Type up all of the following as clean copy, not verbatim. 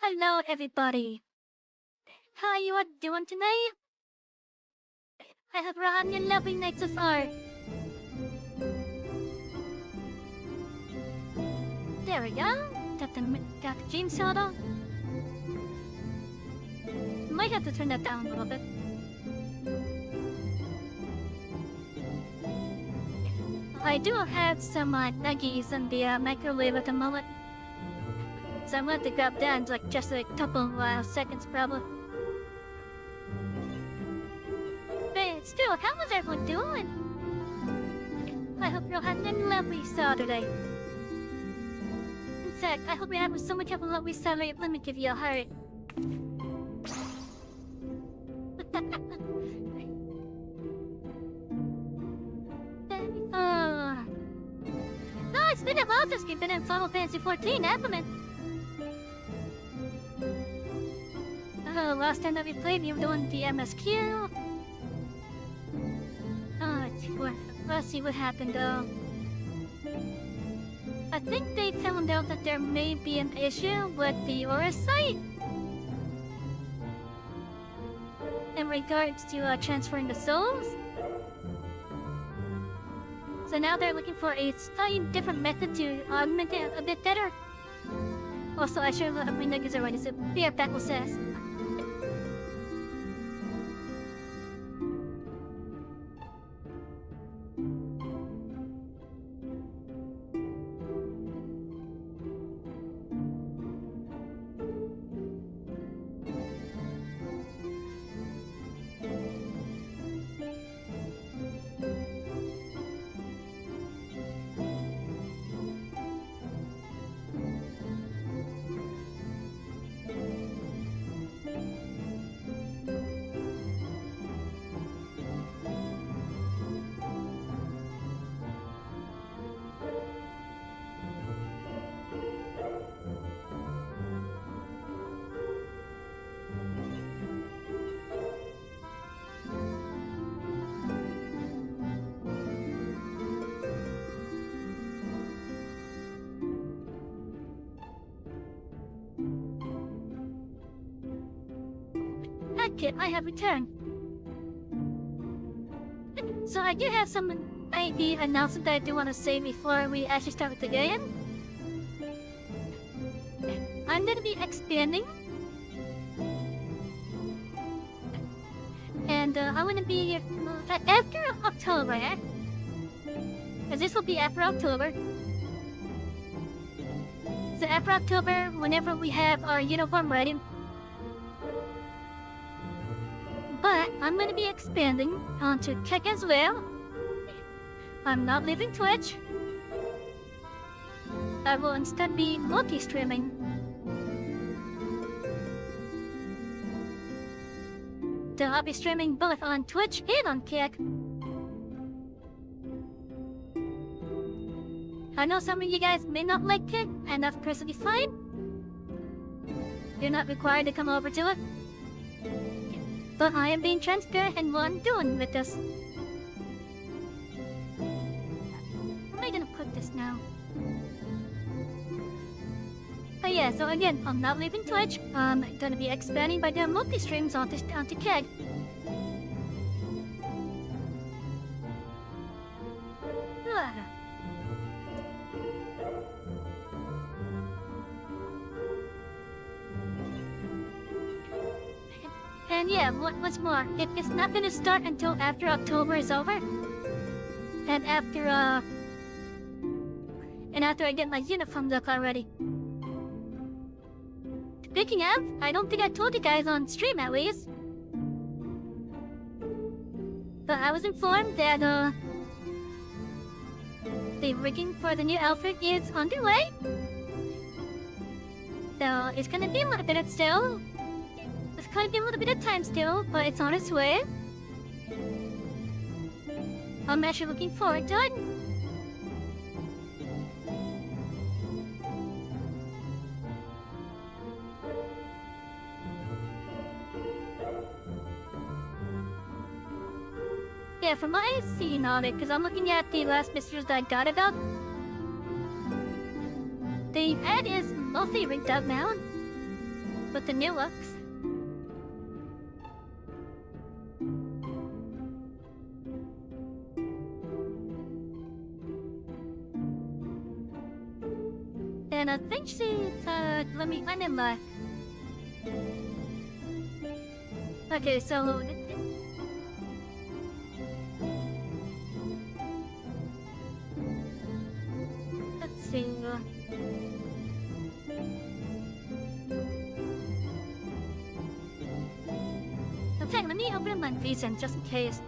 Hello, everybody. How you are doing tonight? I have run a lovely night so far. There we go. Got the dream soda. Might have to turn that down a little bit. I do have some nuggies in the microwave at the moment. So I'm going to grab that in like just a couple seconds probably. But still, how is everyone doing? I hope you're having a lovely Saturday. In fact, I hope you're having so much of a lovely Saturday. Let me give you a heart. No, it's been a while since we've been in Final Fantasy XIV, haven't it? Last time that we played, we were doing the MSQ. Let's see what happened though. I think they found out that there may be an issue with the Aura site in regards to transferring the souls. So now they're looking for a slightly different method to augment it a bit better. Also, I should have my nuggets already, so be right back with says. Okay, I have returned. So I do have some maybe announcement that I do want to say before we actually start with the game. I'm going to be expanding. And I want to be after October, because this will be after October. So after October, whenever we have our uniform ready. But I'm going to be expanding onto Kick as well. I'm not leaving Twitch. I will instead be multi-streaming. So I'll be streaming both on Twitch and on Kick. I know some of you guys may not like Kick, and that's perfectly fine. You're not required to come over to it. But I am being transparent in what I'm doing with this. Where am I gonna put this now? But yeah, so again, I'm not leaving Twitch. I'm gonna be expanding by doing multi-streams onto Keg. And yeah, what's more, it's not gonna start until after October is over. And after I get my uniform look already. Speaking of, I don't think I told you guys on stream at least. But I was informed that the rigging for the new outfit is underway. So it's gonna be a little bit still. It's gonna be a little bit of time still, but it's on its way. I'm actually looking forward to it. Yeah, from what I've seen on it, because I'm looking at the last messages that I got about, the ad is mostly rigged up now. with the new looks. And I think she's, let me find him back. Okay, so... let's see... in fact, let me open my visa just in case.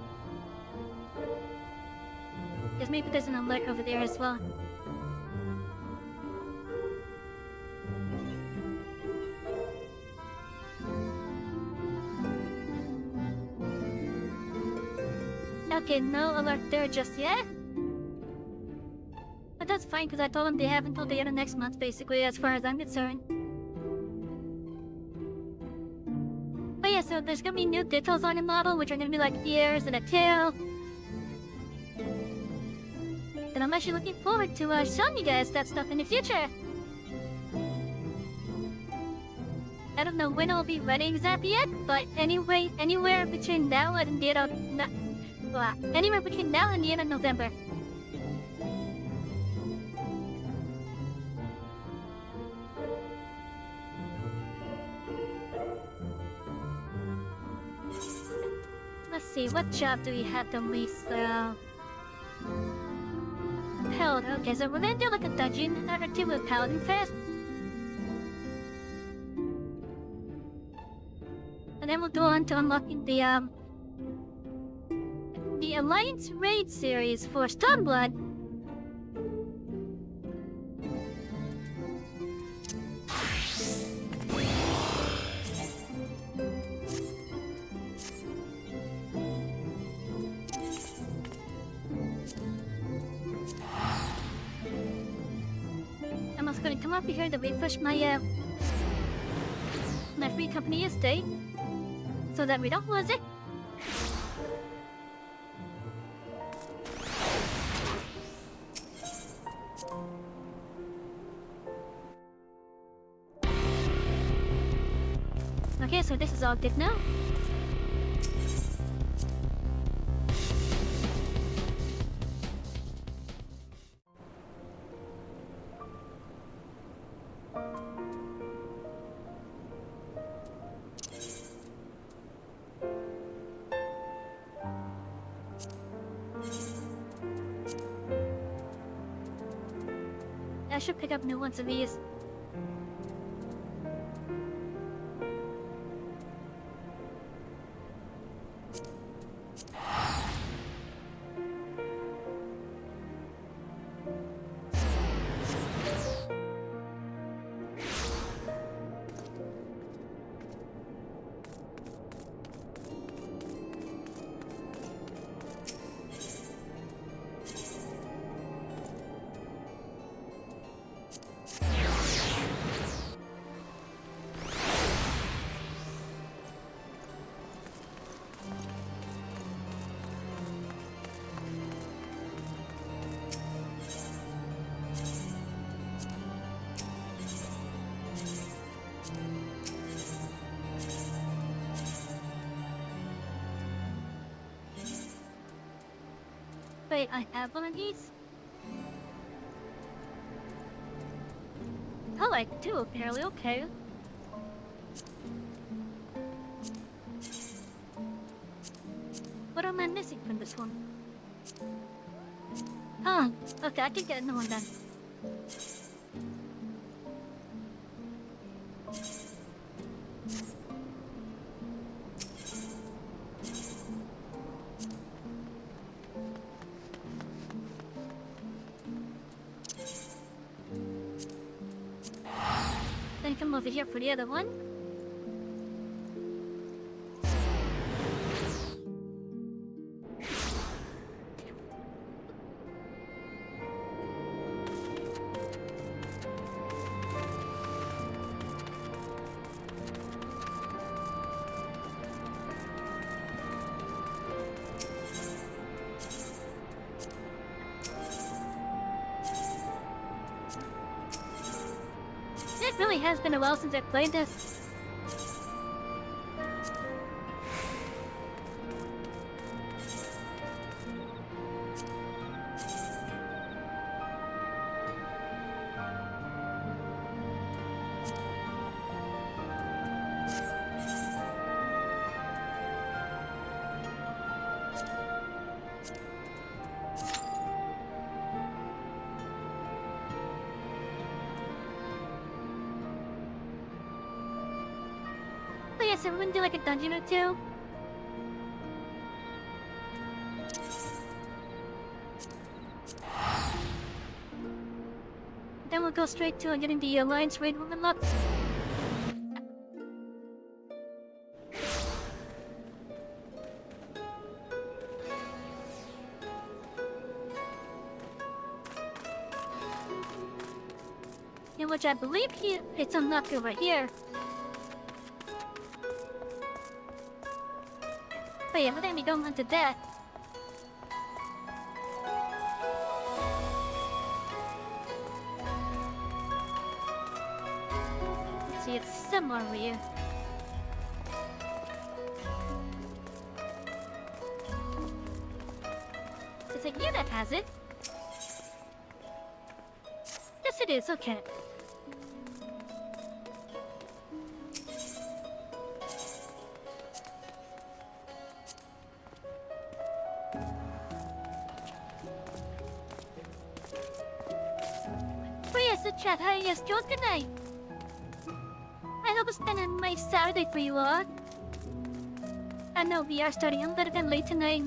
Because maybe there's an alert over there as well. Okay, no alert there just yet. But that's fine, because I told them they have until the end of next month, basically, as far as I'm concerned. But yeah, so there's gonna be new details on the model, which are gonna be like ears and a tail. And I'm actually looking forward to showing you guys that stuff in the future. I don't know when I'll be ready exactly yet, but anyway, anywhere between now and the end of... anywhere between now and the end of November. Let's see, what job do we have the least? Paladin. Okay, so we're gonna do like a dungeon or two with Paladin first. And then we'll go on to unlocking the Alliance Raid series for Stormblood. I'm also going to come up here to refresh my my free company estate so that we don't lose it. Okay, so this is all good now. I should pick up new ones of these. Wait, I have one of these? Oh, I do, apparently, okay. What am I missing from this one? Oh, okay, I can get another one done. Then come over here for the other one. It really has been a while since I've played this. guess everyone do like a dungeon or two. Then we'll go straight to getting the Alliance raid room unlocked. In which I believe it's unlocked over here. But yeah, but then we don't want to that. Let's see, it's somewhere over here. Is it you that has it? Yes, it is. Okay. Chat, hi, yes, John, good night. I hope it's been a nice Saturday for you all. I know we are starting a little bit late tonight.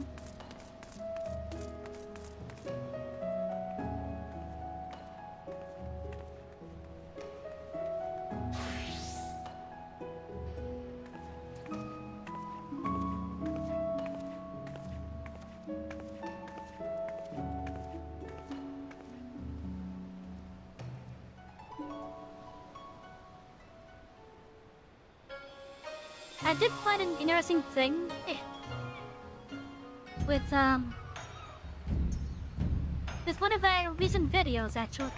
I did find an interesting thing with one of our recent videos, actually.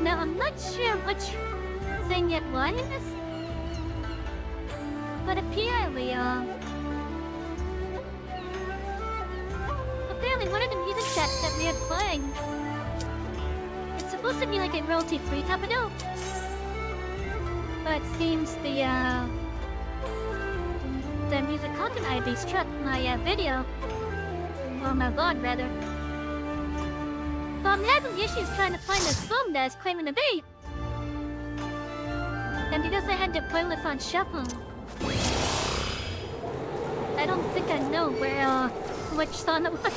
Now, I'm not sure which thing it was, but apparently one of the music sets that we are playing, it's supposed to be like a royalty-free type of note. But it seems the music content ID struck my video, or my vlog rather. So I'm having issues trying to find the song that it's claiming to be. And because I had the playlist on shuffle, I don't think I know where which song it was.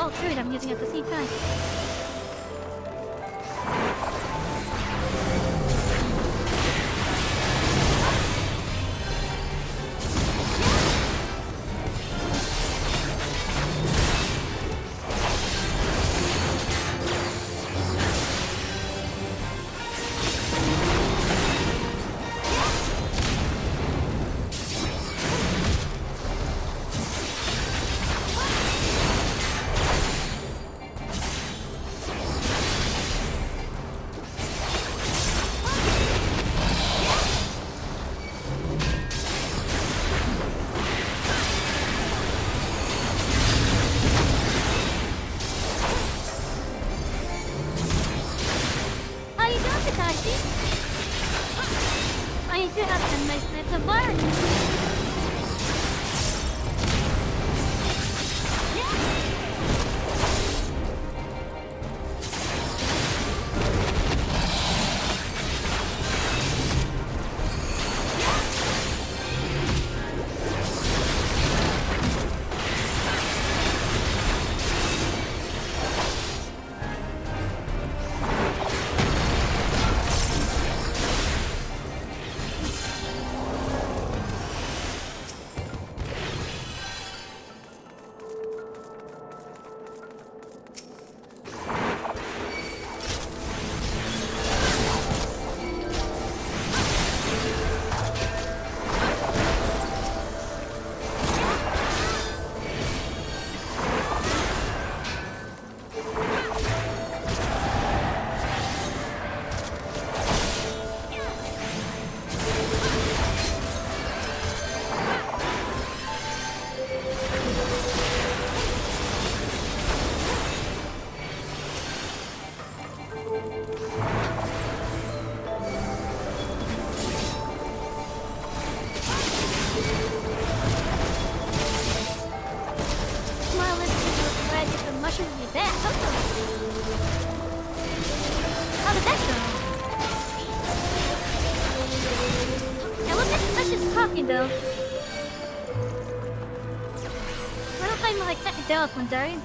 all three I'm using at the same time. I do have some nice bits of bark. Though. I don't find like psychedelic ones, are you?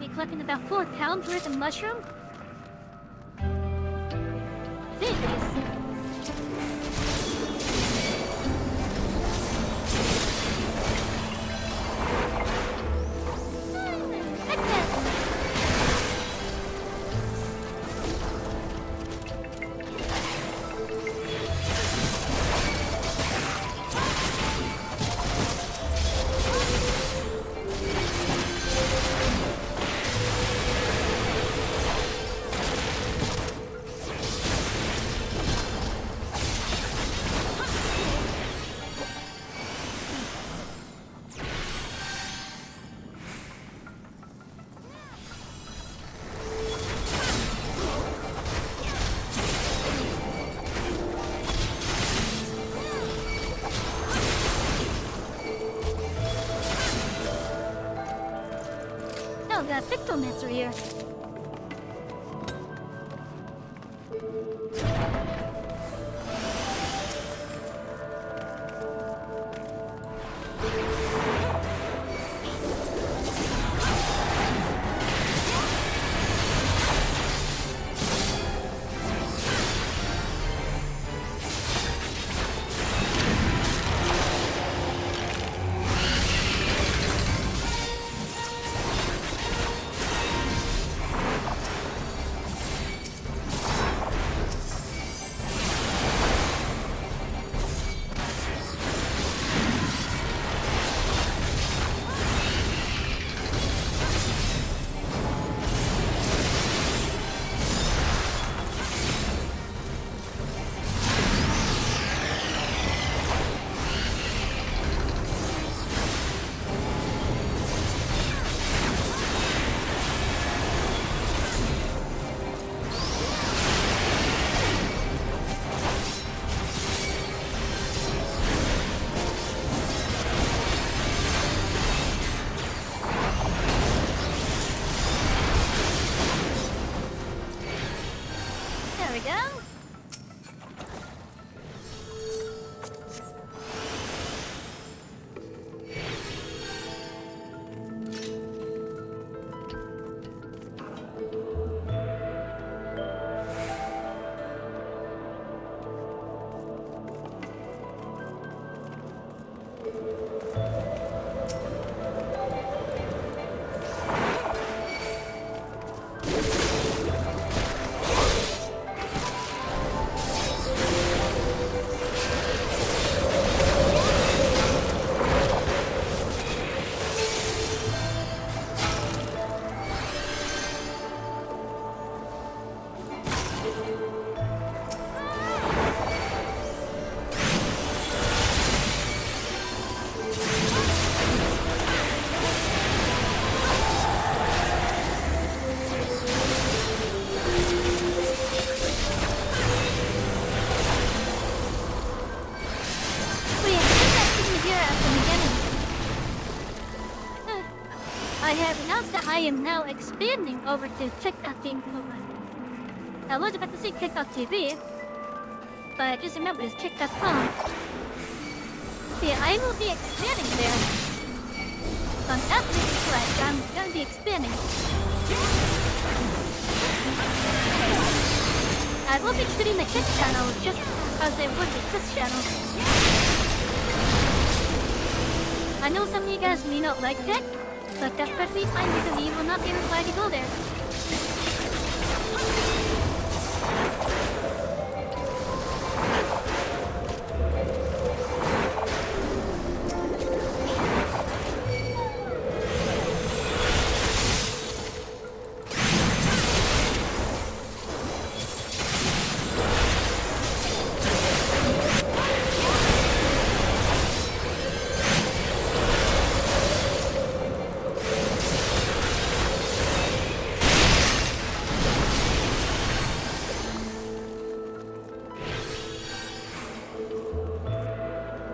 Be collecting about 4 pounds worth of mushroom? Serious. Oh, got pictomancer here. I have announced that I am now expanding over to TikTok TV. I was about to say TikTok TV, but just remember it's TikTok.com. See, I will be expanding there. On FFXIV, I'm going to be expanding. I will be treating the Kids channel just as I would the Kids channel. I know some of you guys may not like it, but that's perfectly fine because you will not be required to go there.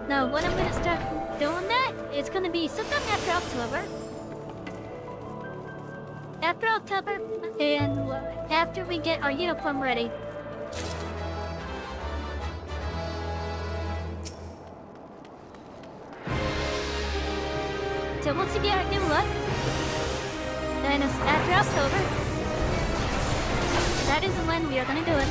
Now, when I'm gonna start doing that, it's gonna be sometime after October. After October, and after we get our uniform ready. So once we get our new look, then it's after October. That is when we are gonna do it.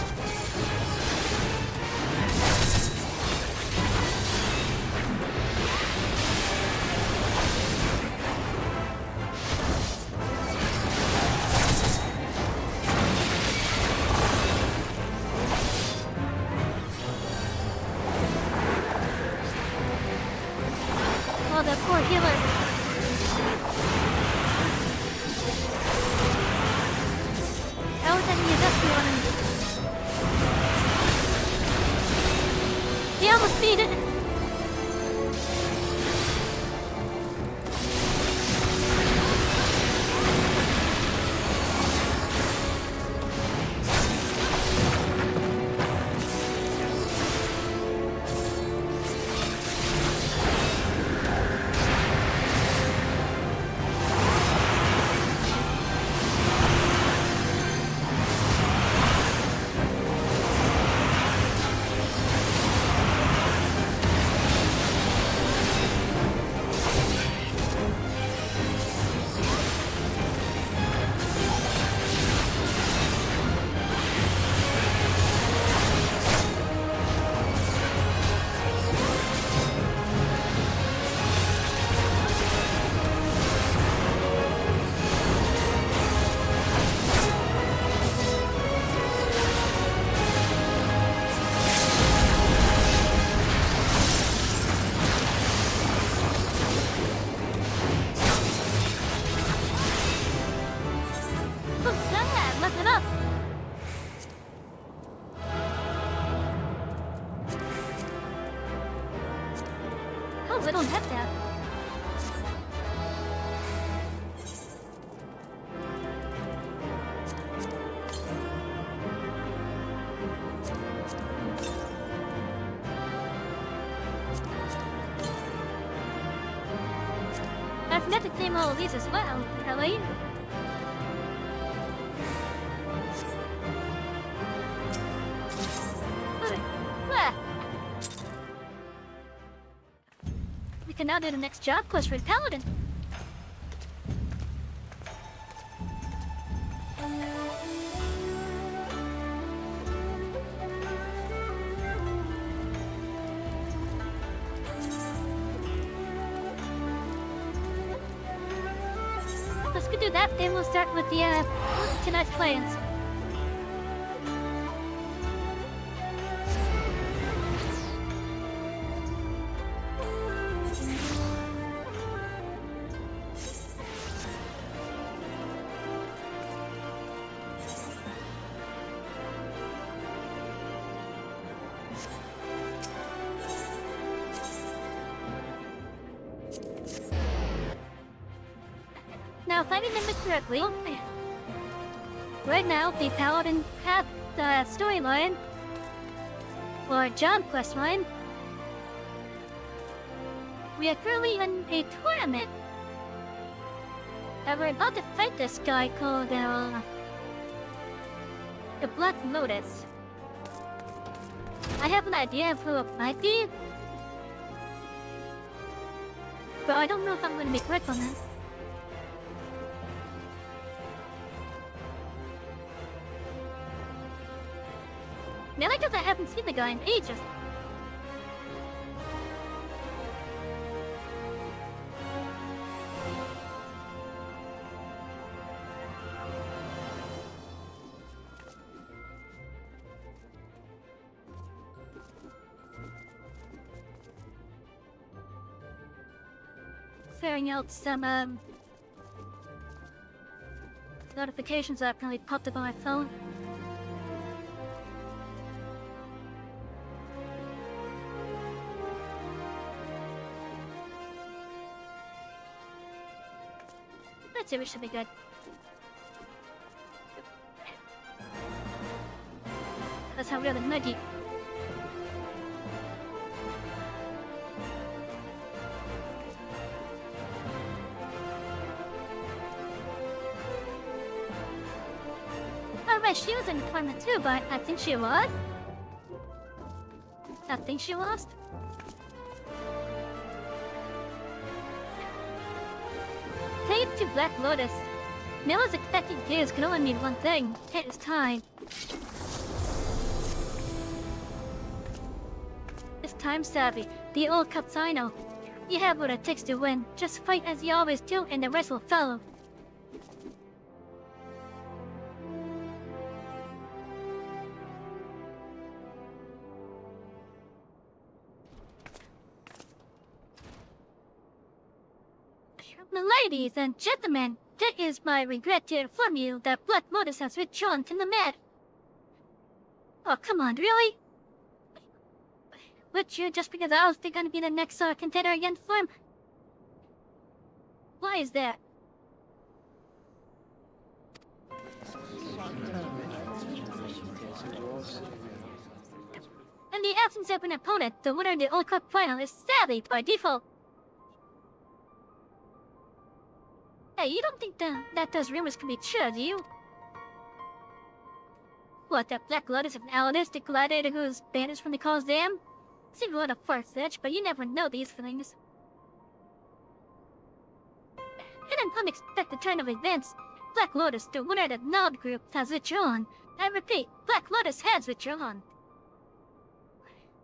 Oh, the poor healer. I was having a rescue on him. He almost beat it. Look it up. Oh, we don't have that. I forgot to claim all of these as well, Ellie. We can now do the next job quest for the Paladin. Let's go do that, then we'll start with the tonight's plans. Now, if I remember correctly, right now the Paladin Path storyline, or job quest line, we are currently in a tournament. we're about to fight this guy called, the Black Lotus. I have an idea of who it might be, but I don't know if I'm going to be correct on that. Man, I guess I haven't seen the guy in ages. Figuring out some, notifications that apparently popped up on my phone. Let's see, we should be good. That's how really nuggy. Alright, she was in deployment too, but I think she was. I think she lost. Take to Black Lotus. Mel is expecting tears can only mean one thing. It is time. It's time savvy. The old Capsino. You have what it takes to win. Just fight as you always do and the rest will follow. Ladies and gentlemen, it is my regret to inform you that Black Lotus has withdrawn from the match. Oh, come on, really? Would you just because I was gonna be the next contender again for him? Why is that? In the absence of an opponent, the winner of the Old Cup final is sadly by default. Hey, you don't think that those rumors can be true, do you? What, that Black Lotus of an allistic gladiator who's banished from the Coliseum? Seems a little far-fetched, but you never know these things. In an unexpected turn of events, Black Lotus, the winner of the Nod group, has withdrawn. I repeat, Black Lotus has withdrawn.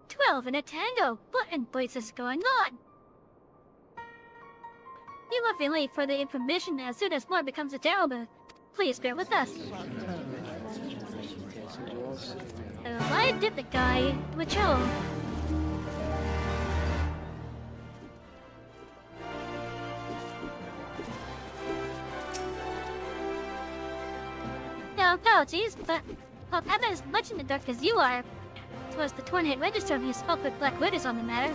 12 in a tango. What in place is going on? You will be late for the information as soon as more becomes available. Please bear with us. Why did the guy withdraw? No apologies, but I'm not as much in the dark as you are. It was the Torn-Hit Register who spoke with Black Widows on the matter.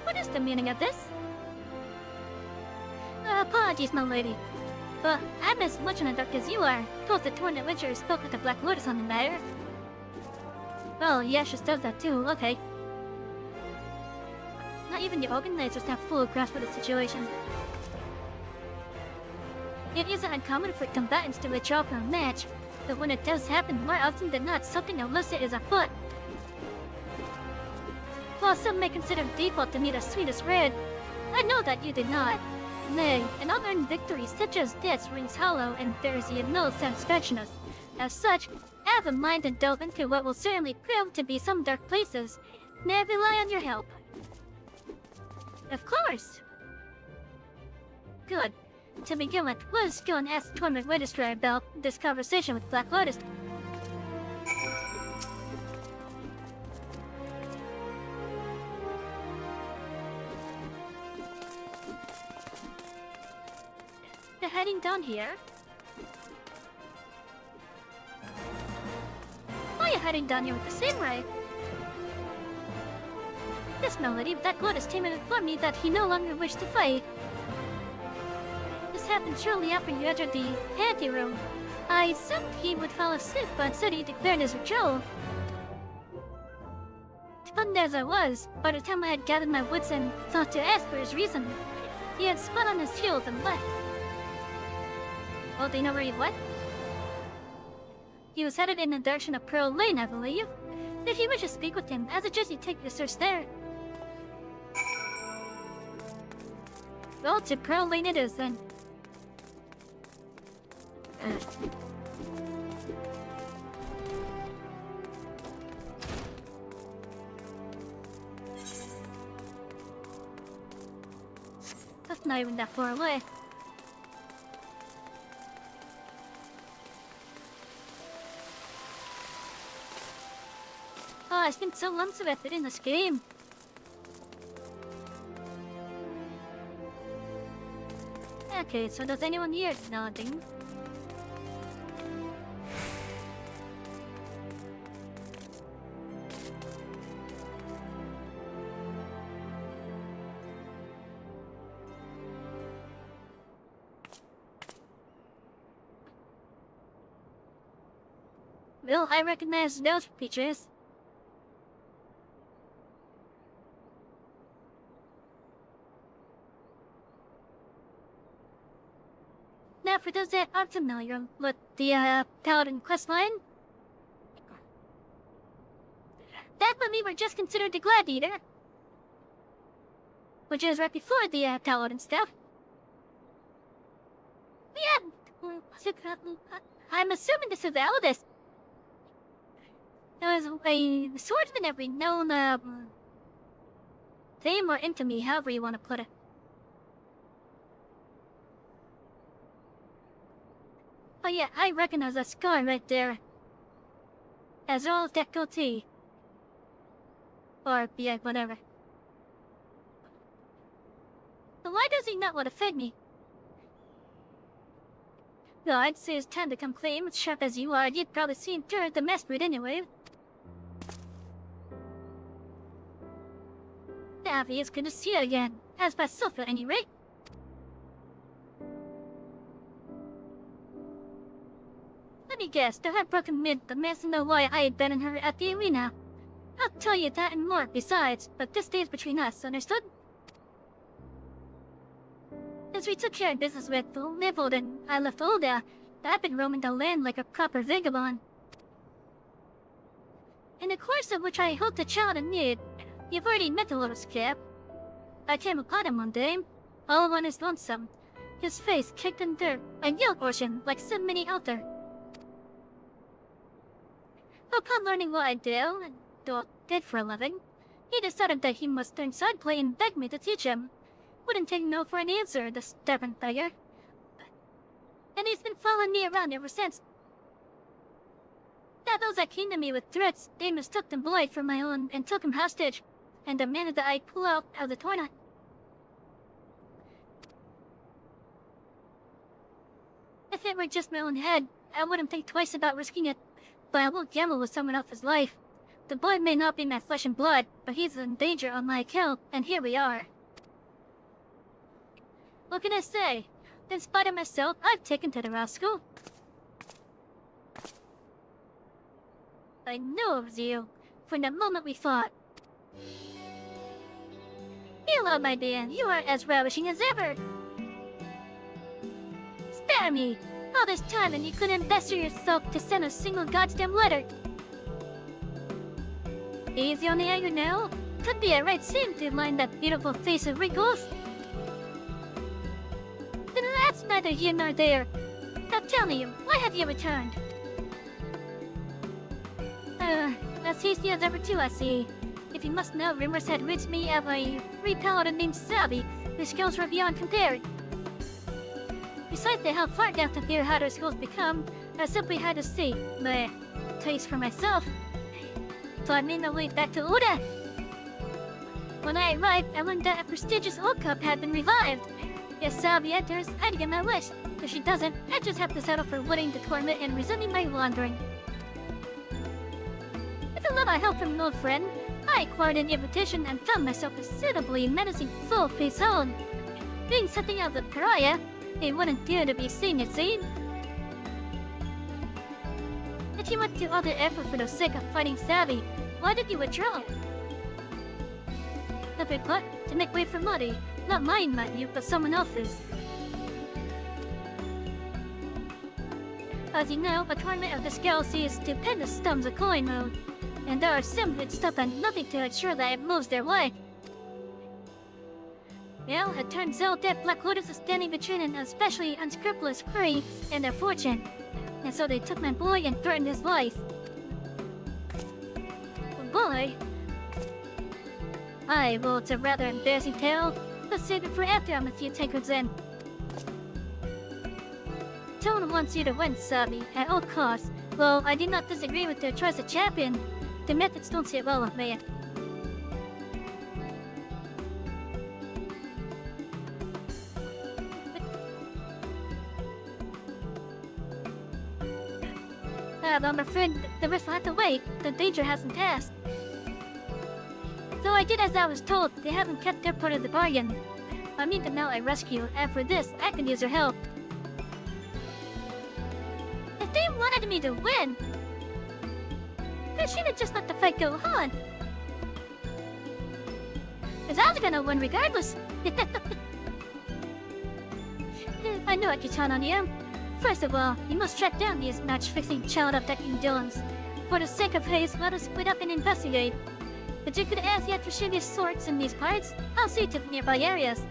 What is the meaning of this? Apologies, my lady. But I'm as much in the dark as you are. Told the Torn-Hit Register who spoke with the Black Lotus on the matter. Well, yeah, she said that too, okay. Not even the organizers have full grasp of the situation. It isn't uncommon for combatants to withdraw from a match, but when it does happen, more often than not, something illicit is afoot. While some may consider default to me the sweetest red, I know that you did not. Nay, an unearned victory such as this rings hollow and there is yet no satisfaction. As such, have a mind and delve into what will certainly prove to be some dark places. May I rely on your help? Of course! Good. To begin with, let's go and ask the Tournament Registrar about this conversation with Black Lotus. They're heading down here. Why are you heading down here with the samurai? This melody, Black Lotus came and informed me that he no longer wished to fight. This happened shortly after you entered the anteroom. I assumed he would fall asleep, but instead he declared his withdrawal. Stunned as I was, by the time I had gathered my wits and thought to ask for his reason, he had spun on his heels and left. Oh, do you know where he went? He was headed in the direction of Pearl Lane, I believe. If you wish to speak with him, I suggest you take the search there. Well, to Pearl Lane it is then. That's not even that far away. Oh, I spent so long to effort in this game. Okay, so does anyone here nodding? Well, I recognize those features. Now, for those that aren't familiar with the Paladin questline, back when we were just considered the Gladiator, which is right before the Paladin stuff, we had, I'm assuming this is the eldest. There was a swordsman every known theme or infamy, however you want to put it. Oh yeah, I recognize that scar right there. As well as that goatee. Or, yeah, whatever. But why does he not want to feed me? Well, I'd say it's time to come clean. As sharp as you are, you'd probably seen through the mess breed anyway. Davy, it's good to see you again. As myself at any rate. Let me guess, the heartbroken mid the mess know why I had been in her at the arena. I'll tell you that and more besides, but this stays between us, understood? As we took care of business with Levold and I left Olda, I've been roaming the land like a proper vagabond. In the course of which I helped a child in need, you've already met the little scab. I came upon him one day, all on his lonesome, his face kicked in dirt, a yellow portion like so many out there. Upon learning what I do, and did for a living, he decided that he must learn swordplay and begged me to teach him. Wouldn't take no for an answer, the stubborn beggar. And he's been following me around ever since. Now those that came to me with threats, they mistook the boy for my own and took him hostage, and demanded that I pull out of the tournament. If it were just my own head, I wouldn't think twice about risking it, but I won't gamble with someone else's life. The boy may not be my flesh and blood, but he's in danger on my account, and here we are. What can I say? In spite of myself, I've taken to the rascal. I knew it was you, from the moment we fought. Hello, my dear. You are as ravishing as ever. Spare me! All this time and you couldn't bester yourself to send a single goddamn letter. Easy on the anger now. Could be a right scene to line that beautiful face of wrinkles. Then that's neither here nor there. Now tell me, why have you returned? As hasty as ever too, I see. If you must know, rumors had reached me of a free paladin named Savvy, whose skills were beyond compare. Besides how far down to fear how their skills become, I simply had to see the taste for myself. So I made my way back to Oda. When I arrived, I learned that a prestigious old cup had been revived. If Savvy enters, I'd get my wish. If she doesn't, I'd just have to settle for winning the tournament and resuming my wandering. With a little help from an old friend, I acquired an invitation and found myself a suitably menacing full-face home. Being something of a pariah, it wouldn't dare to be seen, it seemed. If you went to all the effort for the sake of fighting Savvy, why did you withdraw? a bit put to make way for money. Not mine, mind you, but someone else's. As you know, a tournament of this galaxy is stupendous thumbs a coin mode, and there are simulated stuff and nothing to ensure that it moves their way. Well, it turns out that Black Lotus is standing between an especially unscrupulous crew and their fortune, and so they took my boy and threatened his life. Boy? Aye, well, it's a rather embarrassing tale. Let's save it for after I'm a few takers in. Tone wants you to win, Sabi, at all costs. Well, I do not disagree with their choice of champion. The methods don't sit well with me. I'm afraid the rest will have to wait. The danger hasn't passed. So I did as I was told. They haven't kept their part of the bargain. I need them out at rescue, and for this, I can use their help. If they wanted me to win, they should have just let the fight go on. Because I was gonna win regardless. I know I could count on you. First of all, you must track down these match-fixing child-abducting villains. For the sake of haste, let us split up and investigate. But you could ask the atrocious sorts in these parts. I'll see to the nearby areas.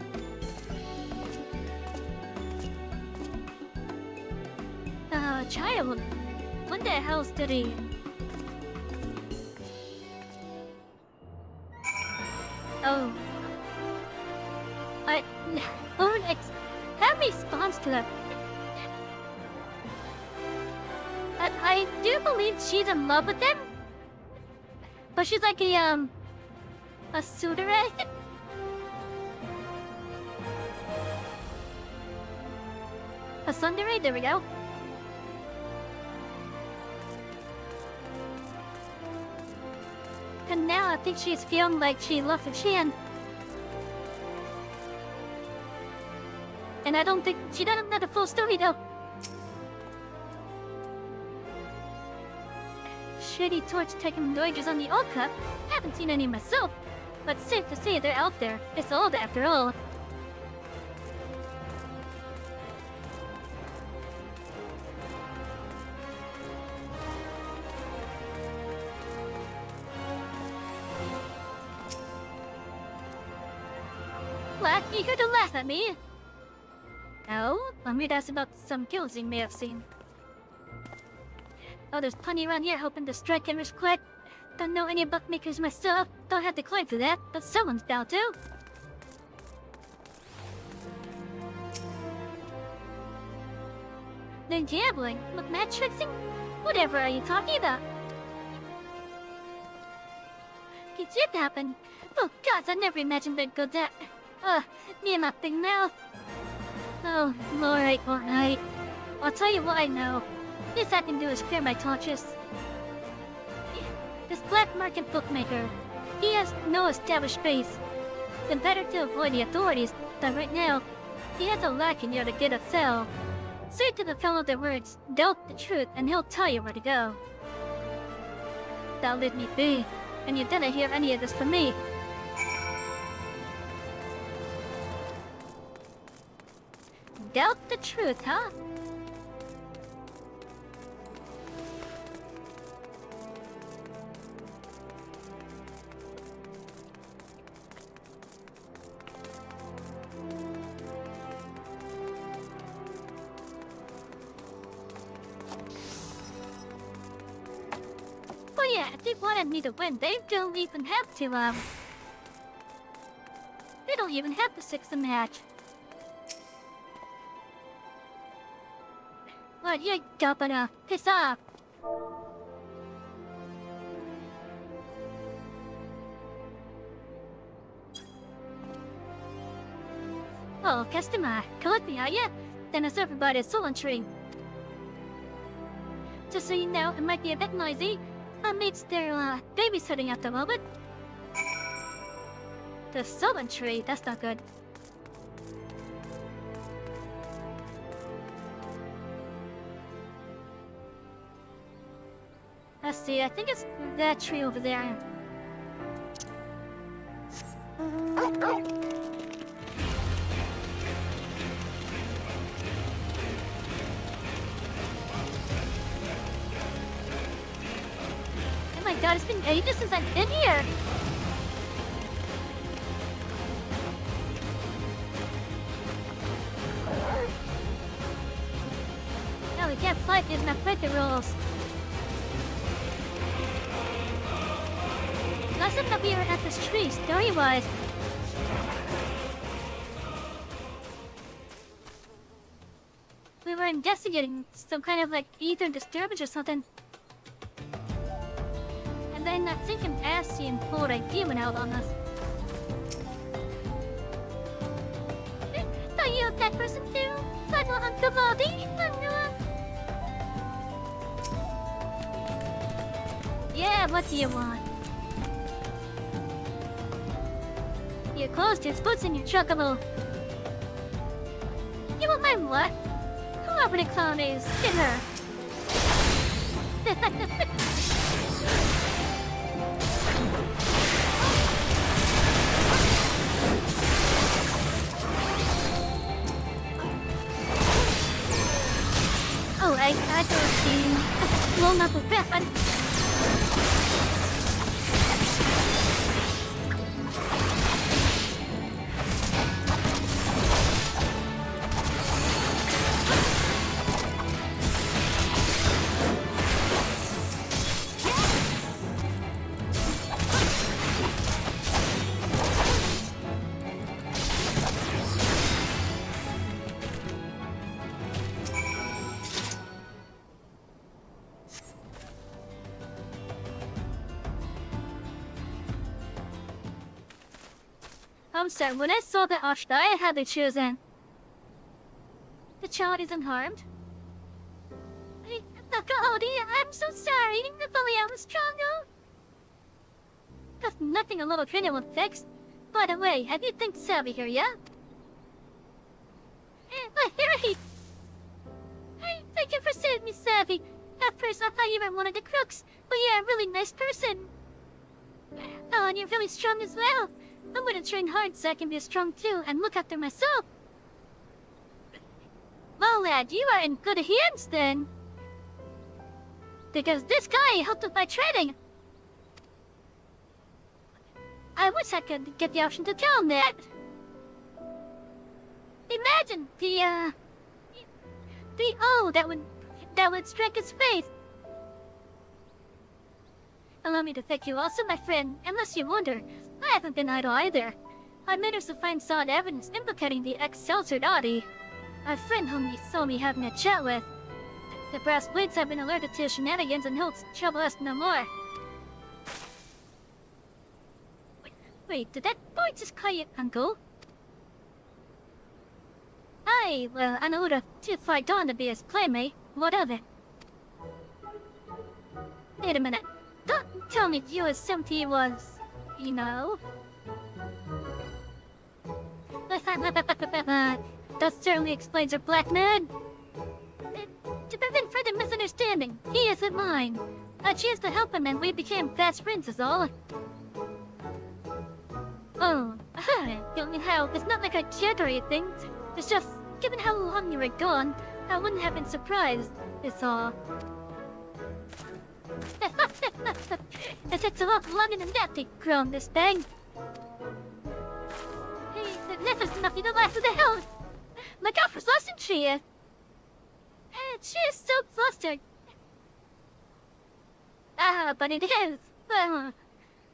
Child? What the hell's did he... Oh. Have response to that. I do believe she's in love with him. But she's like a suitor. A tsundere, there we go. And now I think she's feeling like she loves a chin. And I don't think she doesn't know the full story though. Shitty torch taking voyages on the old cup. Haven't seen any myself, but safe to say they're out there. It's old after all. Black, you here to laugh at me? No, let me ask about some kills you may have seen. Oh, there's plenty around here hoping to strike and risk quick. Don't know any bookmakers myself. Don't have to claim for that, but someone's down too. Then gambling? Look, match fixing? Whatever are you talking about? It did happen. Oh gods, I never imagined they'd go that. Me and my big mouth. Oh, alright. I'll tell you what I know. This I can do is clear my conscience. This black market bookmaker, he has no established base. Then better to avoid the authorities, but right now, he has a lack in you to get a sell. Say to the fellow the words, doubt the truth, and he'll tell you where to go. Thou let me be, and you didn't hear any of this from me. Doubt the truth, huh? Oh yeah, if they wanted me to win, they don't even have to, they don't even have to six the match. What, you gonna piss off? Oh, customer, collect me, are ya? Then I'll serve everybody a stolen tree. Just so you know, it might be a bit noisy. My mates, they're, babysitting at the moment. The stolen tree, that's not good. Let's see, I think it's that tree over there. Oh my god, it's been ages since I've been here! No, we can't fight these Nafrete rules. Last time that we were at this tree, story-wise. We were investigating some kind of like ether disturbance or something. And then I think an Asian pulled a demon out on us. Are you that person too? Final Uncle Baldy? Yeah, what do you want? Your clothes, your boots, and your chocobo. You want my what? Whoever the clown is, get her. Oh, I don't see. Well, not the bad. I'm sorry, when I saw the Ashta, I had to choose in. The child isn't harmed. I'm so sorry. If only I was stronger. That's nothing a little training will fix. By the way, have you think Savvy here yet? Harry! Thank you for saving me, Savvy. At first, I thought you were one of the crooks, but you're a really nice person. Oh, and you're really strong as well. I'm gonna train hard so I can be strong too and look after myself. Well, lad, you are in good hands then. Because this guy helped with my training. I wish I could get the option to tell him that. Imagine the O that would strike his face. Allow me to thank you also, my friend. Unless you wonder, I haven't been idle either. I managed to find solid evidence implicating the ex-Seltzer Dottie, a friend whom you saw me having a chat with. The brass blades have been alerted to shenanigans and he'll trouble us no more. Wait, did that boy just call you uncle? Well, I know the too far gone to be his playmate. What of it? Wait a minute. Don't tell me you assumed he was, you know. That certainly explains her black man. To prevent further misunderstanding, he isn't mine. I chose to help him and we became fast friends is all. Oh, anyhow, it's not like I cheered or anything. It's just, given how long you were gone, I wouldn't have been surprised, is all. It takes a lot longer than that to grow this thing. Hey, this is nothing to laugh at the hell. My girlfriend's lost in she. She is so flustered. But it is.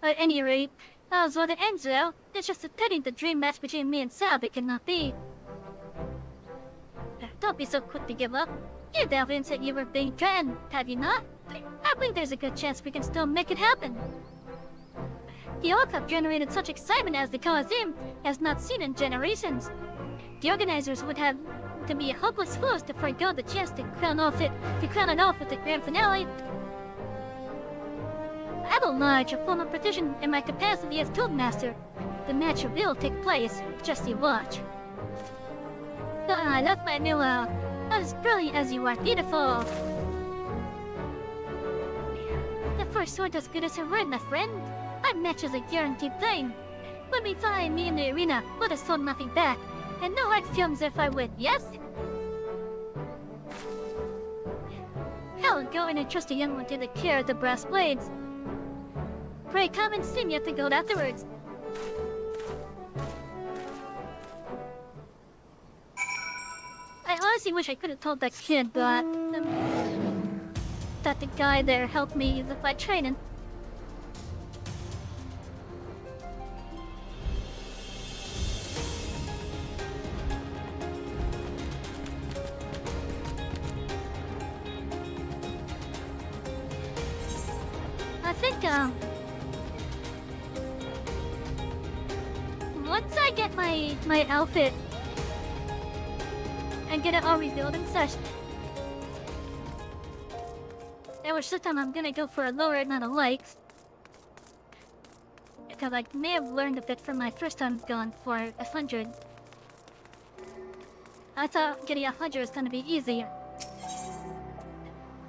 At any rate, as for the ends well, it's just a pity the dream match between me and Salby cannot be. Don't be so quick to give up. You evidence that you were being threatened, have you not? I think there's a good chance we can still make it happen. The All Cup generated such excitement as the Coliseum has not seen in generations. The organizers would have to be hopeless fools to forego the chance to crown it off with the grand finale. I will lodge a formal petition in my capacity as Toadmaster. The match will take place, just you watch. I love my new as brilliant as you are beautiful. The first sword as good as her word, my friend. Our match is a guaranteed thing. When we find me in the arena, let us hold nothing back, and no hard feelings if I win, yes? Hell, go in and trust a young one to the care of the brass blades. Pray come and see me at the guild afterwards. I honestly wish I could have told that kid that the guy there helped me with my training. I think, once I get my outfit and get it all rebuilt and such, at which time I'm gonna go for a lower amount of likes. Because I may have learned a bit from my first time going for F100. I thought getting 100 was gonna be easier.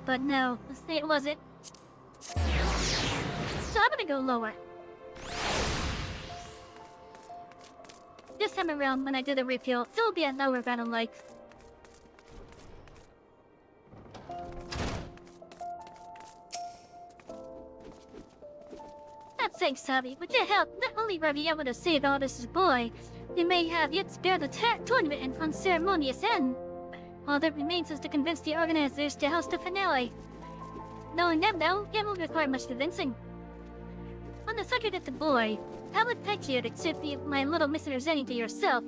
But no, it wasn't. So I'm gonna go lower. This time around, when I do the refuel, it'll be a lower amount of likes. Thanks, Sabi. With your help, not only were we able to save Aldous' boy, we may have yet spared the tournament an unceremonious end. All that remains is to convince the organizers to host the finale. Knowing them though, it won't require much convincing. On the subject of the boy, I would pet you to accept my little misunderstanding to yourself.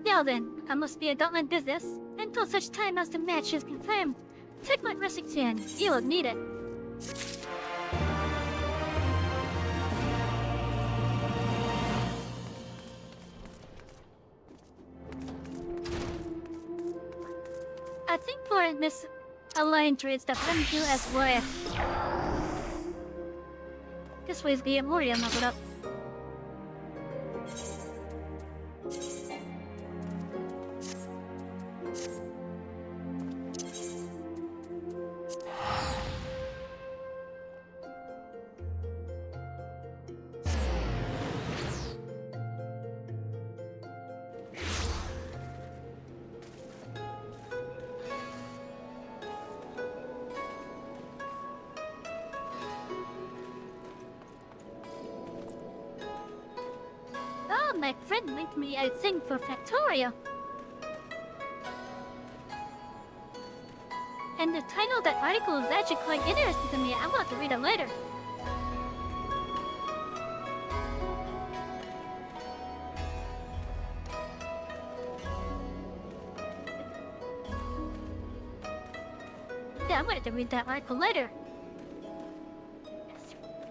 Now then, I must be adult in business until such time as the match is confirmed. Take my resting hand, you will need it. I think for Miss Align trades that let me do as well. This way's the Memorial leveled up. My friend linked me a thing for Factoria. And the title of that article is actually quite interesting to me. I want to read it later. Yeah, I wanted to read that article later.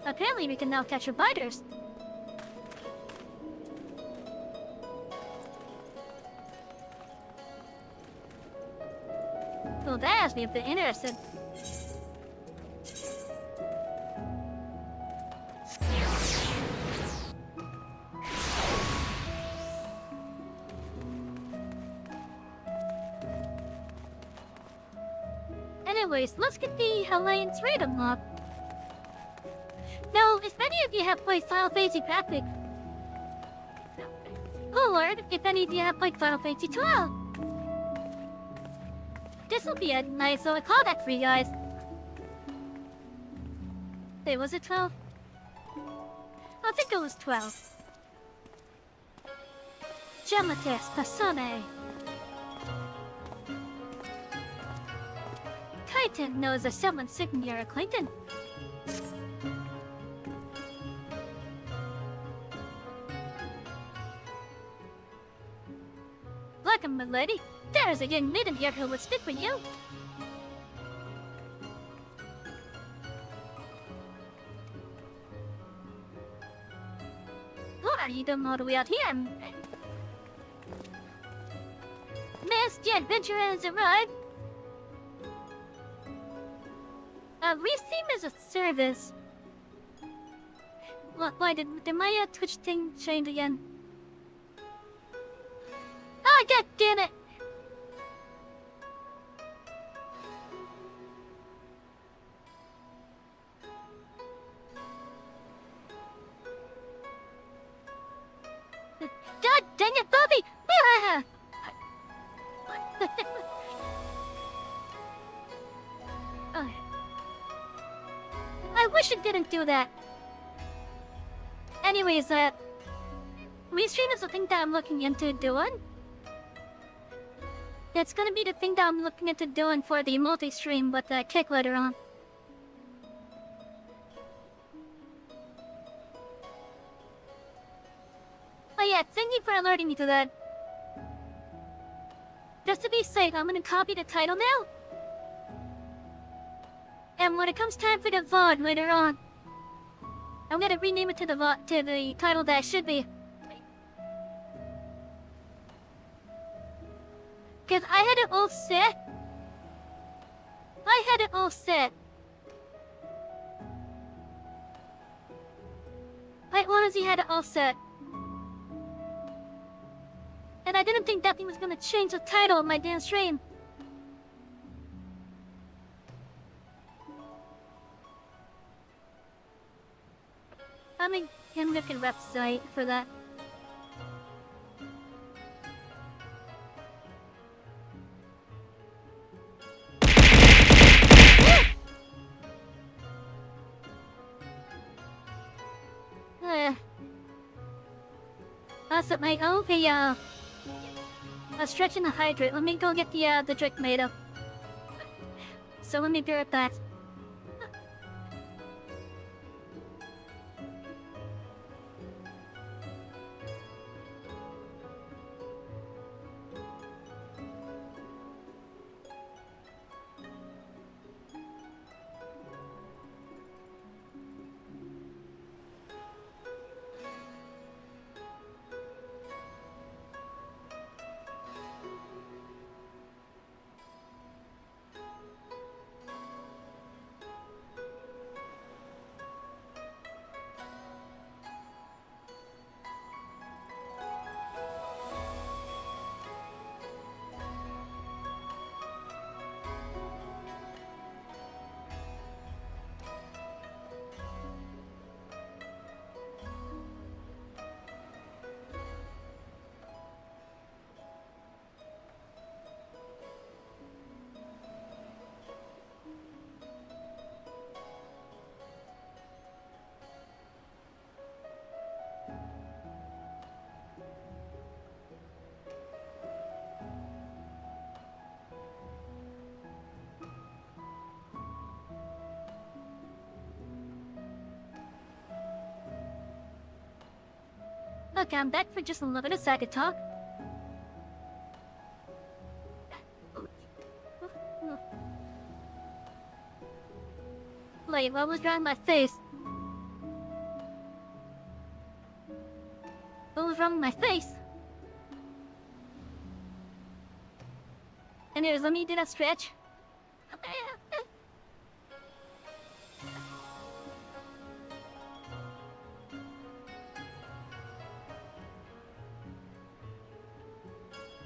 Apparently we can now catch biters. Well, that has me a bit interested. Anyways, let's get the Alliance raid unlocked. Now, if any of you have played Final Fantasy Tactics, oh lord, if any of you have played Final Fantasy 12, this will be a nice little callback for you guys. Wait, was it 12? I think it was 12. Jamates Pasone. Kaiten knows that someone's sick near acquaintance. Welcome, my lady. There's a young maiden here who would stick for you. What are you doing all the way out here? Miss, the adventurer has arrived. Receive as a service. What? Why did my Twitch thing change again? Oh, god damn it! dang it, Bobby! I wish it didn't do that. Anyways, restream is the thing that I'm looking into doing. It's gonna be the thing that I'm looking into doing for the multi-stream, but kick later on. Oh yeah, thank you for alerting me to that. Just to be safe, I'm gonna copy the title now. And when it comes time for the VOD later on, I'm gonna rename it to the title that it should be. Cause I had it all set. I honestly had it all set. And I didn't think that thing was gonna change the title of my damn stream. I mean, I'm looking website for that. That's my okay, stretch and a hydrate. Let me go get the drink made up. So let me be right back. Okay, I'm back for just a little bit so I could talk. Wait, what was wrong with my face? What was wrong with my face? Anyways, let me do that stretch.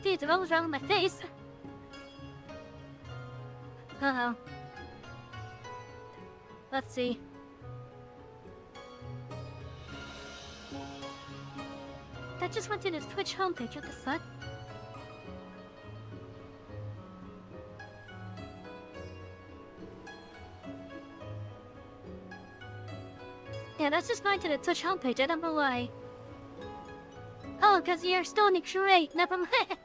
Dude, what was wrong with my face? Uh-oh. Let's see. That just went to the Twitch homepage, what the fuck? Yeah, that's just going to the Twitch homepage, I don't know why. Oh, cause you're Stony Crate, never mind.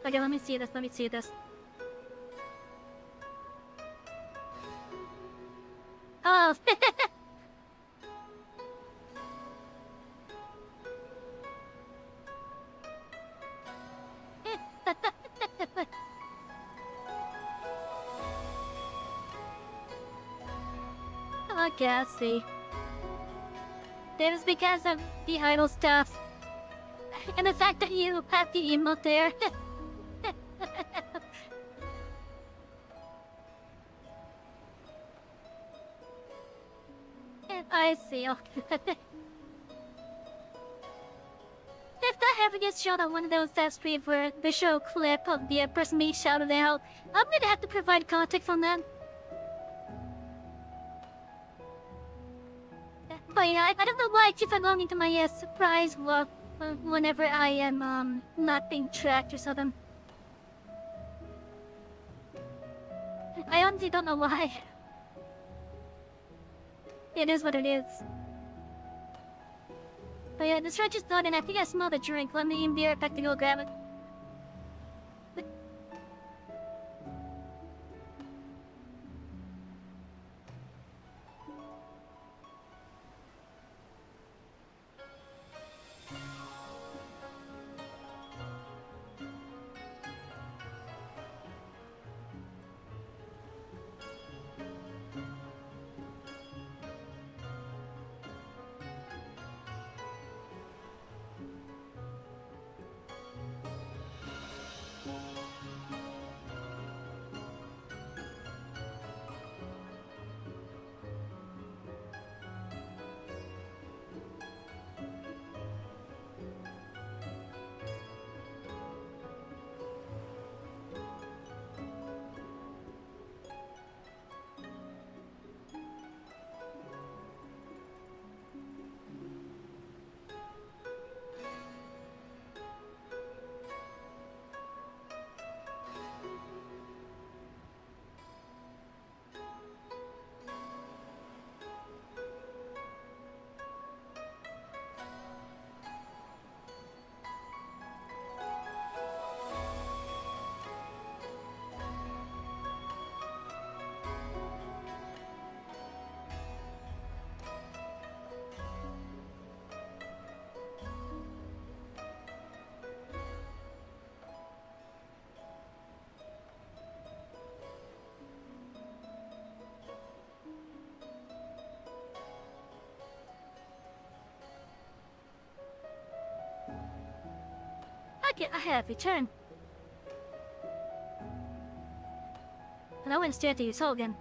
Okay, let me see this. Oh. Okay, I see. That is because of the idle stuff. And the fact that you have the emote there. I see. If that ever gets shot on one of those live streams where they show a clip of the person being shouted out, I'm gonna have to provide context on that. I don't know why I keep on going to my surprise walk whenever I am not being tracked or something. I honestly don't know why. It is what it is. But yeah, the stretch is done and I think I smell the drink. Let me be right back to go grab it. I have returned. And I went straight to your soul again.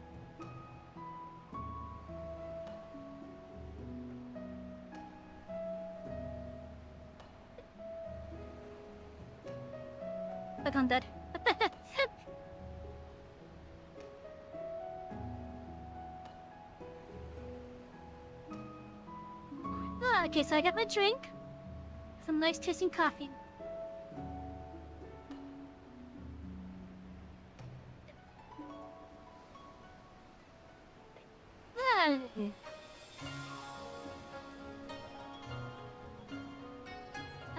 Look, I'm dead. Okay, so I got my drink. Some nice tasting coffee.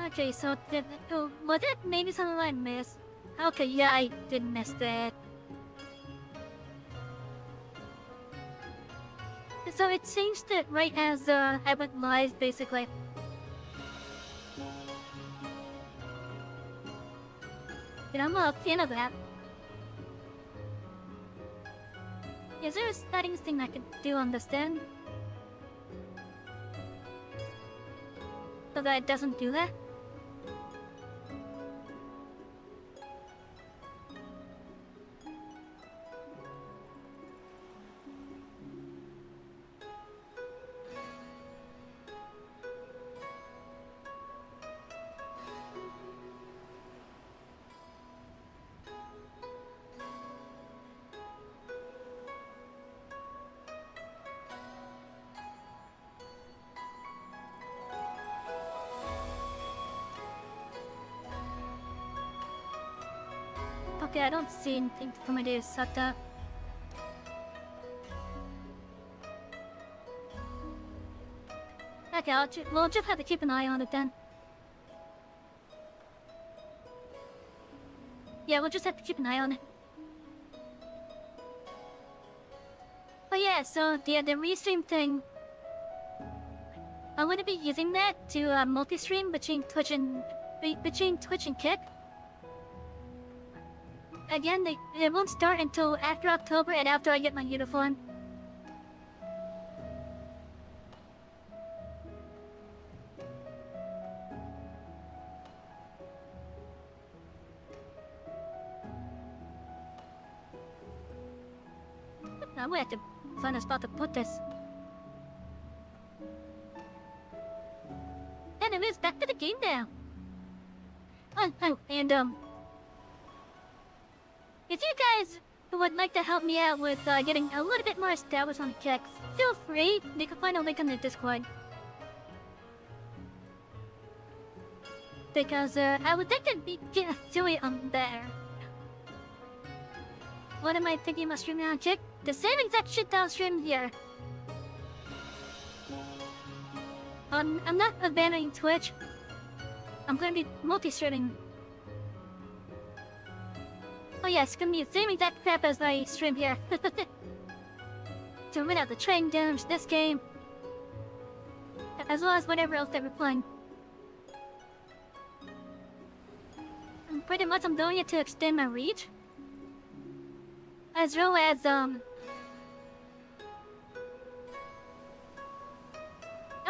Okay, so was it maybe something I missed? Okay, yeah, I did miss that. So it changed it right as I went live, basically. And I'm a fan of that. Is there a settings thing I can do on this then? So that it doesn't do that? Okay, I don't see anything for me to set up. Okay, we'll just have to keep an eye on it then. Yeah, we'll just have to keep an eye on it. But yeah, so the restream thing, I'm gonna be using that to multi-stream between Twitch and Kick. Again, it won't start until after October and after I get my uniform. I'm gonna have to find a spot to put this. Anyways, back to the game now. And if you guys would like to help me out with getting a little bit more established on the kicks, feel free. You can find a link on the Discord. because I would think it'd be silly on there. What am I thinking about streaming on Kick? The same exact shit that I was streaming here. I'm not abandoning Twitch. I'm gonna be multi-streaming. Oh yeah, it's gonna be the same exact crap as I stream here. To win out the training damage this game, as well as whatever else that we're playing. And pretty much I'm doing it to extend my reach. As well as, I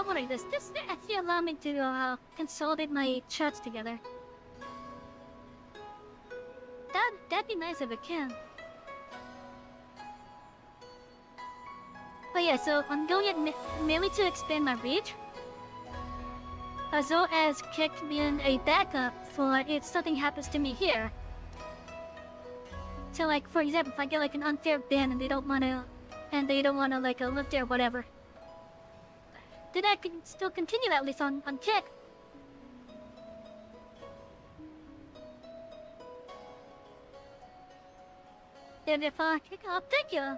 wonder this actually allow me to, consolidate my chats together. That'd be nice if it can. But yeah, so I'm doing it mainly to expand my reach, as well as Kick being a backup for if something happens to me here. So like, for example, if I get like an unfair ban and they don't wanna like live there or whatever, then I can still continue at least on Kick. And if Kick off, thank you.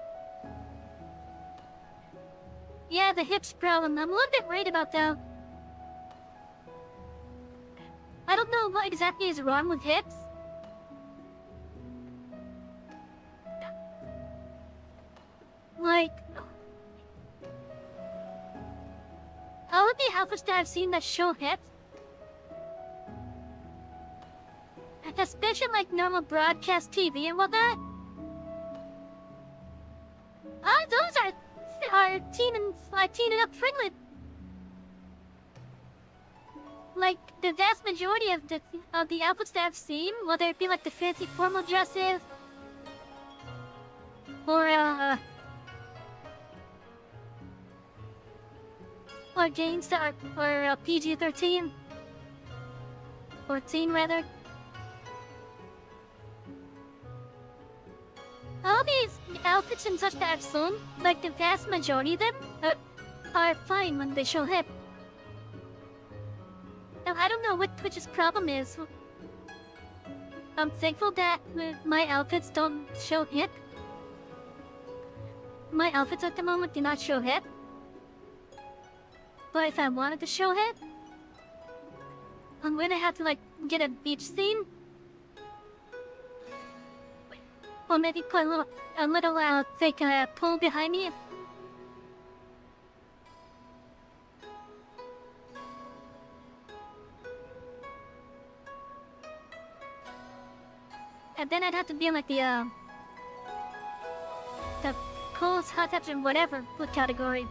Yeah, the hips problem. I'm a little bit worried about that. I don't know what exactly is wrong with hips. Like, all of the outfits that I've seen that show hips, especially like normal broadcast TV and whatnot, those are teen and up friendly. Like the vast majority of the outfits that I've seen, whether it be like the fancy formal dresses or games that are PG-13 or teen rather. All these outfits and such that I've seen, like the vast majority of them, are fine when they show hip. Now I don't know what Twitch's problem is. I'm thankful that my outfits don't show hip. My outfits at the moment do not show hip. But if I wanted to show hip, I'm gonna have to like get a beach scene. Or maybe put a little fake pool behind me. And then I'd have to be in like the coolest, hot tubs and whatever food category.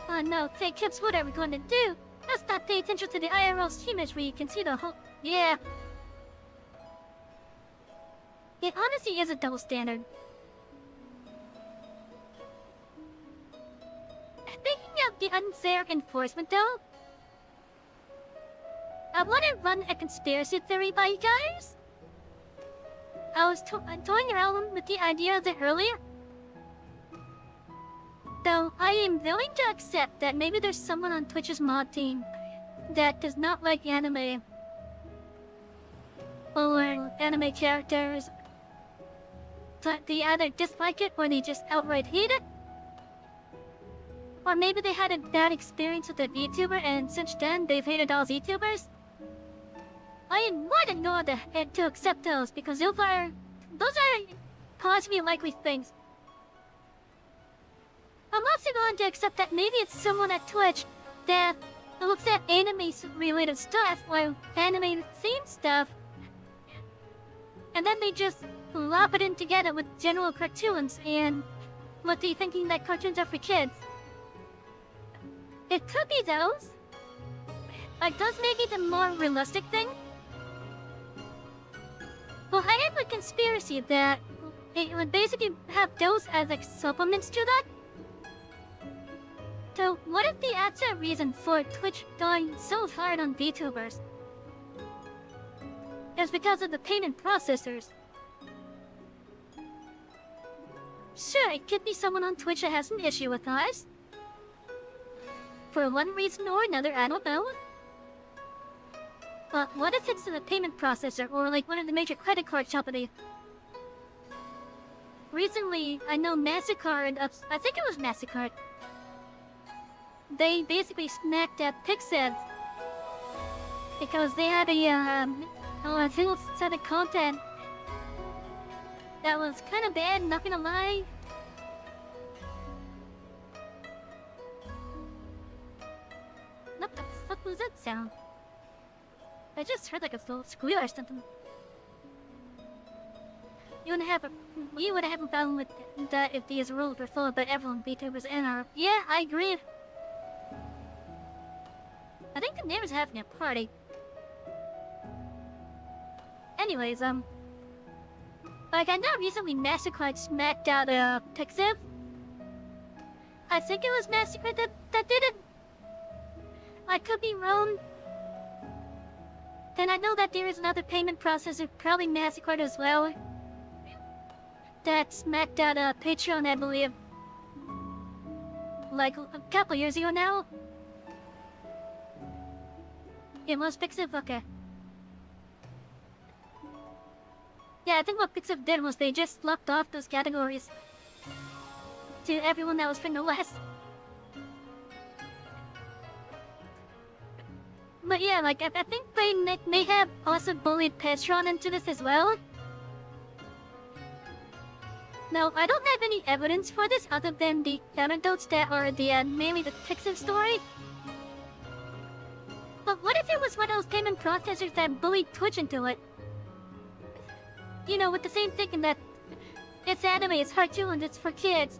Oh no, fake tips, what are we going to do? Let's not pay attention to the IRL streamers where you can see the whole... Yeah. It honestly is a double standard. Speaking of the unfair enforcement though, I want to run a conspiracy theory by you guys. I was toying around with the idea of it earlier. Though I am willing to accept that maybe there's someone on Twitch's mod team that does not like anime or anime characters, but they either dislike it or they just outright hate it. Or maybe they had a bad experience with a VTuber and since then they've hated all VTubers. I am more than willing to accept those because those are possibly likely things. I'm also going to accept that maybe it's someone at Twitch that looks at anime-related stuff or anime-themed stuff, and then they just lop it in together with general cartoons and what they thinking that cartoons are for kids. It could be those. Like, those may be the more realistic thing. Well, I have a conspiracy that it would basically have those as like supplements to that. So, what if the actual reason for Twitch going so hard on VTubers is because of the payment processors? Sure, it could be someone on Twitch that has an issue with us. for one reason or another, I don't know. But what if it's the payment processor or like one of the major credit card companies? Recently, I know MasterCard, I think it was MasterCard, they basically smacked at FFXIV because they had a single set of content that was kind of bad, not gonna lie. What the fuck was that sound? I just heard like a little squeal or something. You would have a problem with that if these rules were followed by everyone beta was in our... Yeah, I agree. I think the neighbor's having a party. Anyways, like I know recently MasterCard smacked out FFXIV. I think it was MasterCard that did it. I could be wrong. Then I know that there is another payment processor, probably MasterCard as well, that smacked out Patreon, I believe, like a couple years ago now. It was FFXIV, okay. Yeah, I think what FFXIV did was they just locked off those categories to everyone that was from the West. But yeah, like, I think they may have also bullied Patreon into this as well. Now, I don't have any evidence for this other than the anecdotes that are mainly the FFXIV story. But what if it was one of those payment processors that bullied Twitch into it? You know, with the same thinking that it's anime, it's cartoons, it's for kids.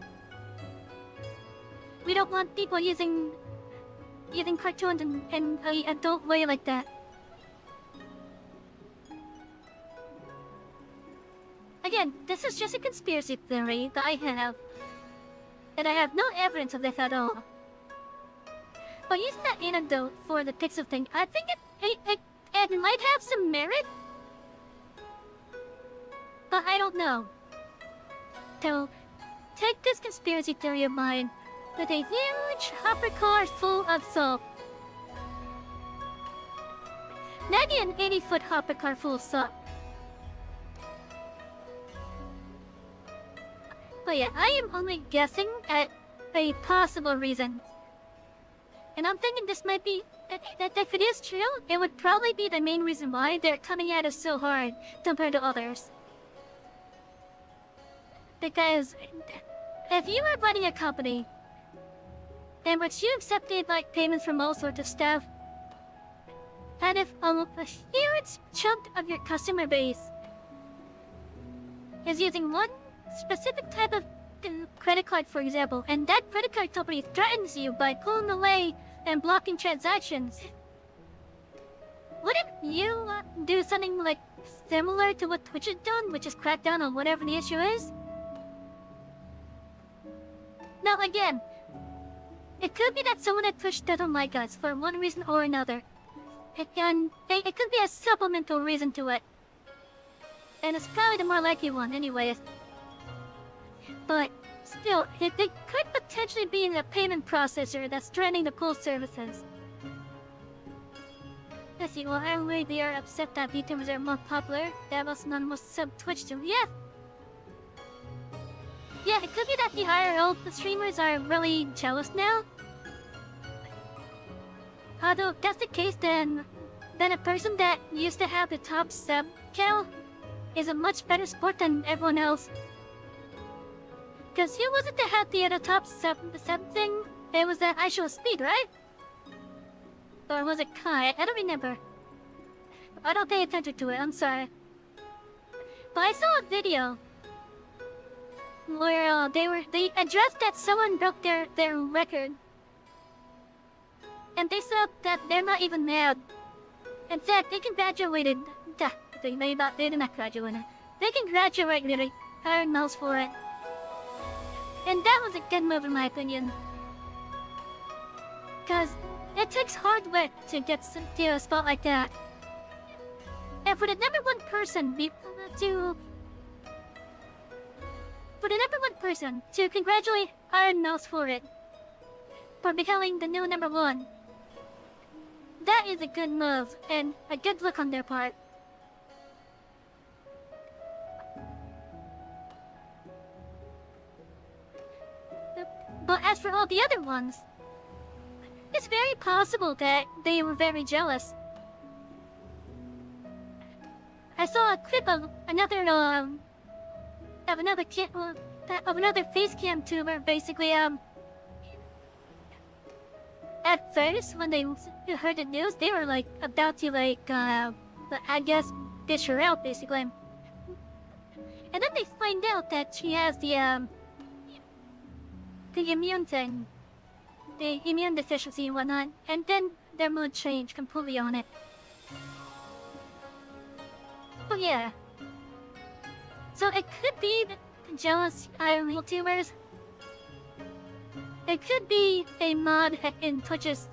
We don't want people using cartoons in an adult way like that. Again, this is just a conspiracy theory that I have. And I have no evidence of this at all. But using that anecdote for the FFXIV thing, I think it might have some merit. But I don't know. So, take this conspiracy theory of mine with a huge hopper car full of salt. Maybe an 80-foot hopper car full of salt. But yeah, I am only guessing at a possible reason. And I'm thinking this might be, that if it is true, it would probably be the main reason why they're coming at us so hard compared to others. Because if you are running a company in which you accepted like payments from all sorts of stuff, and if a huge chunk of your customer base is using one specific type of credit card, for example, and that credit card company threatens you by pulling away and blocking transactions, wouldn't you do something like similar to what Twitch has done, which is crack down on whatever the issue is? Now again, it could be that someone at Twitch doesn't like us for one reason or another. It could be a supplemental reason to it. And it's probably the more likely one anyways. But still, it could potentially be a payment processor that's threatening the pool services. Let's see, well, anyway, they are upset that VTubers are more popular. That was anonymous sub-Twitch too. Yeah, it could be that the IRL streamers are really jealous now. Although if that's the case, then a person that used to have the top sub count is a much better sport than everyone else. Because who was it that had the top sub thing? It was that I Show Speed, right? Or was it Kai? I don't remember. I don't pay attention to it, I'm sorry. But I saw a video where they addressed that someone broke their record. And they said that they're not even mad. In fact, they congratulated... They did not graduate. They congratulated Iron Mouse for it. And that was a good move in my opinion. Cause it takes hard work to get to a spot like that. And for the number one person to congratulate Iron Mouse for it, for becoming the new #1. That is a good move, and a good look on their part. But as for all the other ones, it's very possible that they were very jealous. I saw a clip of another facecam tuber basically at first when they heard the news they were like about to I guess dish her out basically. And then they find out that she has the immune thing, the immune deficiency and whatnot, and then their mood changed completely on it. But yeah. So it could be jealous YouTubers. It could be a mod in Twitch's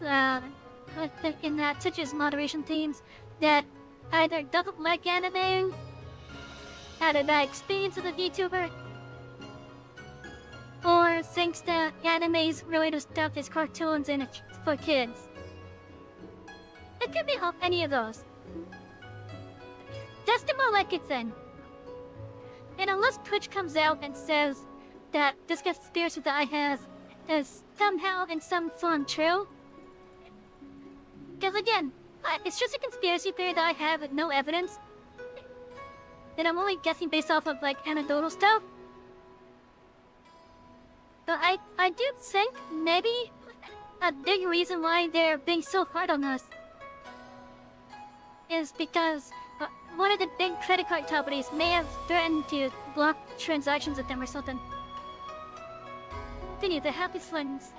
Twitch's moderation teams that either doesn't like anime, had a bad experience with a VTuber, or thinks that anime's related stuff is cartoons and it's for kids. It could be any of those. That's the more like it's in. And unless Twitch comes out and says that this conspiracy that I have is somehow in some form true, because again, it's just a conspiracy theory that I have with no evidence, that I'm only guessing based off of like anecdotal stuff. But I do think maybe a big reason why they're being so hard on us is because one of the big credit card companies may have threatened to block transactions with them or something. They need the happy slings.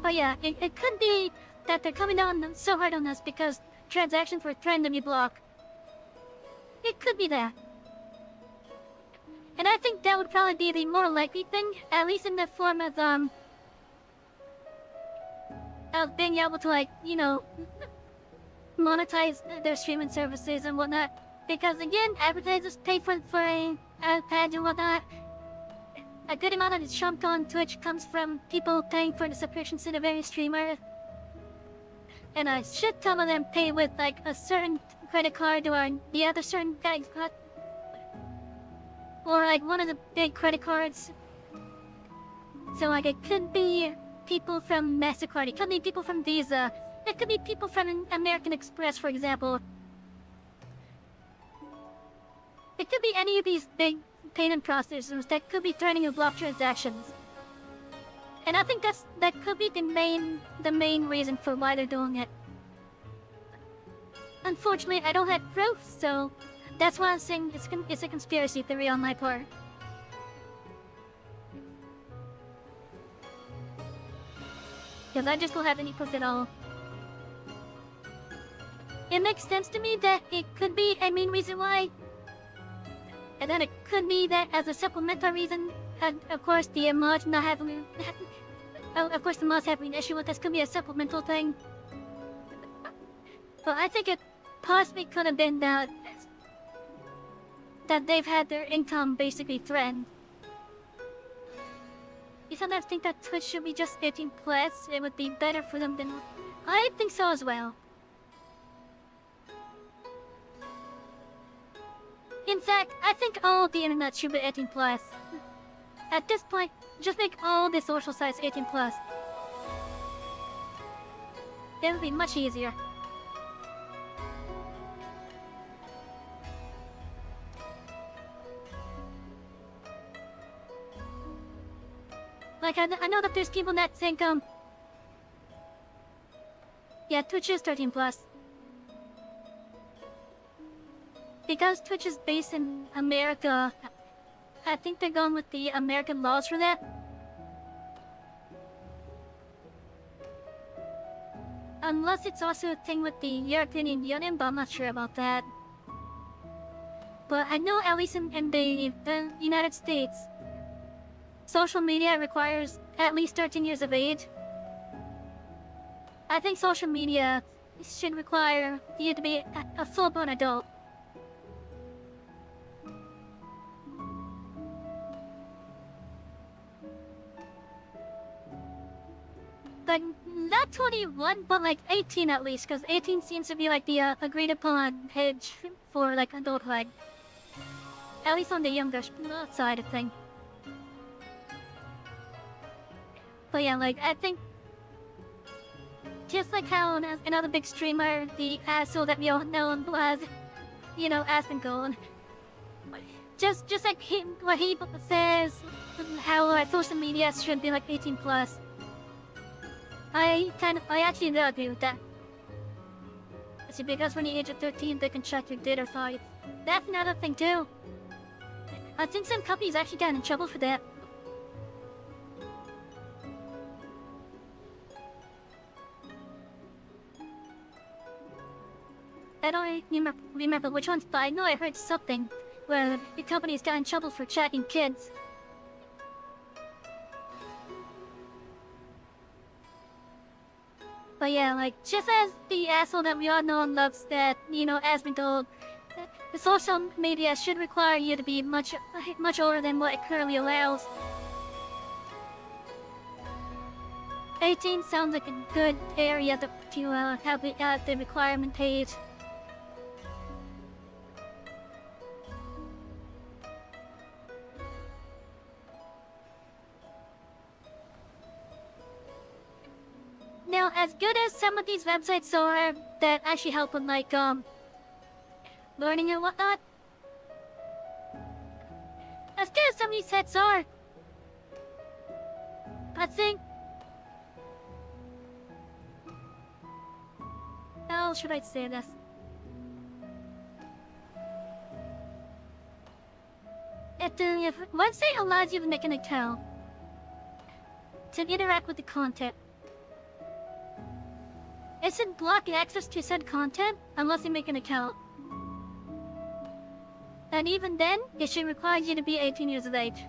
But yeah, it could be that they're coming down so hard on us because transactions were threatened to be blocked. It could be that. And I think that would probably be the more likely thing, at least in the form of being able to, like, you know, monetize their streaming services and whatnot. Because again, advertisers pay for ads and whatnot. A good amount of the chunk on Twitch comes from people paying for the subscriptions to the various streamers. And a shit ton of them pay with like a certain credit card or the other certain credit card. Or like one of the big credit cards. So like it could be people from MasterCard, it could be people from Visa, it could be people from American Express, for example. It could be any of these big payment processors that could be threatening to block transactions. And I think that could be the main reason for why they're doing it. Unfortunately, I don't have proof, so that's why I'm saying it's a conspiracy theory on my part. Because I just don't have any proof at all. It makes sense to me that it could be a main reason why. And then it could be that as a supplemental reason, and of course the mods not having, of course the mods having an issue with this could be a supplemental thing. But I think it possibly could have been that they've had their income basically threatened. You sometimes think that Twitch should be just 18+, it would be better for them than... I think so as well. In fact, I think all of the internet should be 18+. At this point, just make all the social sites 18+. It would be much easier. Like, I know that there's people that think, yeah, Twitch is 13+. Because Twitch is based in America, I think they're going with the American laws for that. Unless it's also a thing with the European Union, but I'm not sure about that. But I know at least in the United States, social media requires at least 13 years of age. I think social media should require you to be a full-blown adult. not 21, but like 18 at least, because 18 seems to be like the agreed upon age for like adulthood. At least on the younger side of things. But yeah, like I think, just like how another big streamer, the asshole that we all know and was, you know, has been gone. Just like him, what he says, how social media should be like 18 plus. I actually do agree with that. See, because when you're age of 13, they can check your data sites. That's another thing too. I think some companies actually got in trouble for that. I don't remember which ones, but I know I heard something where the companies got in trouble for tracking kids. But yeah, like, just as the asshole that we all know and loves that, you know, has been told, the social media should require you to be much older than what it currently allows. 18 sounds like a good area to have the requirement paid. Now, as good as some of these websites are that actually help with like learning and whatnot, as good as some of these sites are, I think, how should I say this? If website allows you to make an account to interact with the content, it should block access to said content unless you make an account. And even then, it should require you to be 18 years of age.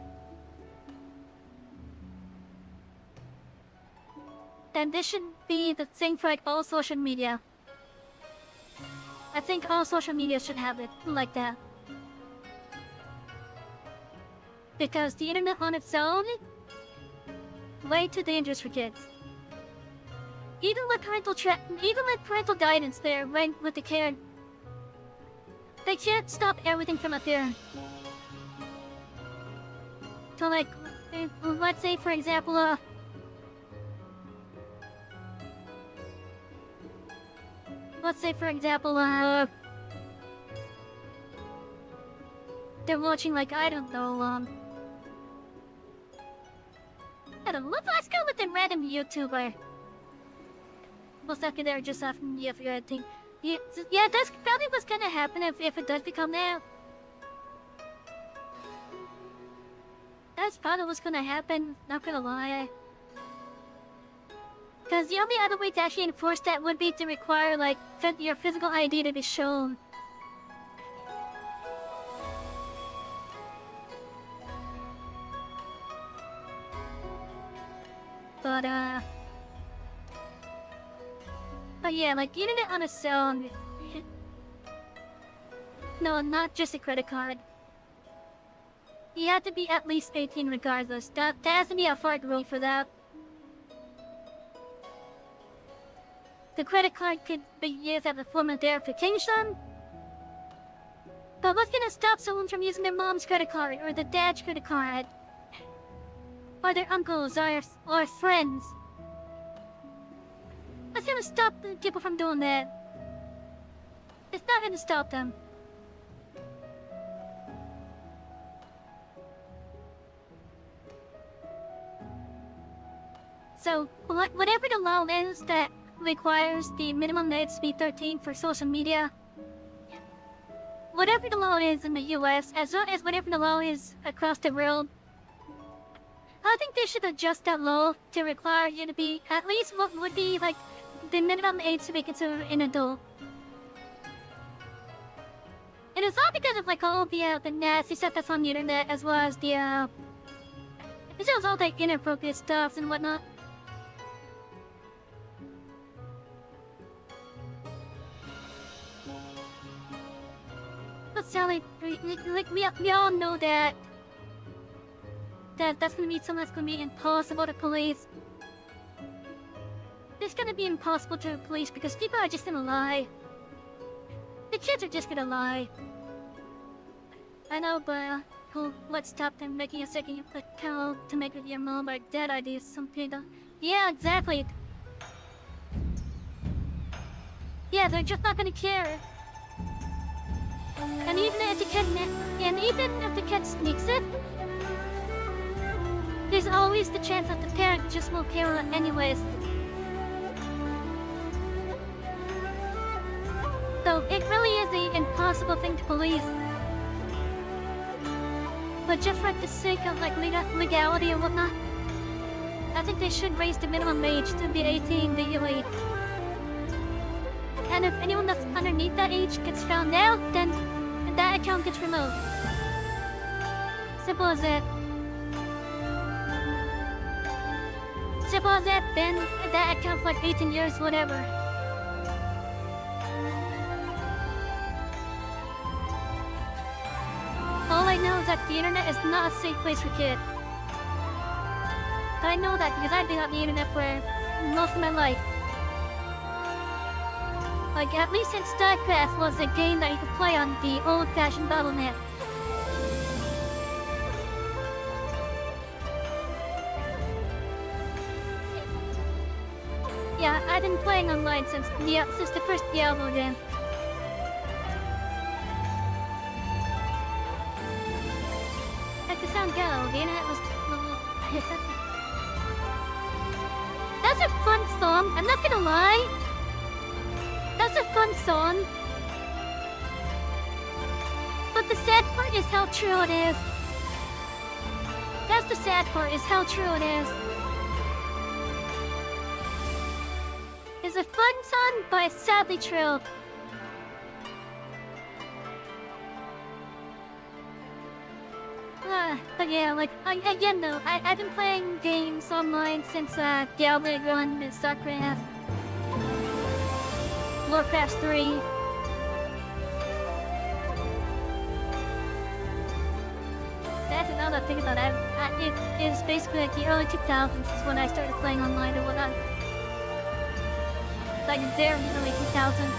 And this should be the thing for like all social media. I think all social media should have it like that. Because the internet on its own, way too dangerous for kids. Even with parental guidance there, right with the care, they can't stop everything from appearing. So like, let's say for example, they're watching like, I don't know, let's go with a random YouTuber. Most likely they're just after you if you're a thing. Yeah, that's probably what's gonna happen if it does become that. That's probably what's gonna happen, not gonna lie. Because the only other way to actually enforce that would be to require, like, your physical ID to be shown. But yeah, like, internet on its own. No, not just a credit card. You have to be at least 18 regardless. That has to be a hard rule for that. The credit card could be used as a form of verification. But what's gonna stop someone from using their mom's credit card or their dad's credit card? Or their uncles or friends? What's gonna stop the people from doing that? It's not gonna stop them. So, whatever the law is that requires the minimum age to be 13 for social media, whatever the law is in the US, as well as whatever the law is across the world, I think they should adjust that law to require you to be at least what would be like the minimum age to be considered an adult. And it's all because of like all the nasty stuff that's on the internet, as well as the it's just all like inappropriate stuff and whatnot. But Sally, like we all know that that's gonna be something that's gonna be impossible to police. it's gonna be impossible to police because people are just gonna lie. The kids are just gonna lie. I know, but let's stop them making a second account to make it your mom or dad ideas, something. Yeah, exactly. Yeah, they're just not gonna care. And even if the kid sneaks it, there's always the chance that the parent just won't care anyways. So it really is an impossible thing to police. But just for the sake of like legality and whatnot, I think they should raise the minimum age to be 18 legally. And if anyone that's underneath that age gets found out, then that account gets removed. Simple as that. Simple as that, then that account for like 18 years, whatever. All I know is that the internet is not a safe place for kids. I know that because I've been on the internet for most of my life. Like, at least since StarCraft was a game that you could play on the old-fashioned BattleNet. Yeah, I've been playing online since the first Diablo game. At the sound ghetto, the internet was... That's a fun song, I'm not gonna lie. That's a fun song. But the sad part is how true it is. That's the sad part, is how true it is. It's a fun song, but it's sadly true. But yeah, like, again though, I've been playing games online since Diablo 1 and StarCraft. Warcraft 3. That's another thing that it is basically like the early 2000s is when I started playing online and whatnot. Like very early 2000s.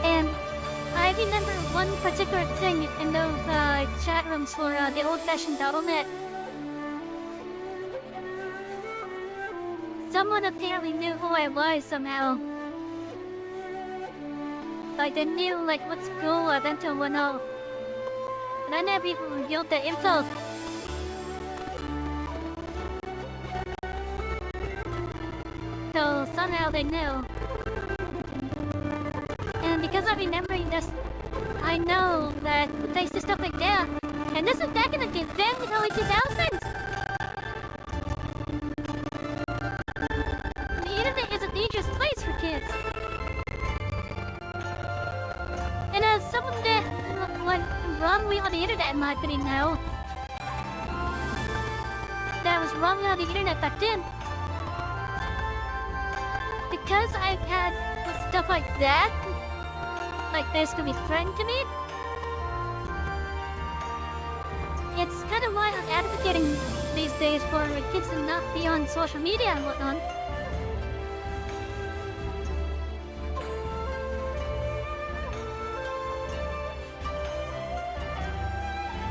And I remember one particular thing in those chat rooms for the old-fashioned BattleNet. Someone apparently knew who I was somehow. Like they knew like what school I went to and whatnot. And I never even revealed the info. So somehow they knew. And because I'm remembering this, I know that thanks to stuff like that. And this is back in the very early 2000s. Dangerous place for kids. And as someone that went wrongly on the internet, in my opinion now, that was wrongly on the internet back then, because I've had stuff like that, like basically threatened to me, it's kind of why I'm advocating these days for kids to not be on social media and whatnot.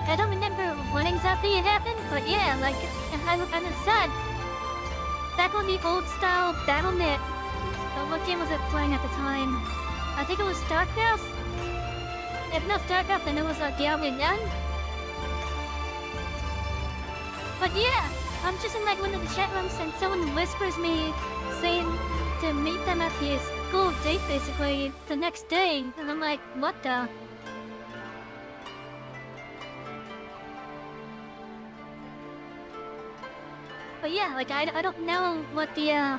I don't remember when exactly it happened, but yeah, like, I'm sad. Back on the old-style BattleNet. What game was it playing at the time? I think it was StarCraft? If not StarCraft, then it was Diablo 1. But yeah, I'm just in like one of the chat rooms and someone whispers me saying to meet them at the school date basically the next day. And I'm like, what the? But yeah, like I don't know what the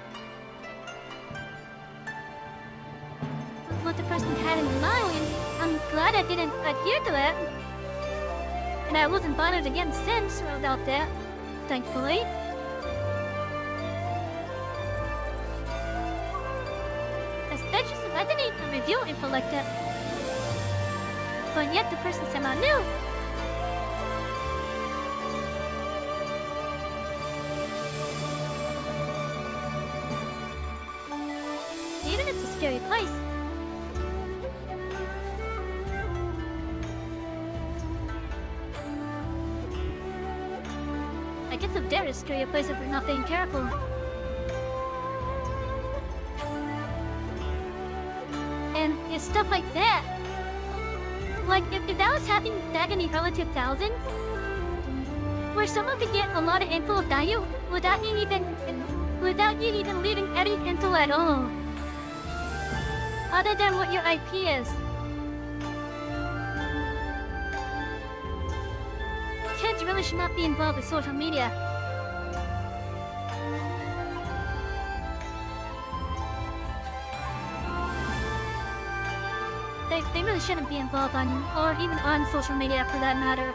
person had in mind. I'm glad I didn't adhere to it. And I wasn't bothered again since about that, thankfully. Especially since I didn't even review info like that. But yet the person somehow knew. it's a dare to scare your place if you're not being careful. And it's stuff like that. Like, if that was happening back in the early 2000s, where someone could get a lot of info about you without you even leaving any info at all, other than what your IP is. Kids really should not be involved with social media. They really shouldn't be involved on, or even on social media for that matter.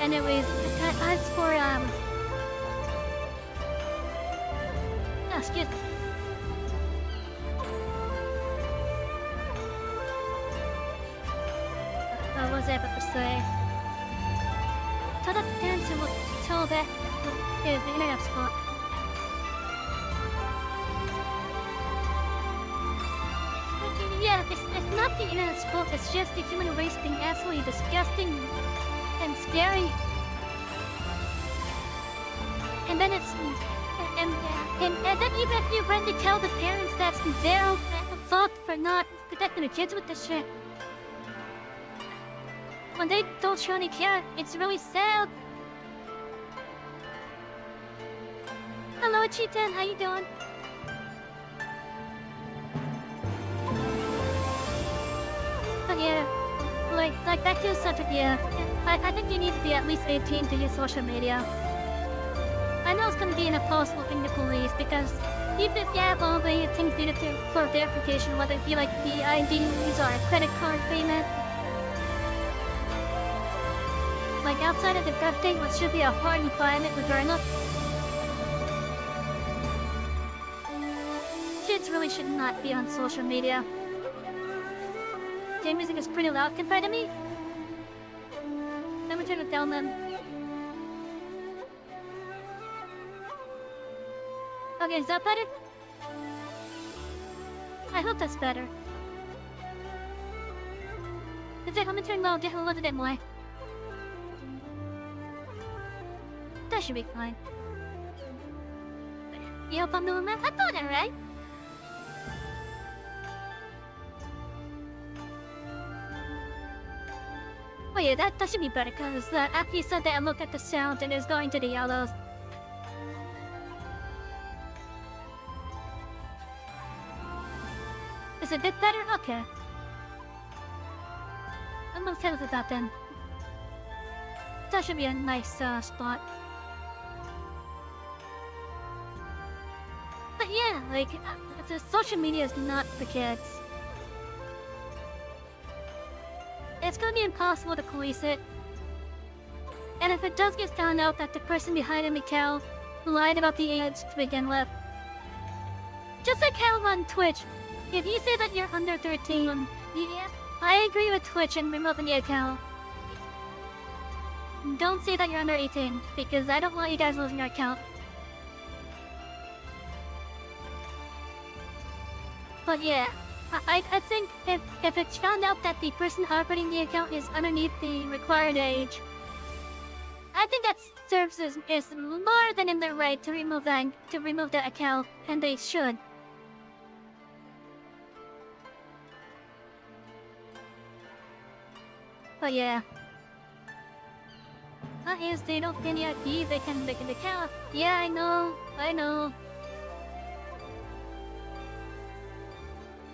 Anyways, as for, excuse me. What was I about to say? Tell the parents who will tell that it is the internet's fault. Yeah, it's not the internet's fault, it's just the human race being absolutely disgusting and scary. And then it's... And then even if you run to tell the parents that's their fault for not protecting the kids with this shit, when they don't show any care, it's really sad. Hello, Cheetan, how you doing? But yeah, like back to the subject, yeah. I think you need to be at least 18 to use social media. I know it's gonna be an impossible thing to police because even if you have all the things needed for verification, whether it be like the IDs or a credit card payment, like outside of the birthday, which should be a hard requirement regardless, kids really should not be on social media. Game music is pretty loud compared to me. Let me turn it down then. Okay, is that better? I hope that's better. Let me turn down just a little bit more. That should be fine. You hope I'm doing that? I thought that, right? Oh yeah, that should be better, because after you said that, I looked at the sound and it's going to the yellows. Is it a bit better? Okay. I'm okay with that then. That should be a nice spot. But yeah, like, the social media is not for kids. It's gonna be impossible to police it. And if it does get found out that the person behind the account lied about the age to begin with, just like how on Twitch, if you say that you're under 13, yeah, I agree with Twitch and removing the account. Don't say that you're under 18, because I don't want you guys losing your account. But yeah, I think if it's found out that the person operating the account is underneath the required age, I think that serves is more than in their right to remove that account, and they should. But yeah. If they don't pin the IP, they can make an account. Yeah, I know.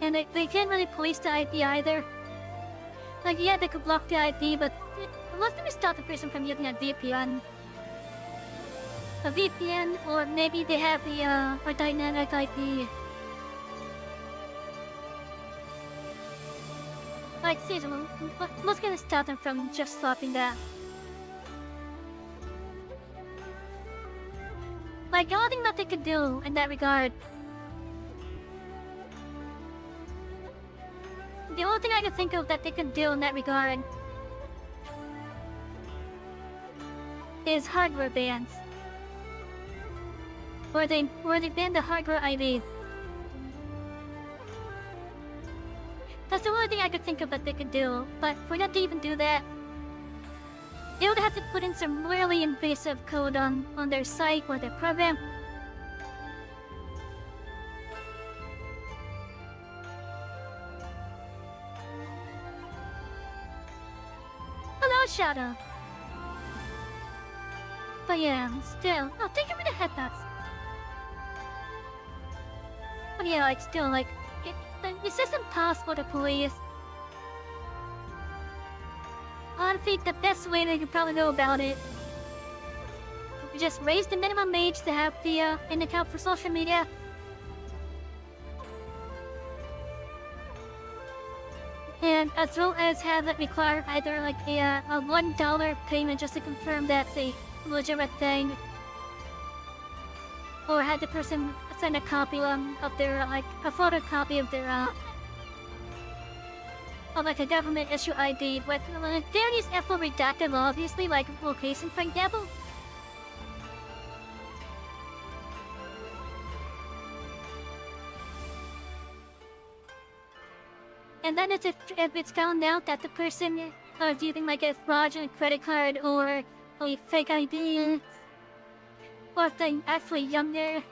And they can't really police the IP either. Like, yeah, they could block the IP, but let me stop the person from using a VPN. A VPN, or maybe they have the dynamic IP. Like, seriously, what's gonna stop them from just swapping that? Like, the only thing that they could do in that regard, the only thing I can think of that they could do in that regard is hardware bans. Where they ban the hardware IV. the only thing I could think of that they could do, but for them to even do that, they would have to put in some really invasive code on their site or their program. Hello, Shadow. But yeah, still. Oh, thank you for the headbats. But yeah, like, still, like, it's just impossible to police. Honestly, the best way that you probably know about it, you just raise the minimum age to have the an account for social media. And as well as have it require either like a $1 payment just to confirm that's a legitimate thing, or have the person send a copy of their like a photocopy of their of like a government issue ID with various info redacted, obviously, like location, for example. And then if it's found out that the person is using like a fraudulent credit card or a fake ID, or if they're actually younger,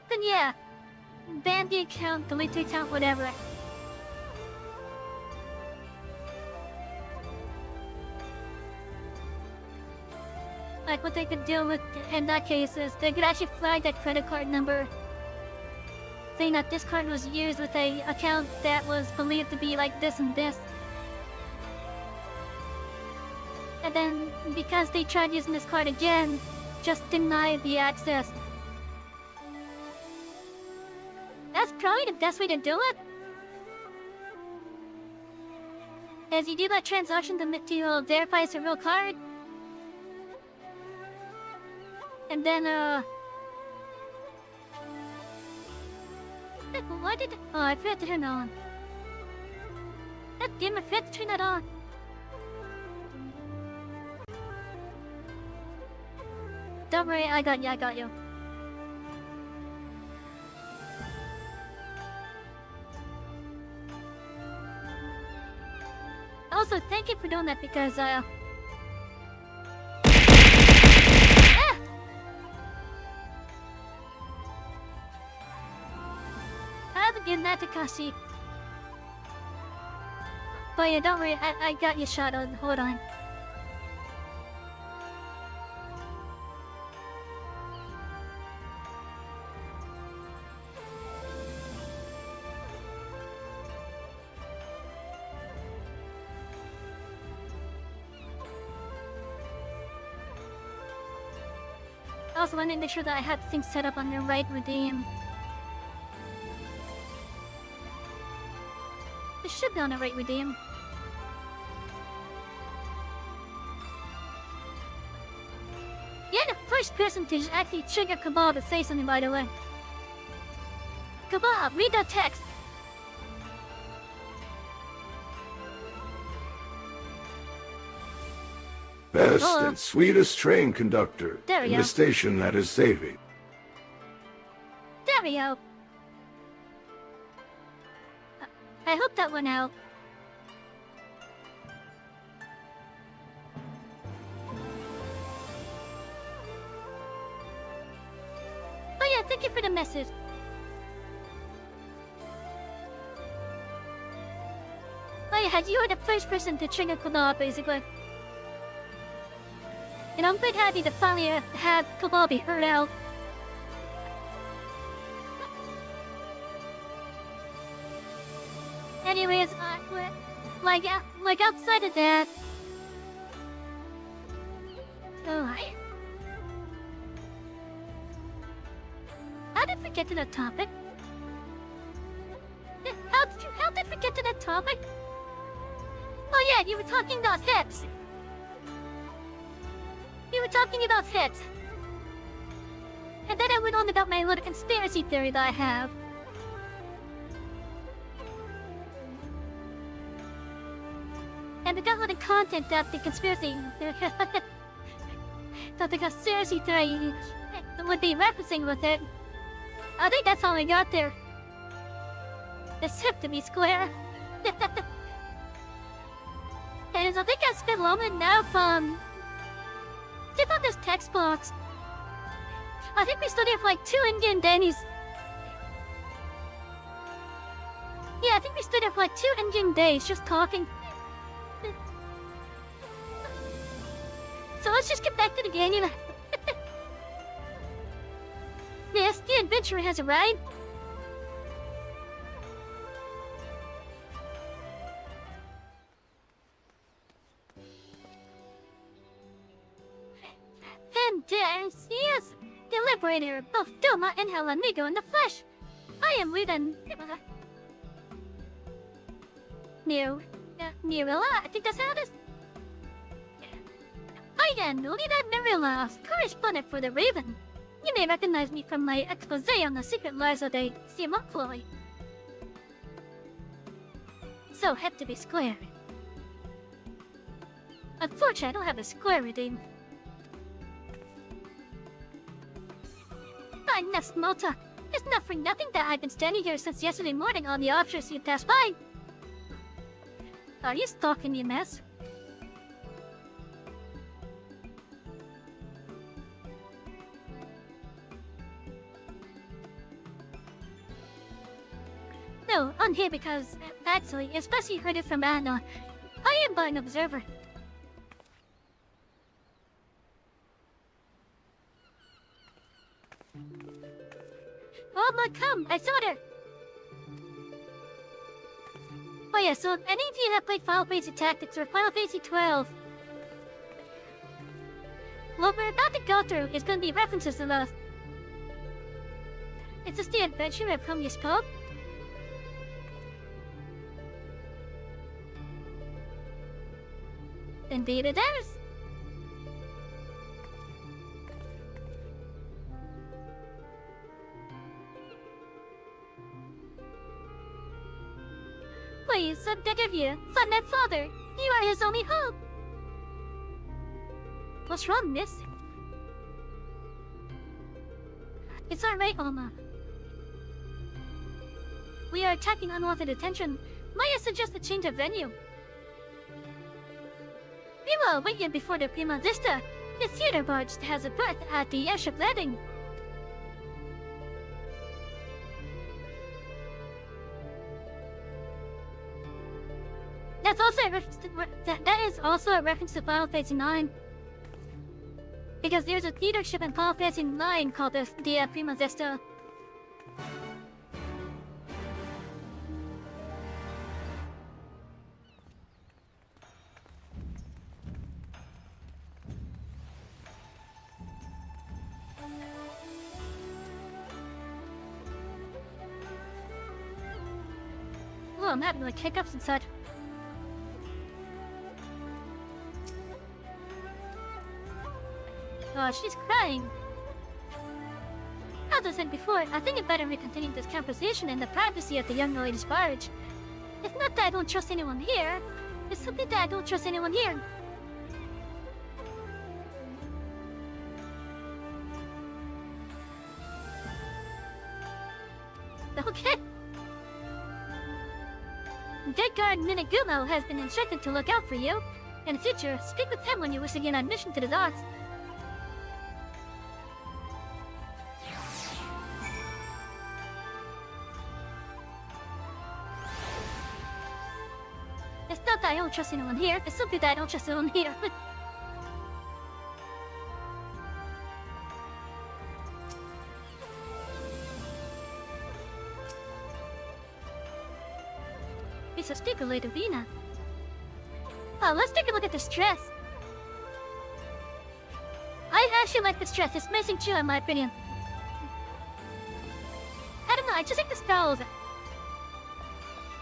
then yeah, ban the account, delete the account, whatever. Like what they could do with in that case is they could actually flag that credit card number, saying that this card was used with a account that was believed to be like this and this. And then because they tried using this card again, just deny the access. That's probably the best way to do it. As you do that transaction to verify it's a real card. And then, why did... Oh, I forgot to turn it on. God damn it, I forgot to turn that on. Don't worry, I got you. Also, thank you for doing that because, in that Takashi. But yeah, don't worry, I got you, Shadow. Hold on. I also wanted to make sure that I had things set up on the right redeem. It should be on the right redeem. Yeah, the first person to actually trigger Cabal to say something, by the way. Cabal, read that text. Best and sweetest train conductor in the station that is saving. There we go. I hope that went out. Oh yeah, thank you for the message. Oh yeah, you were the first person to trigger Cabal, basically. And I'm quite happy to finally have Cabal be heard out. Anyways, like outside of that, how did we get to that topic? How did we get to that topic? Oh yeah, you were talking about hits. You were talking about hits. And then I went on about my little conspiracy theory that I have. And the kind of content that the conspiracy theory would be referencing with it. I think that's how I got there. This hip to be square. And I think I spent long enough, tip on this text box. I think we stood here for like 2 Indian days. Yeah, I think we stood here for like 2 Indian days just talking. So let's just get back to the game. Yes, the adventurer has arrived. And yes, the liberator of both Doma and Helenigo in the flesh. I am Widen. Mirilla, I think that's how it is. I am Lida Mirilla, correspondent for the Raven. You may recognize me from my expose on the secret lives of the Siamocloi. So, have to be square. Unfortunately, I don't have a square redeem. Fine, that's Malta. It's not for nothing that I've been standing here since yesterday morning on the off chance you passed by. Are you stalking me, miss? No, I'm here because, actually, especially heard it from Anna. I am but an observer. Oh my, come, I saw her! Oh yeah, so any of you that played Final Fantasy Tactics or Final Fantasy XII, what we're about to go through is going to be references to those. Is this the adventure of whom you spoke? Indeed it is. Please, I beg of you, son and father, you are his only hope. What's wrong, miss? It's alright, Alma. We are attracting unwanted attention. Might I suggest a change of venue? We will await you before the Prima Vista. The theater barge has a berth at the airship landing. That's also a reference to, that is also a reference to Final Fantasy IX. Because there's a theater ship in Final Fantasy IX called the Prima Vista. Oh, I'm having like hiccups inside. Oh, she's crying. As I said before, I think it better we continue this conversation in the privacy of the young lady's barge. It's not that I don't trust anyone here. It's simply that I don't trust anyone here. Okay. Dead guard Minagumo has been instructed to look out for you. In the future, speak with him when you wish to gain admission to the docks. It's not that I don't trust anyone here, it's simply that I don't trust anyone here. It's a speaker later, Vina. Oh, let's take a look at this dress. I actually like this dress, it's amazing too in my opinion. I don't know, I just like the style of it.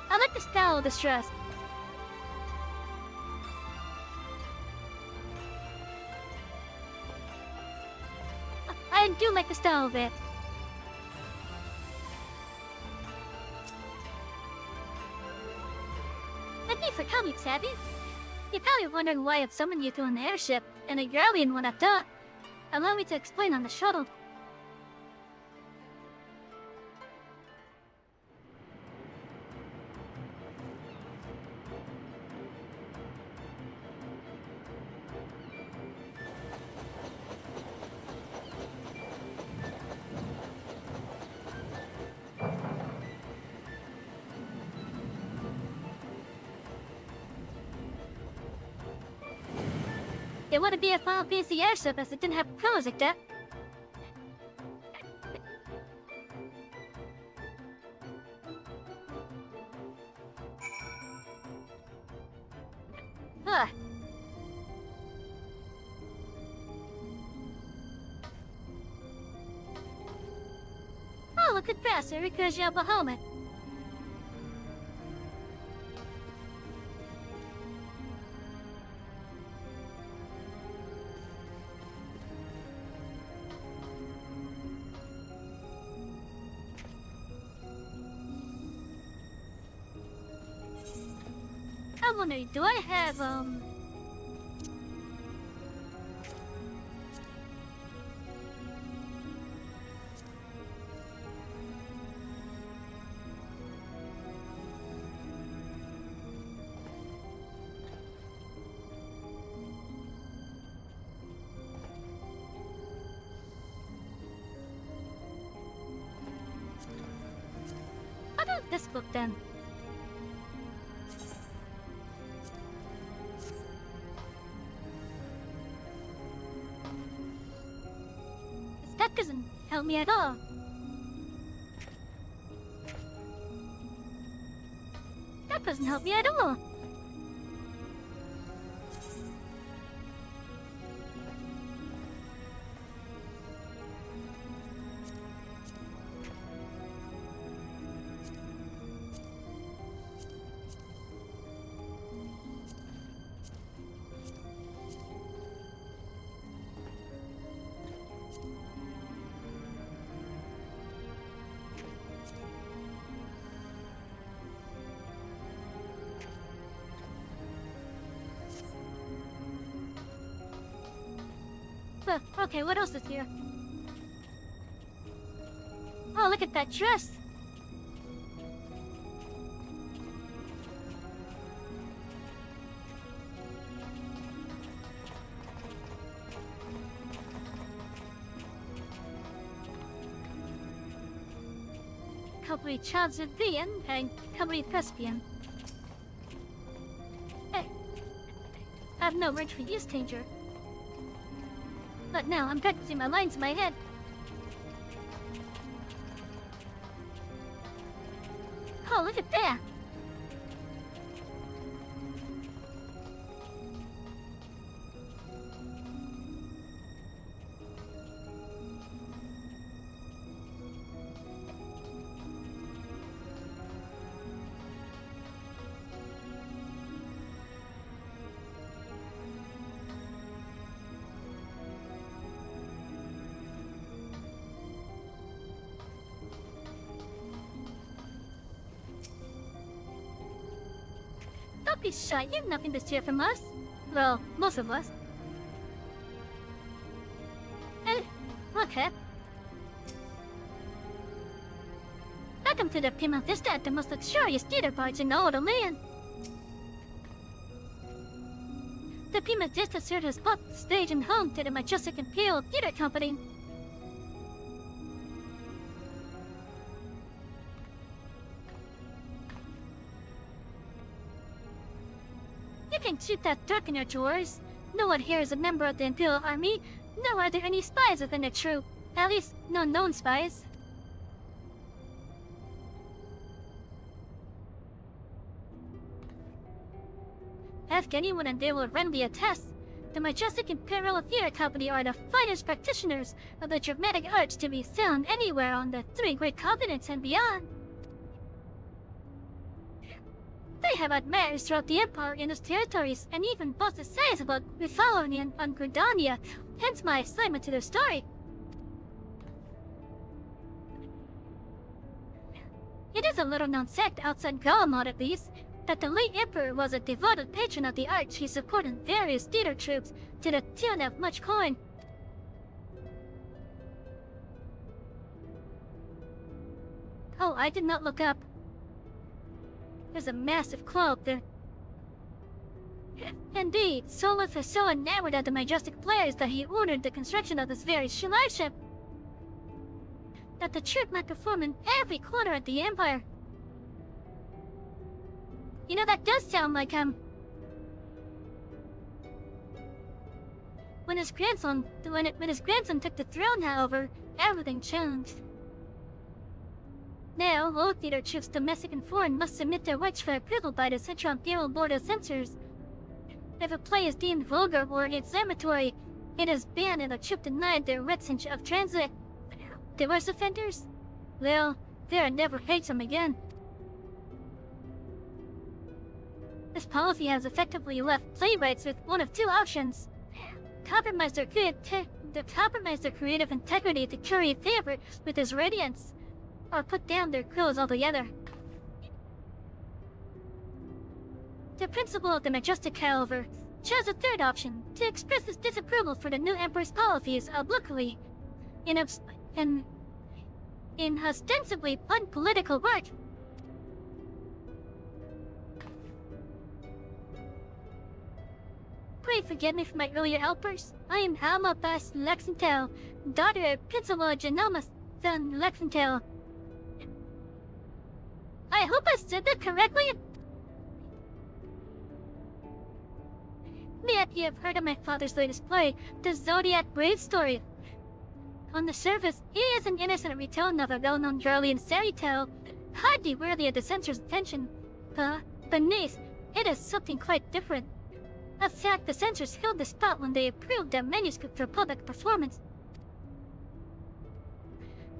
I like the style of this dress. I do like the style of it. Thank you for coming, Savvy. You're probably wondering why I've summoned you to an airship, and a Yarlian one at that. Allow me to explain on the shuttle. It wouldn't be a Final Fantasy airship as it didn't have propellers like that. Huh. Oh, look at that, because you have a helmet. I'm wondering, do I have, how about this book then? That doesn't help me at all. That doesn't help me at all. But, okay, what else is here? Oh, look at that dress! Complete Chaldean and complete Caspian. Hey, I have no word for use danger. But now I'm practicing my lines in my head. Oh, look at that! Don't be shy, you have nothing to steal from us. Well, most of us. Okay. Welcome to the Pima Vista, the most luxurious theater barge in all the land. The Pima Vista serves as both stage and home to the majestic Imperial Theater Company. You can keep that dark in your drawers. No one here is a member of the Imperial Army, nor are there any spies within the troop. At least, no known spies. Ask anyone and they will readily attest. The majestic Imperial Theater Company are the finest practitioners of the dramatic arts to be found anywhere on the three great continents and beyond. They have admirers throughout the Empire and its territories, and even boast the size about Rifalonian and Gridania, hence my assignment to their story. It is a little-known sect outside Galamod at least, that the late Emperor was a devoted patron of the arts. He supported various theater troops to the tune of much coin. Oh, I did not look up. There's a massive claw up there. Indeed, Solus is so enamored of the majestic players that he ordered the construction of this very ship, that the troupe might perform in every corner of the Empire. You know, that does sound like, When his grandson took the throne, however, everything changed. Now, all theater troops, domestic and foreign, must submit their rights for approval by the Central Imperial Board of Censors. If a play is deemed vulgar or inflammatory, it is banned and the troop denied their rights of transit. The worst offenders? Well, they'll never hate them again. This policy has effectively left playwrights with one of two options. Compromise their creative integrity to curry favor with his radiance, or put down their quills altogether. The principal of the Majestic, however, chose a third option, to express his disapproval for the new Emperor's policies obliquely, in ostensibly unpolitical work. Pray forgive me for my earlier outbursts. I am Alma Bass Lexington, daughter of Principal Genomus, son Lexington. I hope I said that correctly. Maybe you have heard of my father's latest play, the Zodiac Brave story. On the surface, he is an innocent retelling of a well-known Jarlian fairy tale, hardly worthy of the censor's attention. But beneath, it is something quite different. In fact, the censors held the spot when they approved the manuscript for public performance.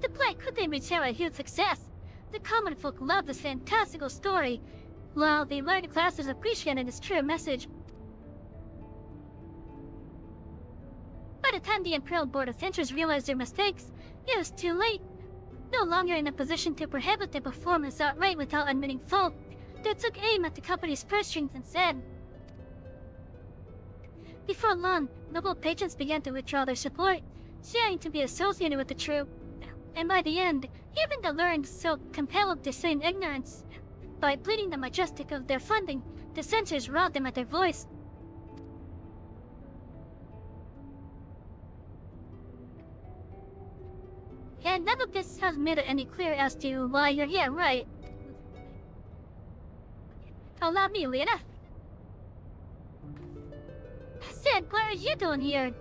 The play quickly became a huge success. The common folk loved this fantastical story, while the learned classes appreciated its true message. By the time the Imperial Board of Censors realized their mistakes, it was too late. No longer in a position to prohibit the performance outright without admitting fault, they took aim at the company's purse strings and said. Before long, noble patrons began to withdraw their support, fearing to be associated with the troupe. And by the end, even the learned felt compelled to feign ignorance. By bleeding the Majestic of their funding, the censors robbed them of their voice. And none of this has made it any clear as to why you're here, right? Allow me, Lena. Sid, what are you doing here?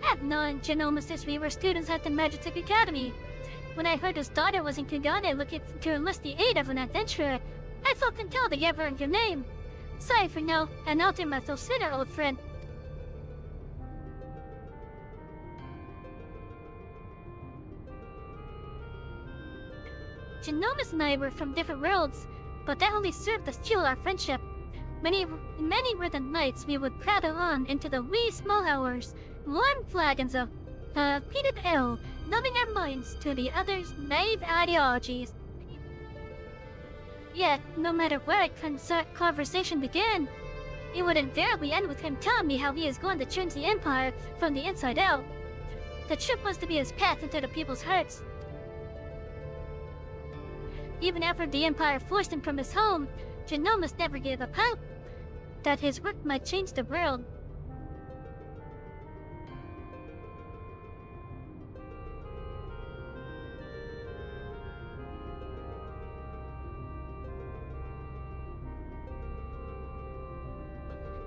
I've known Genomus since we were students at the Majestic Academy. When I heard his daughter was in Kagane looking to enlist the aid of an adventurer, I felt compelled to give her your name. Sorry for now, and I'll do myself sooner, old friend. Genomus and I were from different worlds, but that only served to fuel our friendship. Many were the nights we would prattle on into the wee small hours, warm flagons of peated ale, numbing our minds to the other's naive ideologies. Yet, no matter where a conversation began, it would invariably end with him telling me how he is going to change the Empire from the inside out. The trip was to be his path into the people's hearts. Even after the Empire forced him from his home, Genomus never gave up hope that his work might change the world.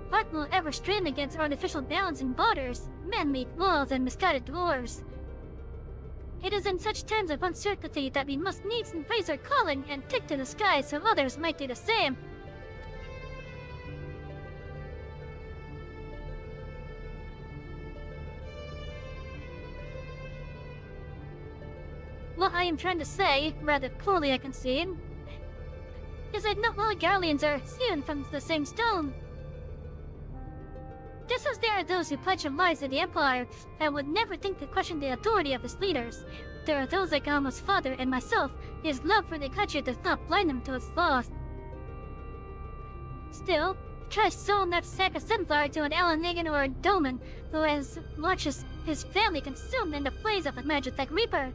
What will ever strain against artificial bounds and borders, man-made walls and misguided dwarves? It is in such times of uncertainty that we must needs embrace our calling and take to the sky so others might do the same. What I am trying to say, rather poorly I concede, is that not all Garleans are hewn from the same stone. Just as there are those who pledge their lives to the Empire and would never think to question the authority of its leaders, there are those like Alma's father and myself, whose love for the country does not blind them to its flaws. Still, try so not to sack a Sunflower to an Alanagan or a Doman who has watched his family consumed in the blaze of a Magitek Reaper.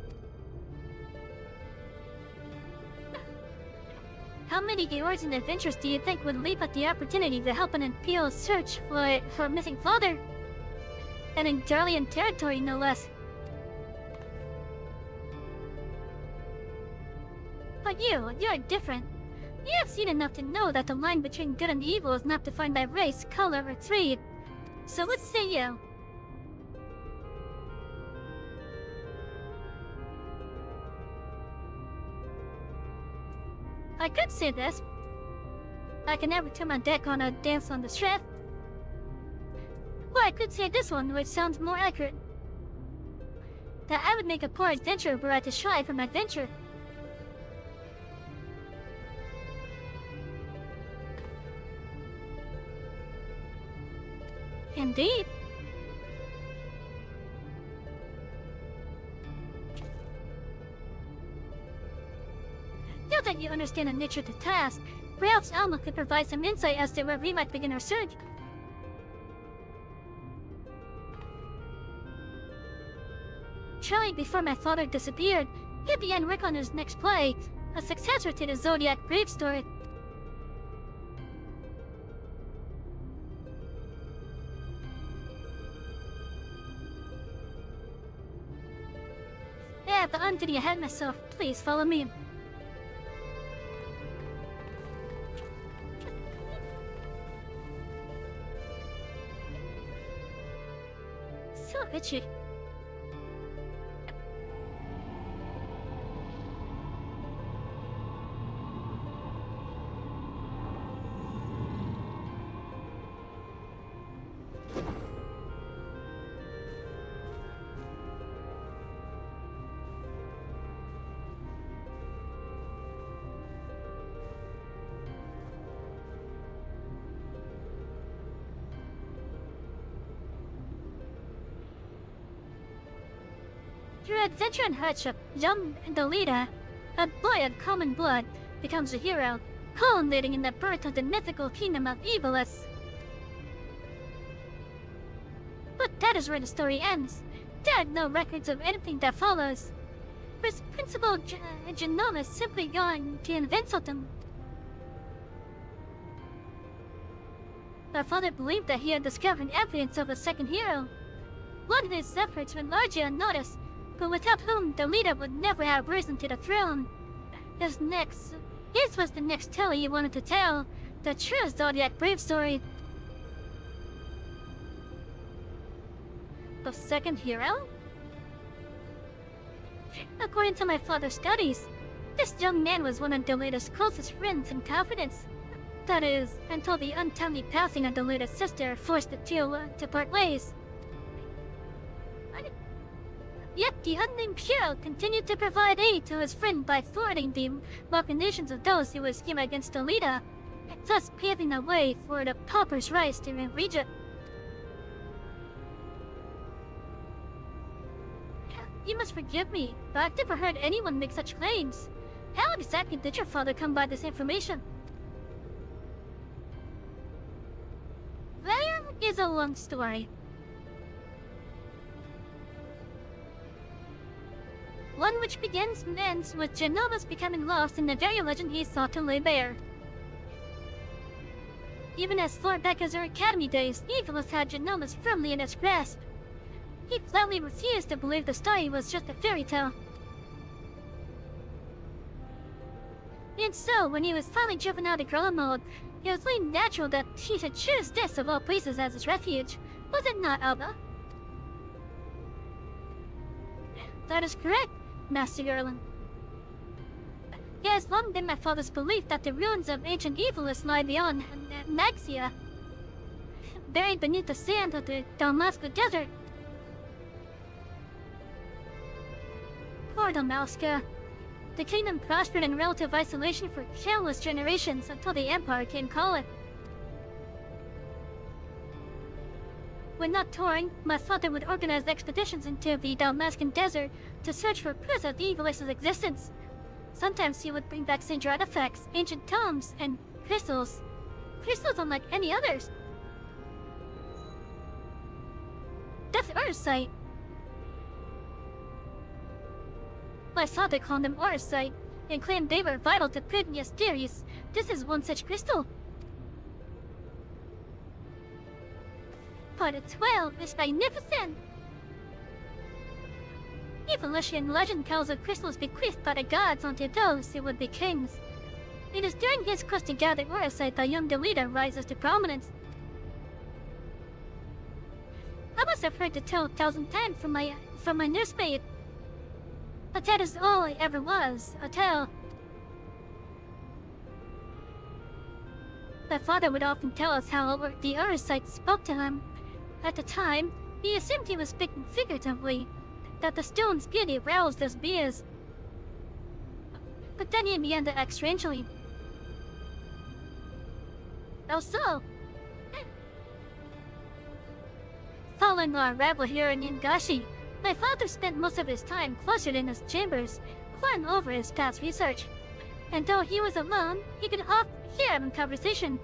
How many Georgian adventurers do you think would leap at the opportunity to help an Imperial search for her missing father? And in Darlian territory, no less. about you, you're different. You have seen enough to know that the line between good and evil is not defined by race, color, or creed. So what say you? I could say this. I can never turn my deck on a dance on the strip. Or I could say this one, which sounds more accurate. That I would make a poor adventurer were I to shy from adventure. Indeed. Now that you understand the nature of the task, perhaps Alma could provide some insight as to where we might begin our search. Shortly before my father disappeared, he began work on his next play, a successor to the Zodiac Brave story. But I'm getting ahead myself. Please follow me. So itchy. Through adventure and hardship, young Dolita, a boy of common blood, becomes a hero, culminating in the birth of the mythical kingdom of Evilus. But that is where the story ends. There are no records of anything that follows. Was Principal Genomus simply going to invent something? My father believed that he had discovered evidence of a second hero. One whose efforts went largely unnoticed, but without whom the leader would never have risen to the throne. His was the next tale he wanted to tell, the true Zodiac Brave story. The second hero? According to my father's studies, this young man was one of Delita's closest friends and confidants. That is, until the untimely passing of Delita's sister forced the two to part ways. Yet the unnamed hero continued to provide aid to his friend by thwarting the machinations of those who would scheme against Dolita, thus paving the way for the pauper's rise to the regent. You must forgive me, but I've never heard anyone make such claims. How exactly did your father come by this information? There is a long story. One which begins and ends with Genomus becoming lost in the very legend he sought to lay bare. Even as far back as our academy days, Evilus had Genomus firmly in his grasp. He flatly refused to believe the story was just a fairy tale. And so, when he was finally driven out of Gorilla mode, it was only natural that he should choose this of all places as his refuge. Was it not, Alba? That is correct, Master Erlin. It has long been my father's belief that the ruins of ancient Evilus lie beyond Maxia, buried beneath the sand of the Dalmasca Desert. Poor Dalmasca. The kingdom prospered in relative isolation for countless generations until the Empire came calling. When not touring, my father would organize expeditions into the Dalmascan Desert to search for proofs of Evilus's existence. Sometimes he would bring back strange artifacts, ancient tomes, and crystals. Crystals unlike any others. That's Orsite. My father called them Orsite and claimed they were vital to previous theories. This is one such crystal. Part 12 is magnificent! Evolution legend tells of crystals bequeathed by the gods onto those who would be kings. It is during his quest to gather Oracite that young leader rises to prominence. I must have heard the tale 1,000 times from my nursemaid. But that is all I ever was, a tale. My father would often tell us how the Oracite spoke to him. At the time, he assumed he was speaking figuratively, that the stone's beauty roused his beers. But then he began to act strangely. How so? Following our arrival here in Ingashi, my father spent most of his time cloistered in his chambers, poring over his past research. And though he was alone, he could often hear him in conversation.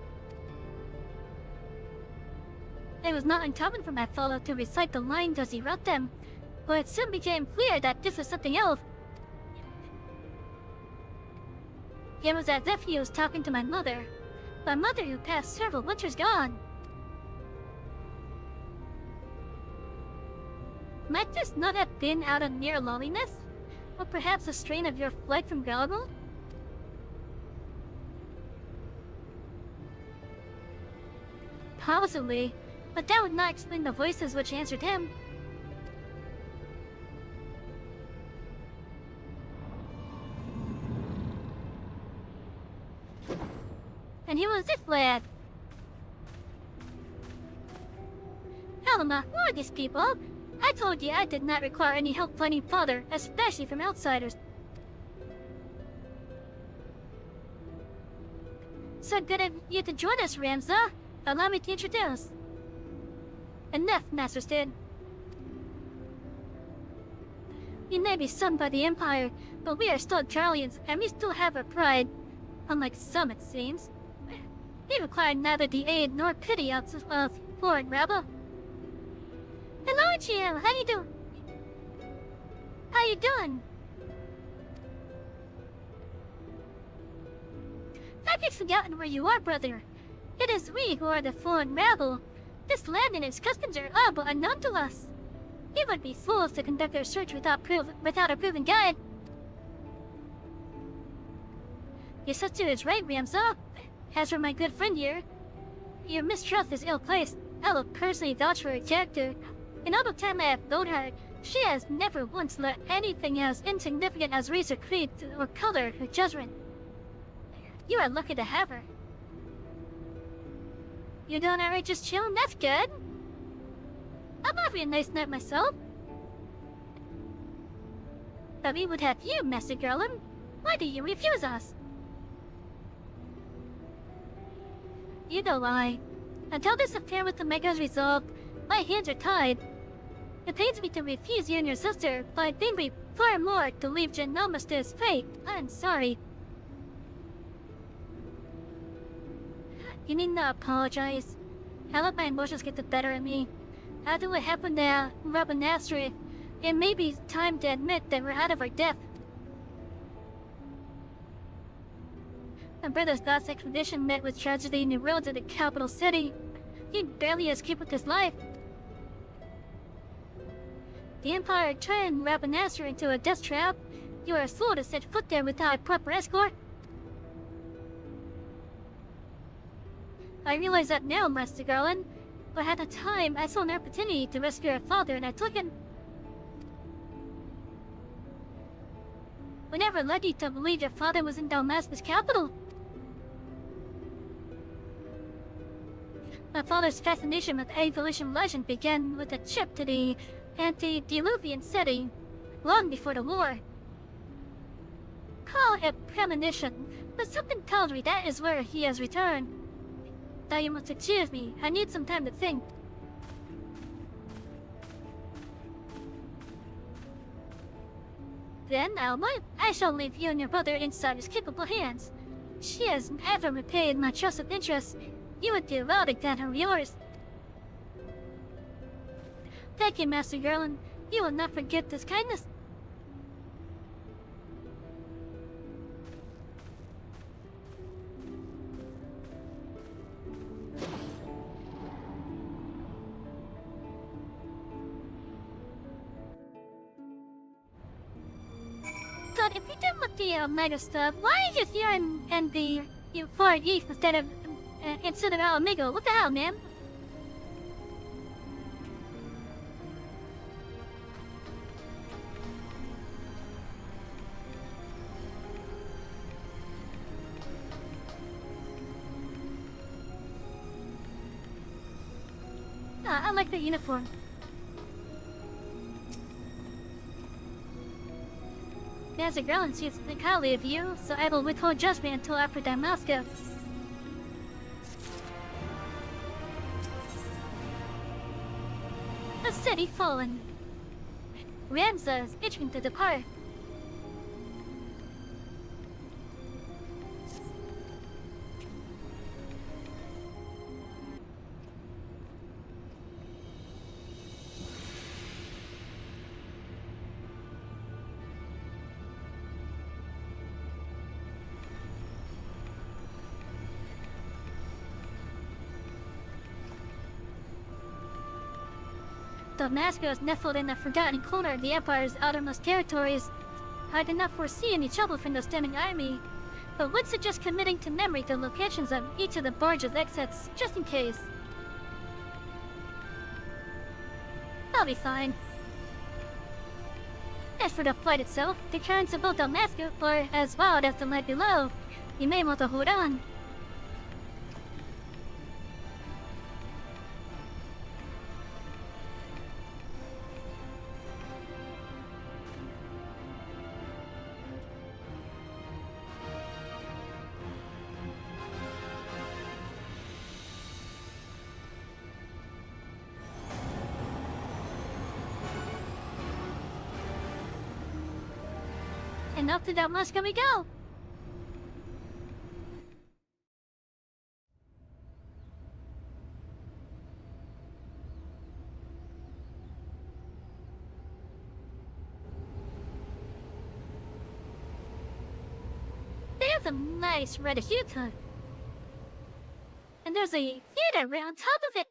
It was not uncommon for my father to recite the lines as he wrote them, but it soon became clear that this was something else. It was as if he was talking to my mother who passed several winters gone. Might this not have been out of mere loneliness? Or perhaps a strain of your flight from Galgo? Possibly, but that would not explain the voices which answered him. And he was this lad. Helma, who are these people? I told you I did not require any help finding father, especially from outsiders. So good of you to join us, Ramza. Allow me to introduce. Enough, Master Stead. We may be summoned by the Empire, but we are still Charlians, and we still have our pride. Unlike some, it seems. We require neither the aid nor pity of foreign rabble. Hello, GM. How you doing? How you doing? Have you forgotten where you are, brother? It is we who are the foreign rabble. This land and its customs are all but unknown to us. We would be fools to conduct our search without a proven guide. Your sister is right, Ramza. As for my good friend here, your mistrust is ill-placed. I will personally vouch for her character. In all the time I have known her, she has never once let anything as insignificant as race or creed or color her judgment. You are lucky to have her. You doing alright just chilling? That's good. I'm having a nice night myself. But we would have you, Master Garland. Why do you refuse us? You know why. Until this affair with the Mega is resolved, my hands are tied. It pains me to refuse you and your sister, but it pains me far more to leave Genomus to his fate. I'm sorry. You need not apologize. I let my emotions get the better of me. After what happened to Rabanastri, it may be time to admit that we're out of our depth. My brother's last expedition met with tragedy in the roads of the capital city. He barely escaped with his life. The Empire turned Rabanastri into a death trap. You are a fool to set foot there without a proper escort. I realize that now, Master Garland, but at the time I saw an opportunity to rescue our father and I took it. We never led you to believe your father was in Dalmascus capital. My father's fascination with evolution legend began with a trip to the antediluvian city, long before the war. Call it premonition, but something tells me that is where he has returned. Now you must excuse me, I need some time to think. Then, Alma, I shall leave you and your brother inside his capable hands. She has never repaid my trust of interest. You would do well to get her yours. Thank you, Master Garland. You will not forget this kindness. if you did with the Omega stuff, why are you here in the Far East instead of Omega? What the hell, man? I like the uniform. There's a girl and she's highly of you, so I will withhold judgment until after Damascus. A city fallen. Ramza is itching to depart. Damascus is nestled in the forgotten corner of the Empire's outermost territories. I did not foresee any trouble from the standing army, but would suggest committing to memory the locations of each of the barge's exits, just in case. I'll be fine. As for the flight itself, the currents of both Damascus are as wild as the night below. You may want to hold on. And up to Damascus we go! There's a nice reddish Utah. And there's a theater right on top of it.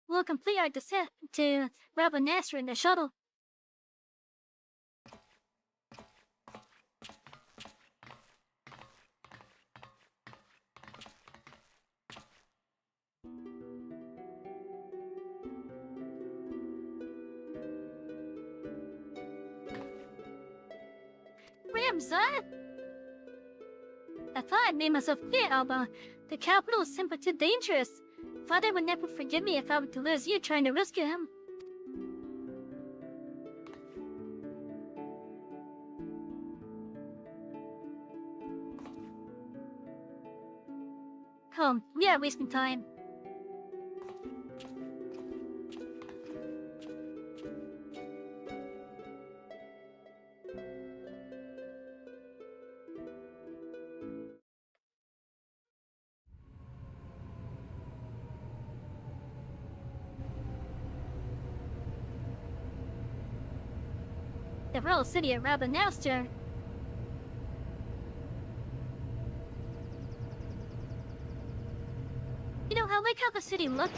We'll complete our descent to Rabanastra in the shuttle. Ramza? I thought I made myself clear, Alba. The capital is simply too dangerous. Father would never forgive me if I were to lose you trying to rescue him. Come, we are wasting time. The royal city of Rabanastra. You know, I like how the city looked.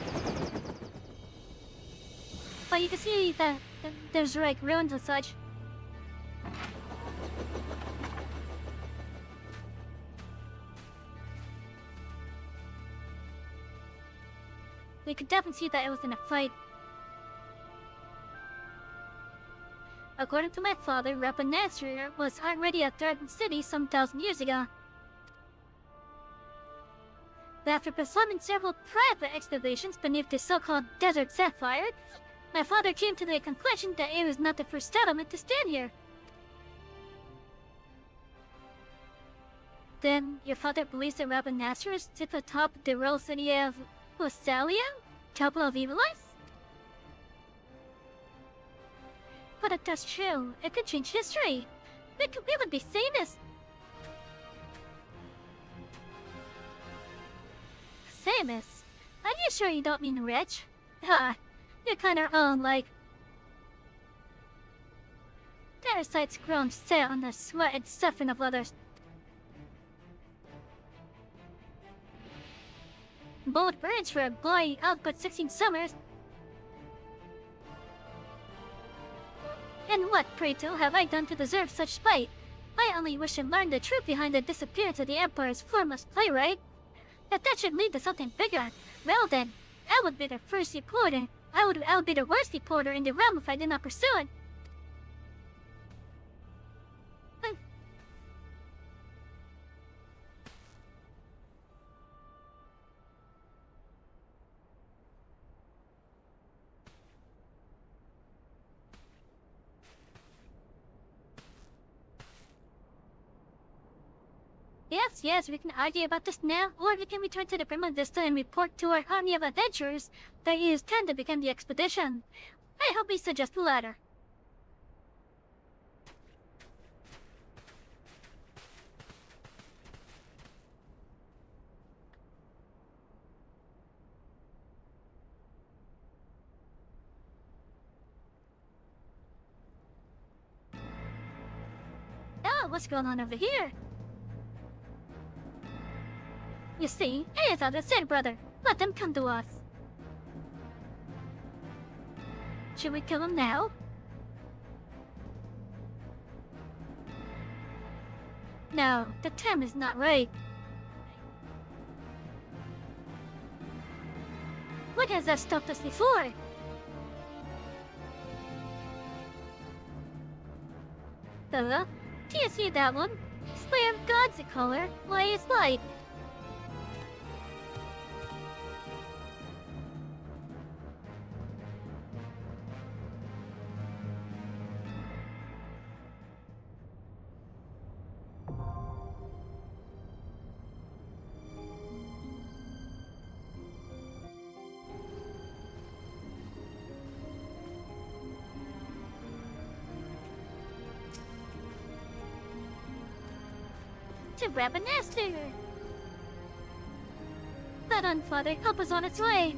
But you can see that there's like ruins and such. We could definitely see that it was in a fight. According to my father, Rabanastra was already a threatened city some 1,000 years ago. But after performing several private excavations beneath the so-called Desert Sapphire, my father came to the conclusion that it was not the first settlement to stand here. Then, your father believes that Rabanastra is at the top of the royal city of Osalia, capital of Evilice? But if that's true, it could change history. We would be famous. Famous? Are you sure you don't mean rich? You're kinda like... Parasites grown set on the sweat and suffering of others. Bold birds for a boy output 16 summers. And what, pray tell, have I done to deserve such spite? I only wish to learn the truth behind the disappearance of the Empire's foremost playwright. If that should lead to something bigger, well then, I would be the first reporter. I would be the worst reporter in the realm if I did not pursue it. Yes, we can argue about this now, or we can return to the Prima Vista and report to our army of adventurers that used 10 to begin the expedition. I hope we suggest the latter. Oh, what's going on over here? You see, it is other said, brother. Let them come to us. Should we kill them now? No, the time is not right. What has that stopped us before? Do you see that one? Slayer of Gods a color. Why is light? To grab a nester. That unfather help us on its way.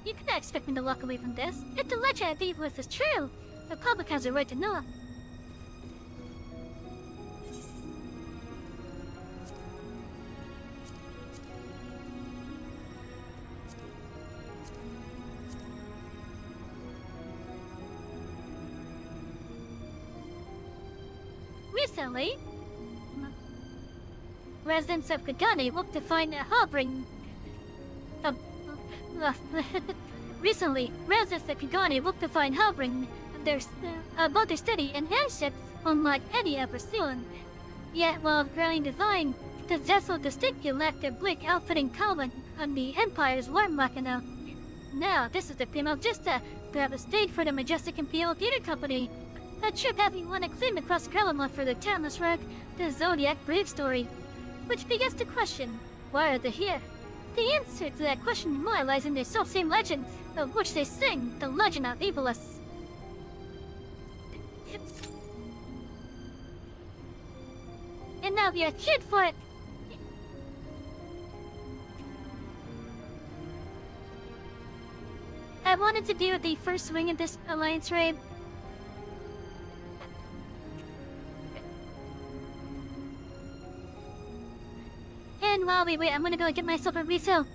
You cannot expect me to walk away from this. If the legend of Evilus is true, the public has a right to know. Recently, residents of Kagane woke to find a hovering... Recently, residents of Kagane woke to find hovering above their city and airships unlike any ever seen. Yet, while growing divine, the vessel distinctly lacked their bleak outfitting common on the Empire's war machina. Now, this is the Prima Vista, to have a stage for the majestic Imperial Theater Company. A trip having won acclaim across Kalama for their timeless work, the Zodiac Brave Story. Which begins to question, why are they here? The answer to that question lies in their self-same legend, of which they sing, the legend of Evilus. And now we are here for it! I wanted to be with the first swing in this alliance raid. And while we wait, I'm gonna go get myself a resale.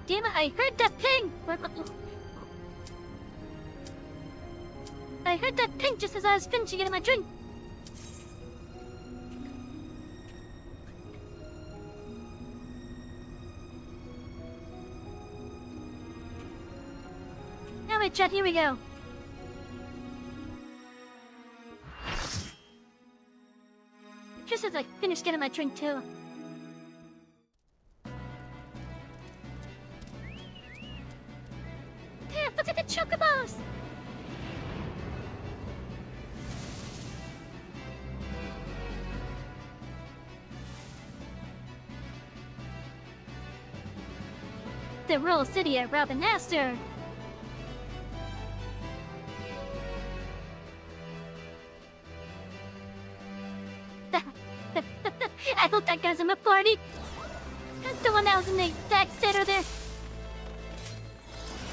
damn it, I heard that ping! I heard that ping just as I was finishing getting my drink. Alright, chat, here we go. Just as I finished getting my drink, too. Damn, look at the chocobos! The royal city at Robin Astor. I thought that guy's in a party. That's the one that was in the back center there.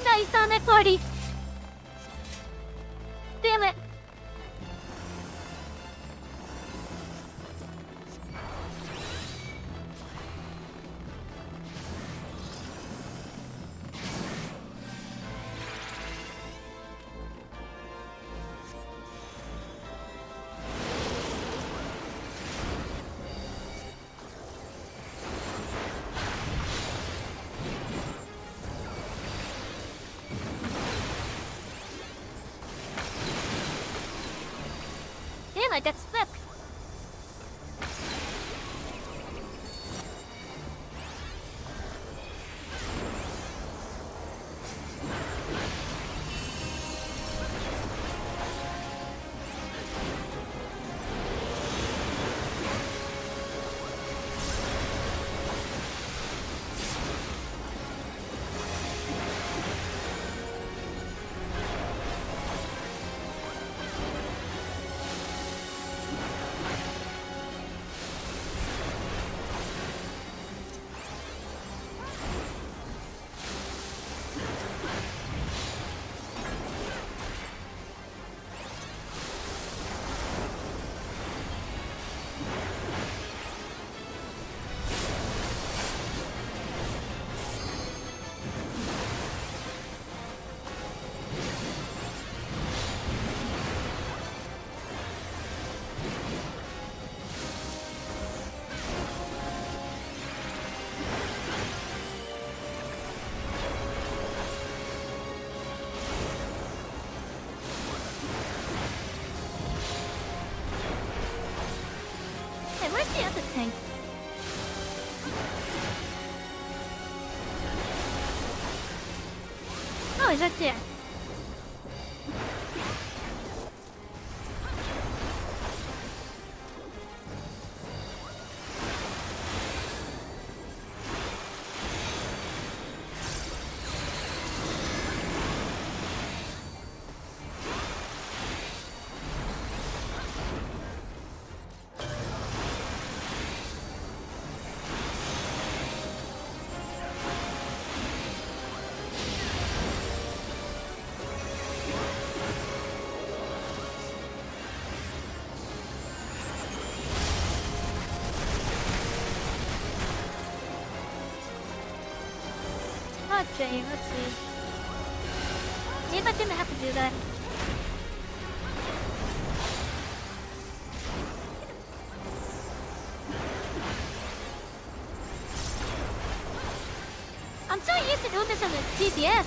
Nice on that party. Damn it. Damn, I got slipped. Hey, where's the other thing? Oh, he's right there. Okay, let's see. Maybe I didn't have to do that. I'm so used to doing this on the GPS.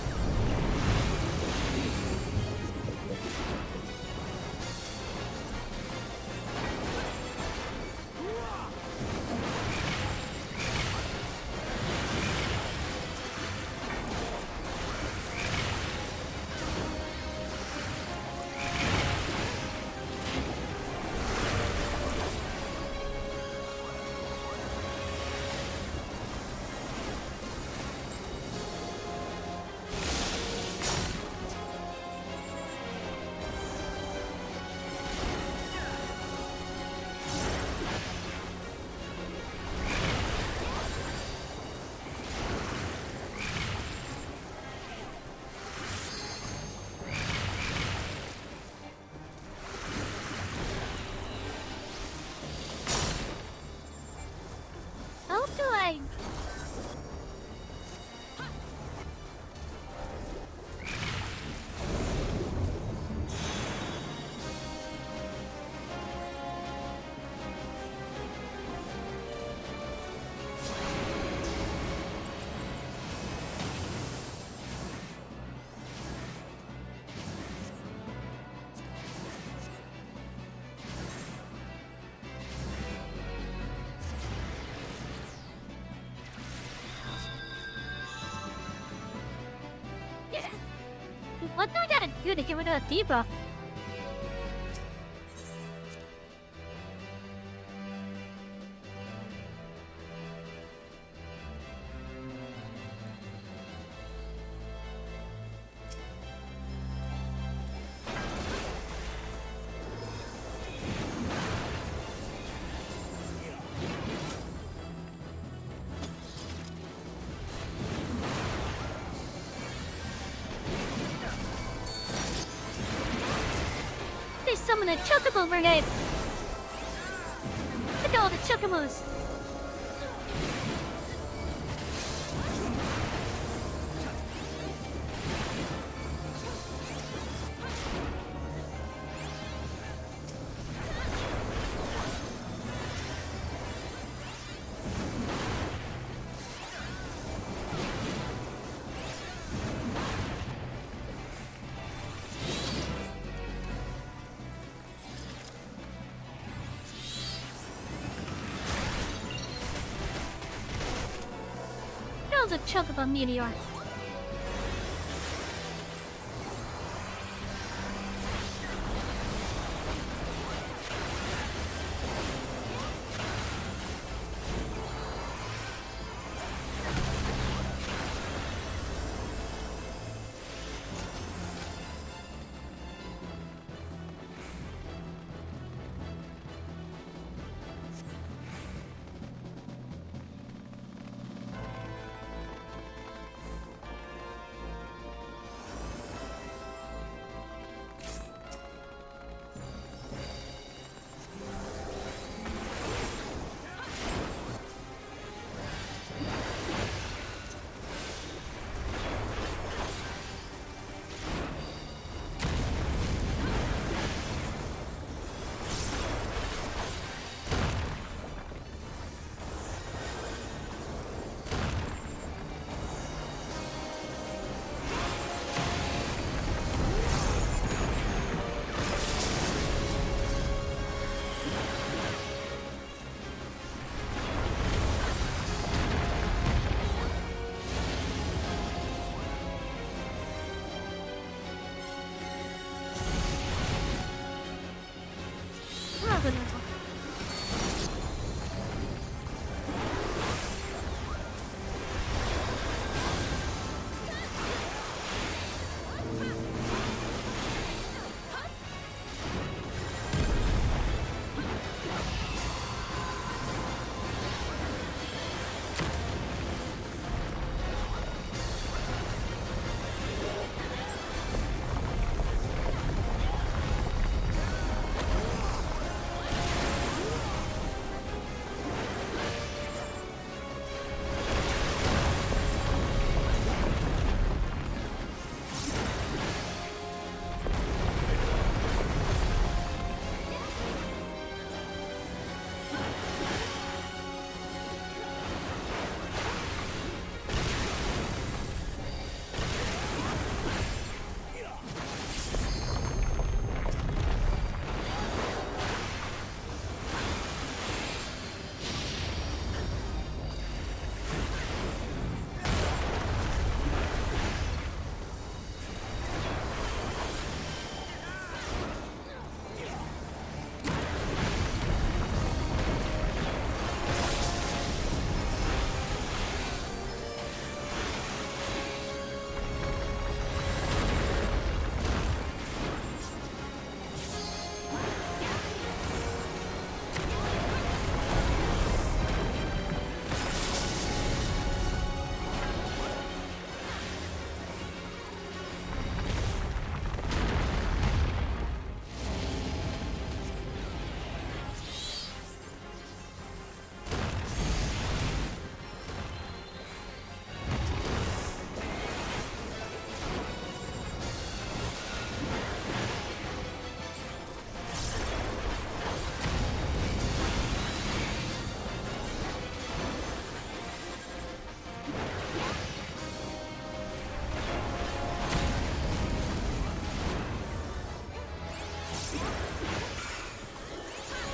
What do I gotta do to get rid of the debuff? They summon a chocobo brigade! Look at all the chocobos! A chocobo meteor.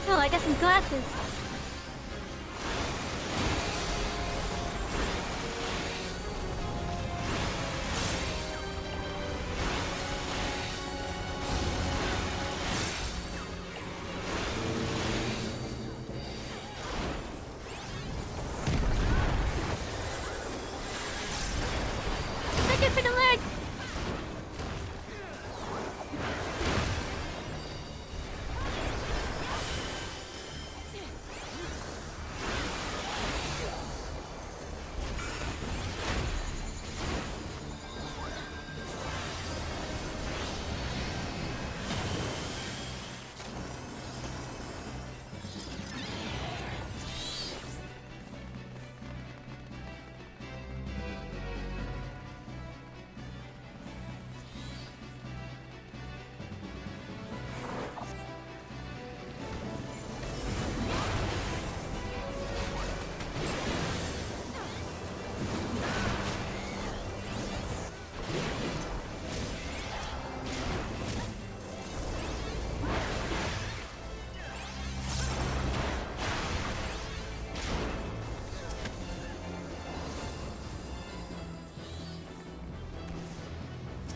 Oh, I got some glasses.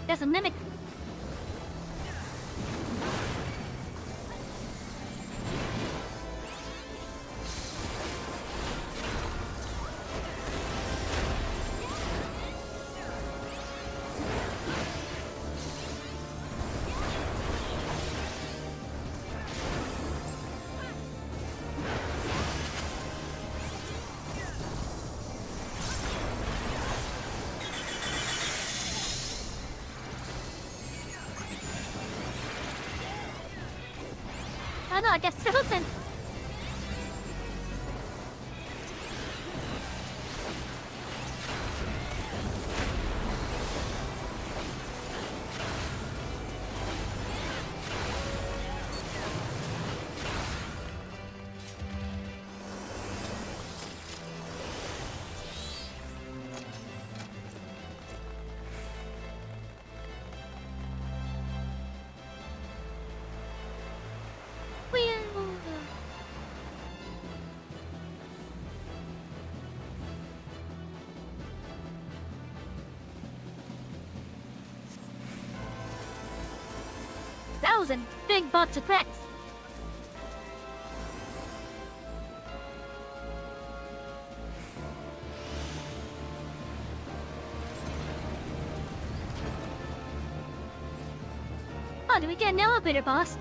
There's a mimic. Oh no, I guess Silton. Thousand big bots of cracks. Oh, did we get an elevator, boss?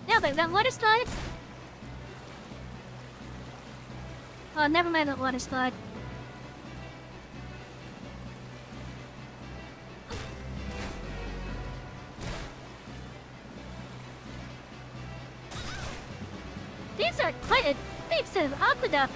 Yeah, but that water slides? Oh, never mind that water slide. These are quite a big set of aqueduct.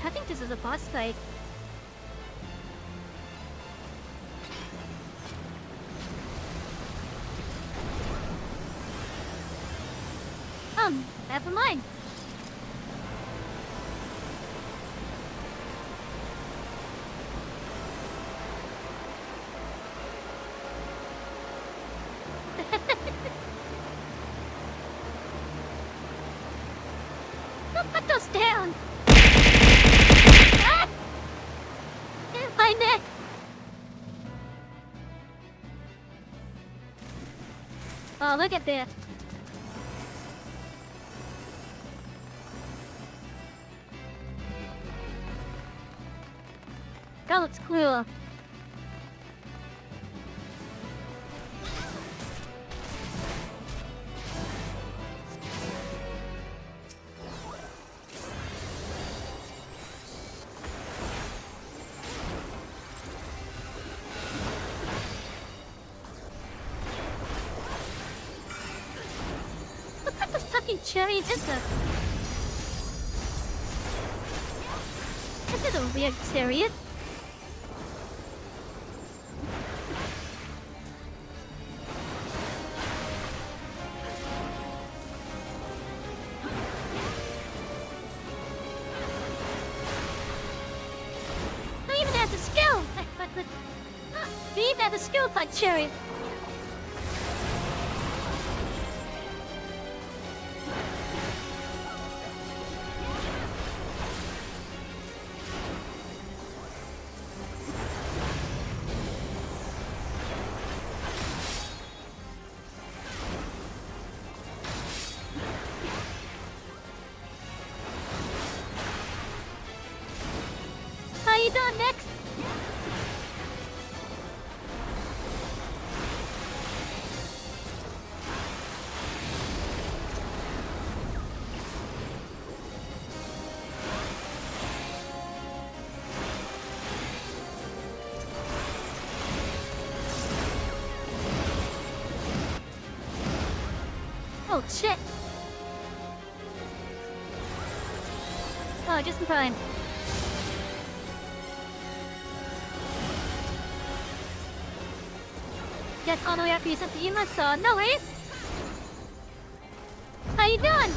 I think this is a boss fight. Never mind. Don't put those down. Ah! My neck. Oh, look at that. That looks cool. What type of fucking chariot is this? This is a weird chariot. The skill punch chariot. How you doing next? Oh, shit! Oh, just in time. Get all the way after you sent the email, so no worries! How you doing?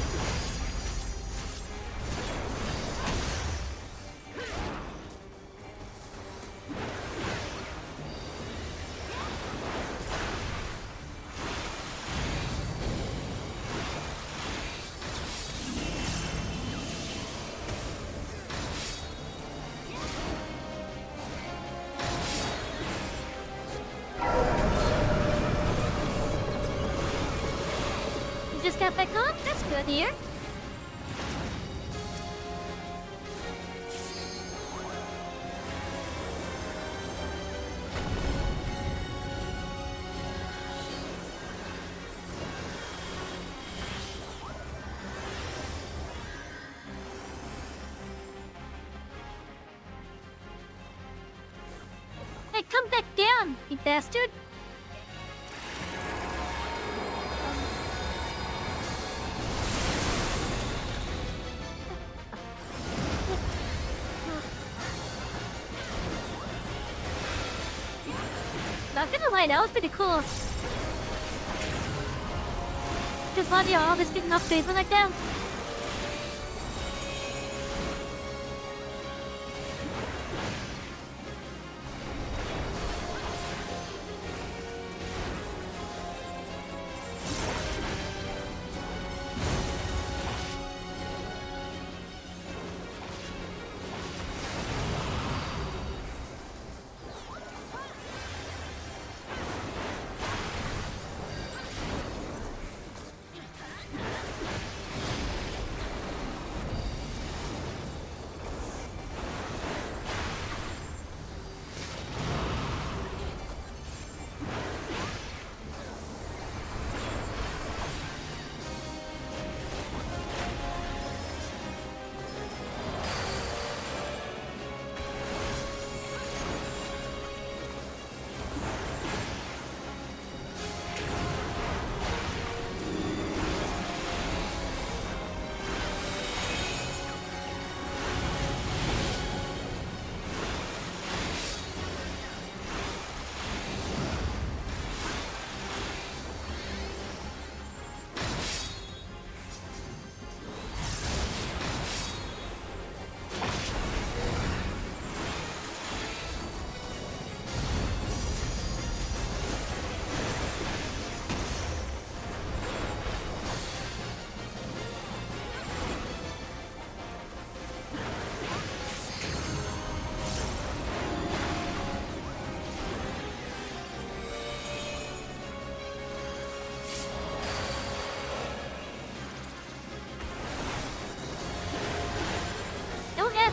just got back on? That's good here. Hey, come back down, you bastard! Not gonna lie, that was pretty cool. Just while you're all just getting off phasing like that.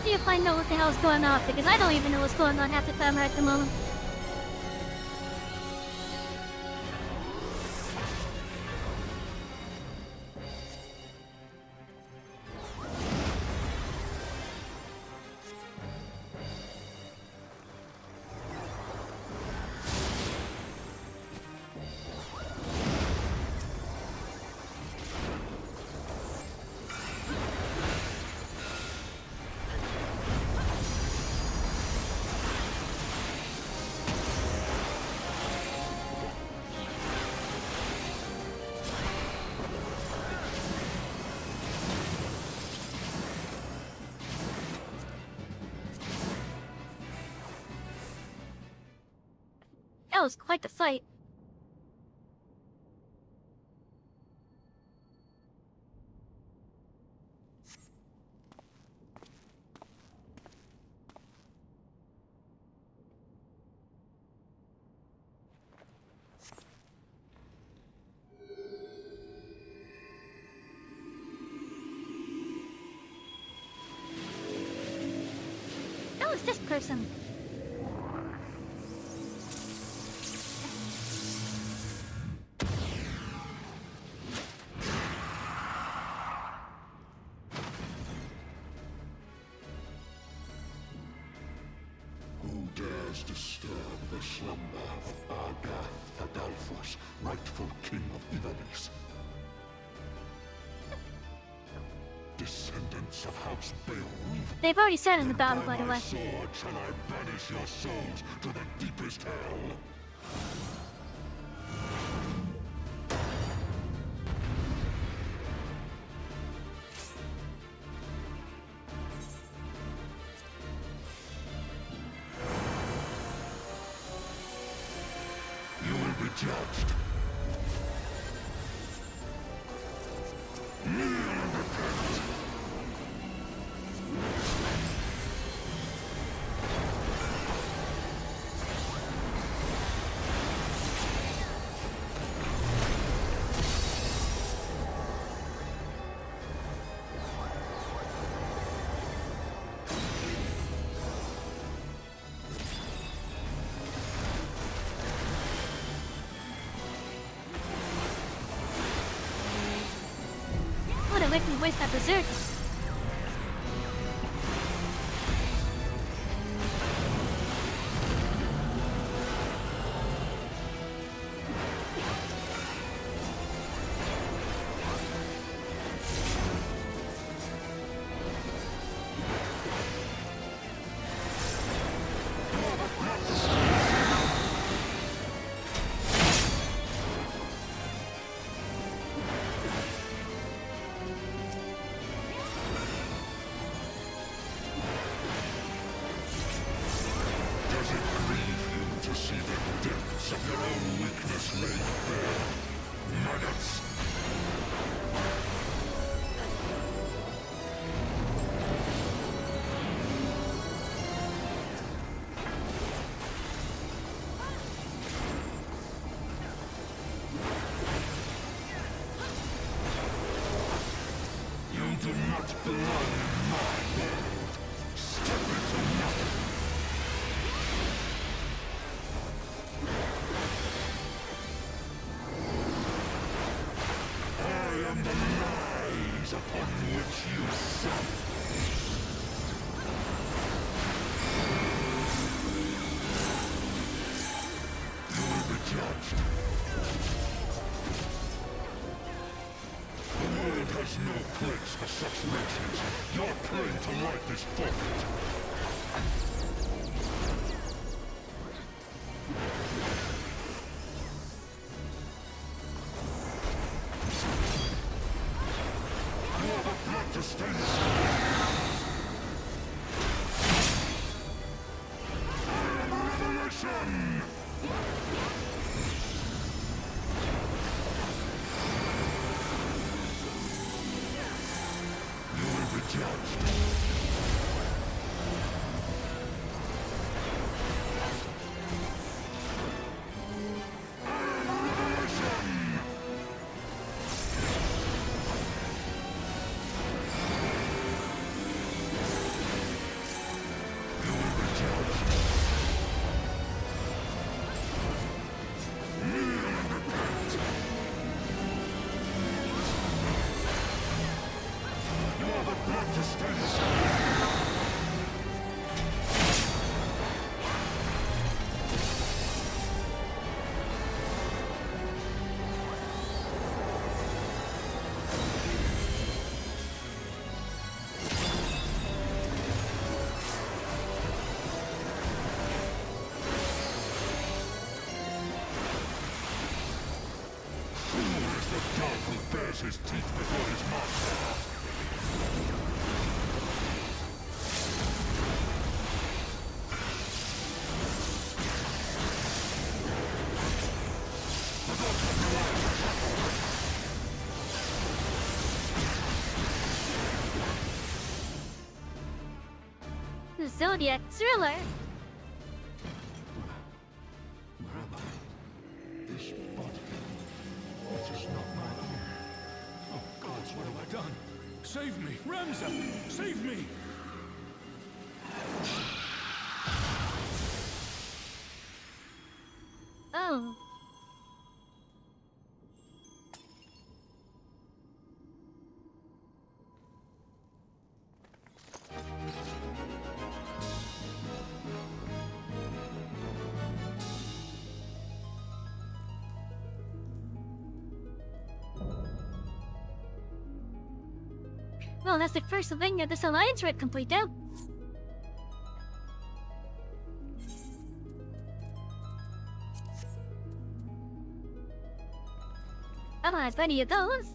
See if I know what the hell's going on, because I don't even know what's going on half the time right at the moment. That was quite the sight. That was this person. Disturb the slumber of Argath Adalphos, rightful king of Ivalice. Descendants of House Beowulf. They've already said in the battle, by the way. By my sword shall I banish your souls to the deepest hell. Judged. Kneel and repent. gonna make me waste that dessert. His teeth before his master. The Zodiac Thriller. Where am I? This body. It is not my own. Oh gods, what have I done? Save me, Ramza! Save me! Oh. Well, that's the first thing that this alliance would complete out. I've had plenty of those.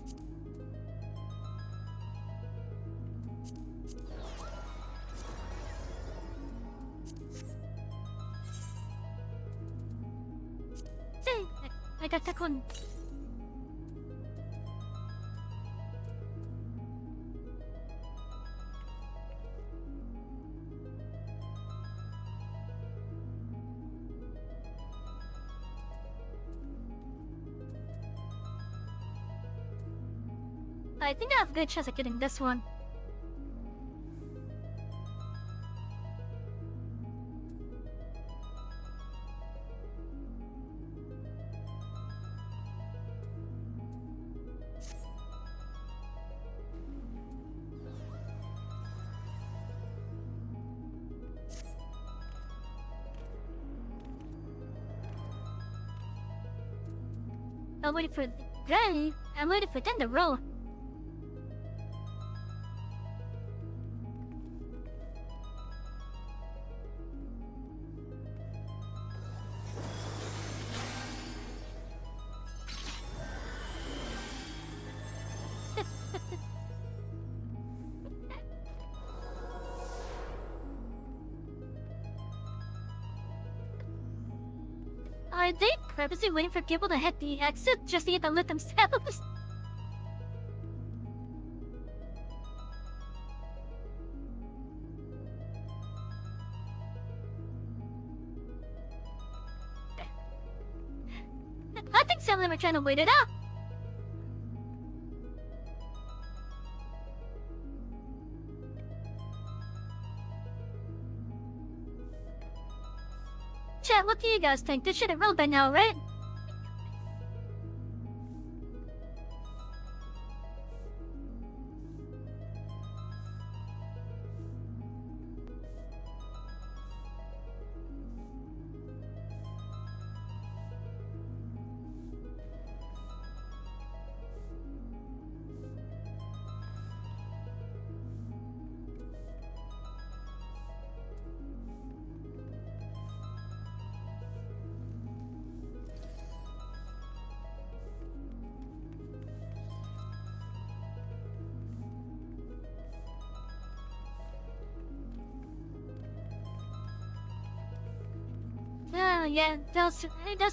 See, I got that one. I think I have a good chance at getting this one. I'm waiting for Granny. I'm waiting for them to roll. Are they purposely waiting for people to hit the exit just to get the loot themselves? I think some of them are trying to wait it out. Chat, what do you guys think? This should have rolled by now, right? Oh, yeah, those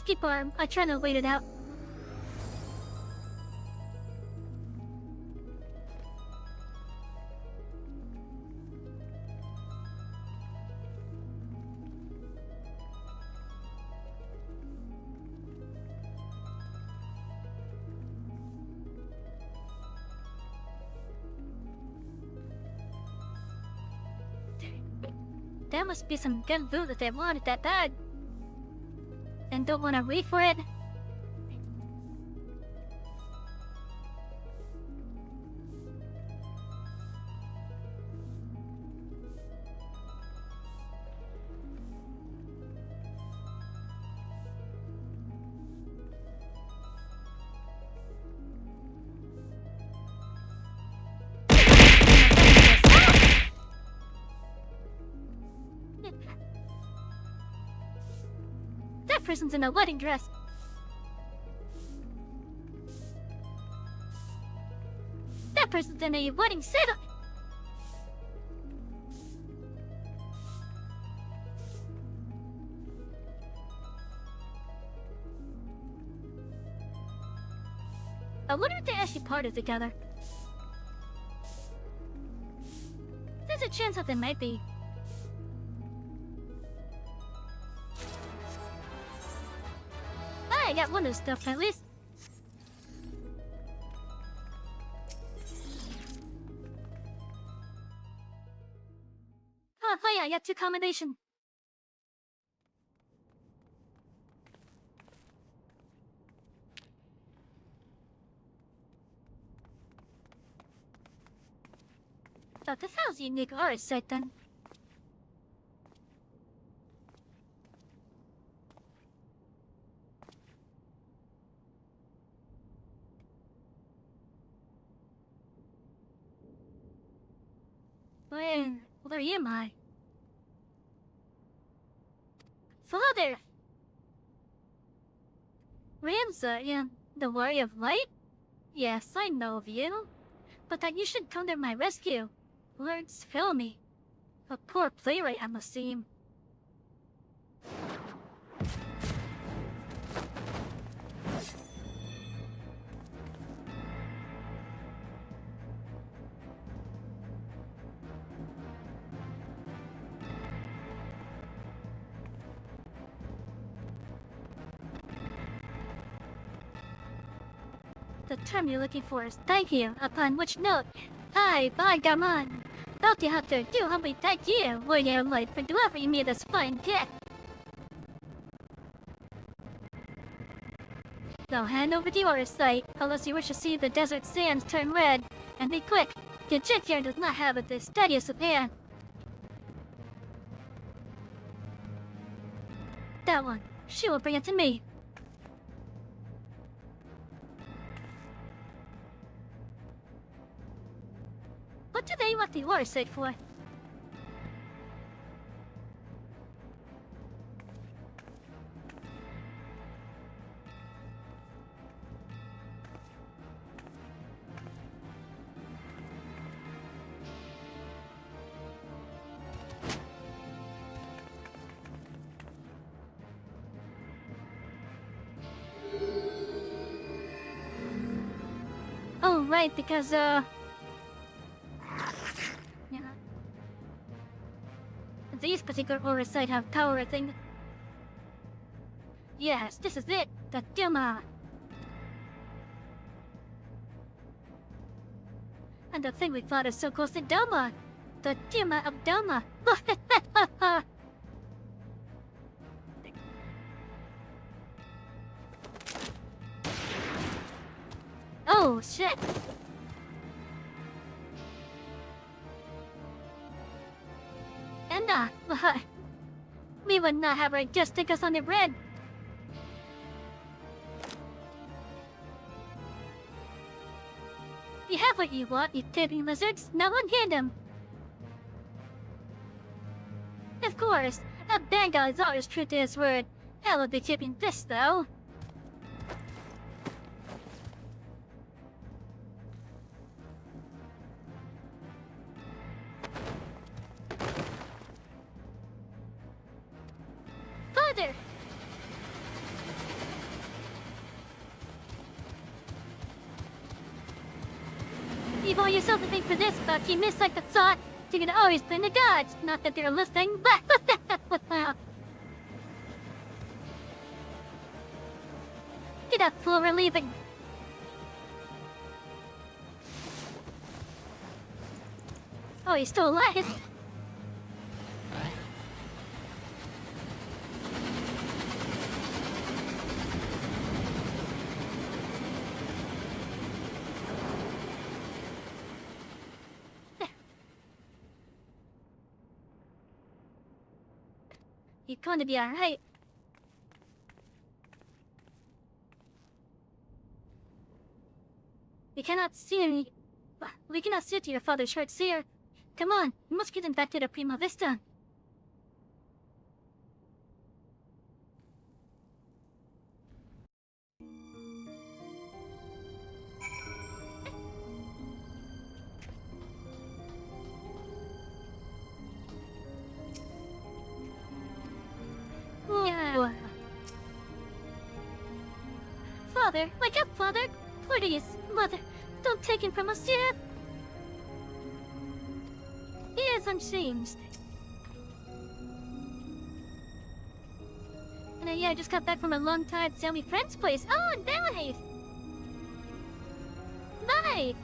people are trying to wait it out. There must be some good loot that they wanted that bad. And don't want to wait for it. That person's in a wedding dress. That person's in a wedding set. I wonder if they actually parted together. There's a chance that they might be. I got one of the stuff at least. Oh, yeah, I got 2 combination. So this house is unique art site then. Where am I? Father! Ramza, yeah, the Warrior of Light? Yes, I know of you. But that you should come to my rescue. Words fail me. A poor playwright, I must seem. The term you're looking for is thank you, upon which note, I, by Gaman, bounty hunter, do humbly thank you, Warrior of Light, for delivering me this fine gift. Now hand over the order site, unless you wish to see the desert sands turn red, and be quick, the chick here does not have the steadiest of hand. That one, she will bring it to me. what the water said for. Oh, right, because, yeah. These particular aura sites have power, I think. Yes, this is it, the Duma. And the thing we thought is so close to Duma. The Duma of Duma. Oh, shit. And, we would not have her just take us on the bread. You have what you want, you tipping lizards. Now unhand them. Of course, a bad guy is always true to his word. I will be keeping this, though. Father! You bought yourself to think for this, but you miss like the thought. You can always blame the gods. Not that they're listening, but get up, fool, we're leaving. Oh, he's still alive. You're going to be alright. We cannot see any... We cannot see to your father's shirts here. Come on, we must get him back to the Prima Vista. Yeah. Father, wake up, Father! Please, Mother, don't take him from us yet! He is unchanged. And yeah, I just got back from a long-time family friend's place. Oh, nice! Nice!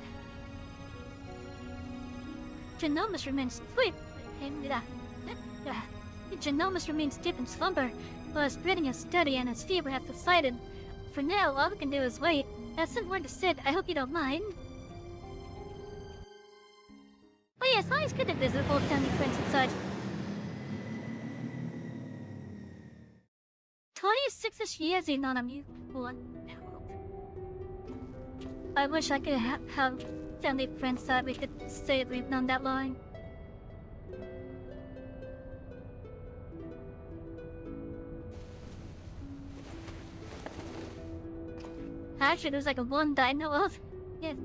Genomus remains... Wait, Genomus remains deep in slumber, while his breathing is steady and his fever has subsided. For now, all we can do is wait. I sent word to Sid. I hope you don't mind. Oh yes, always good to visit old family friends and such. 26-ish years in on a mute one. I wish I could have family friends that we could say we've known that long. Actually, there's like a one that I know of. Yes.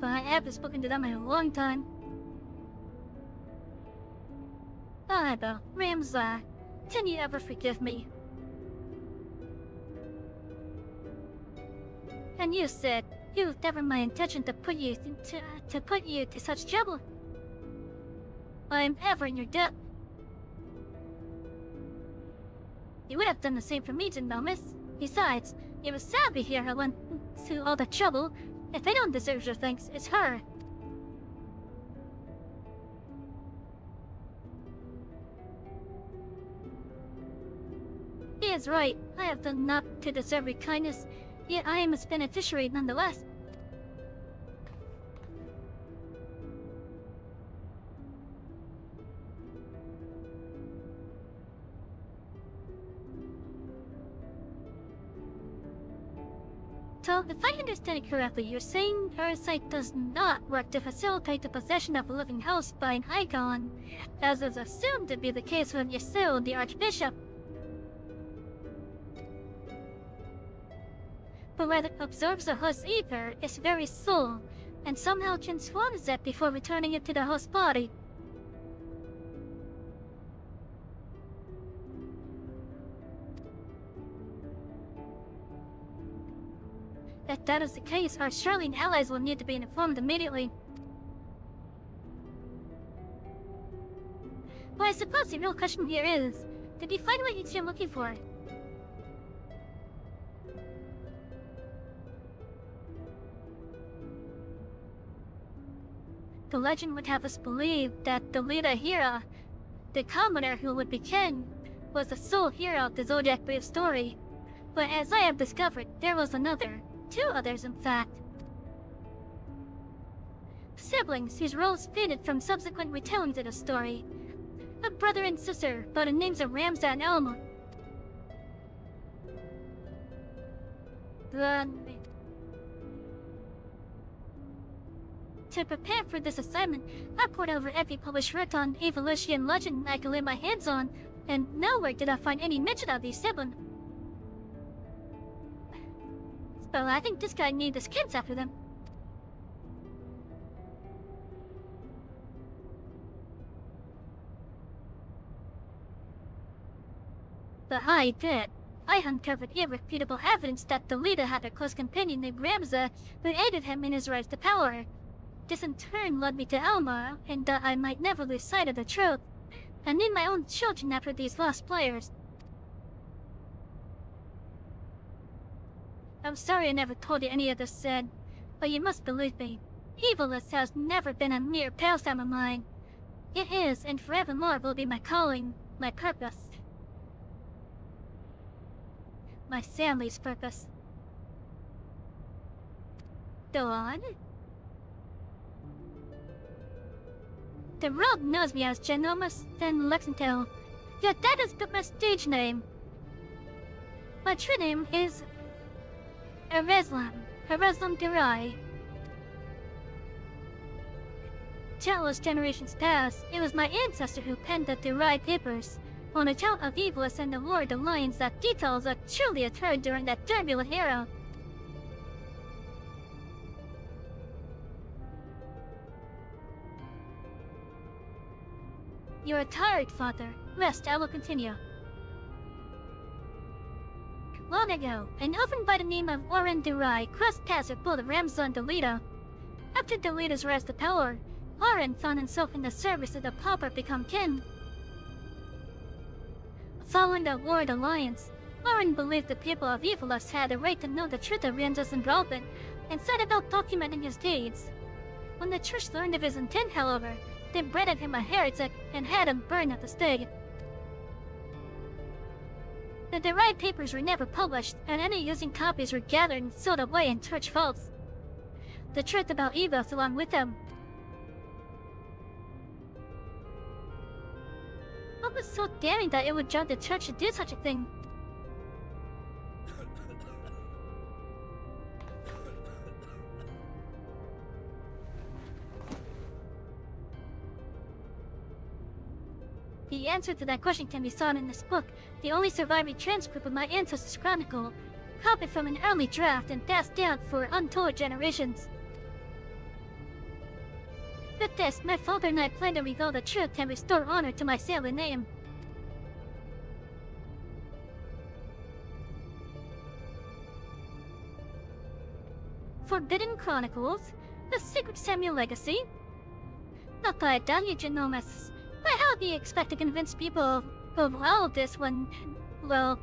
But I haven't spoken to them in a long time. Ah, though, Ramza, can you ever forgive me? And you said it was never my intention to put you to such trouble. I'm ever in your debt. You would have done the same for me, Genomus. Besides, it was Sabby here who went through all the trouble. If I don't deserve your thanks, it's her. He is right. I have done naught to deserve your kindness, yet I am its beneficiary nonetheless. So, if I understand it correctly, you're saying Parasite does not work to facilitate the possession of a living host by an icon, as is assumed to be the case with Yasuo, the Archbishop. But rather absorbs the host's ether, its very soul, and somehow transforms it before returning it to the host body. If that is the case, our Charlene allies will need to be informed immediately. But I suppose the real question here is, did you find what you're looking for? The legend would have us believe that the leader Hera, the commoner who would be king, was the sole hero of the Zodiac Brave story. But as I have discovered, there was another. 2 others, in fact. Siblings whose roles faded from subsequent retellings of the story. A brother and sister by the names of Ramza and Elma. To prepare for this assignment, I poured over every published work on evolution legend I could lay my hands on, and nowhere did I find any mention of these siblings. Well, I think this guy named his kids after them. But I did. I uncovered irrefutable evidence that the leader had a close companion named Ramza who aided him in his rise to power. This in turn led me to Elma, and that I might never lose sight of the truth, and name my own children after these lost players. I'm sorry I never told you any of this, Sid, but you must believe me. Evilness has never been a mere pastime of mine. It is, and forevermore will be my calling, my purpose. My family's purpose. Go on. The world knows me as Genomus and Lexington, yet that is but my stage name. My true name is Erezlam Durai. Countless generations past, it was my ancestor who penned the Durai papers, on account of Evilus and the War of the Lions that details that truly occurred during that turbulent era. You are tired, Father. Rest, I will continue. Long ago, an elven by the name of Oren Durai crossed paths with both Ramza and Delita. After Delita's rise to power, Oren found himself in the service of the pauper become king. Following the War of the Alliance, Oren believed the people of Evilus had the right to know the truth of Ramza's involvement, and set about documenting his deeds. When the church learned of his intent, however, they branded him a heretic and had him burned at the stake. The derived papers were never published, and any using copies were gathered and sealed away in church vaults. The truth about Evilus along with them. What was so daring that it would drive the church to do such a thing? The answer to that question can be sought in this book, the only surviving transcript of my ancestors' chronicle, copied from an early draft and passed down for untold generations. With this, my father and I plan to reveal the truth and restore honor to my sailor name. Forbidden Chronicles, The Secret Samuel Legacy. Not that I doubt you, Genomus, but how do you expect to convince people of all of this when, well,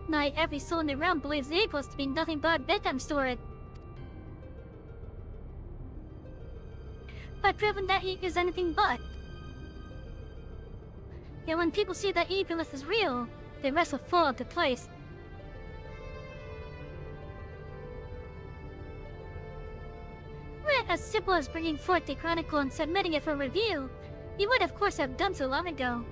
not every soul in the realm believes the equals to be nothing but a bedtime story? By proving that he is anything but. Yet when people see that Evilus is real, the rest will fall into place. Were it as simple as bringing forth the chronicle and submitting it for review, you would of course have done so long ago.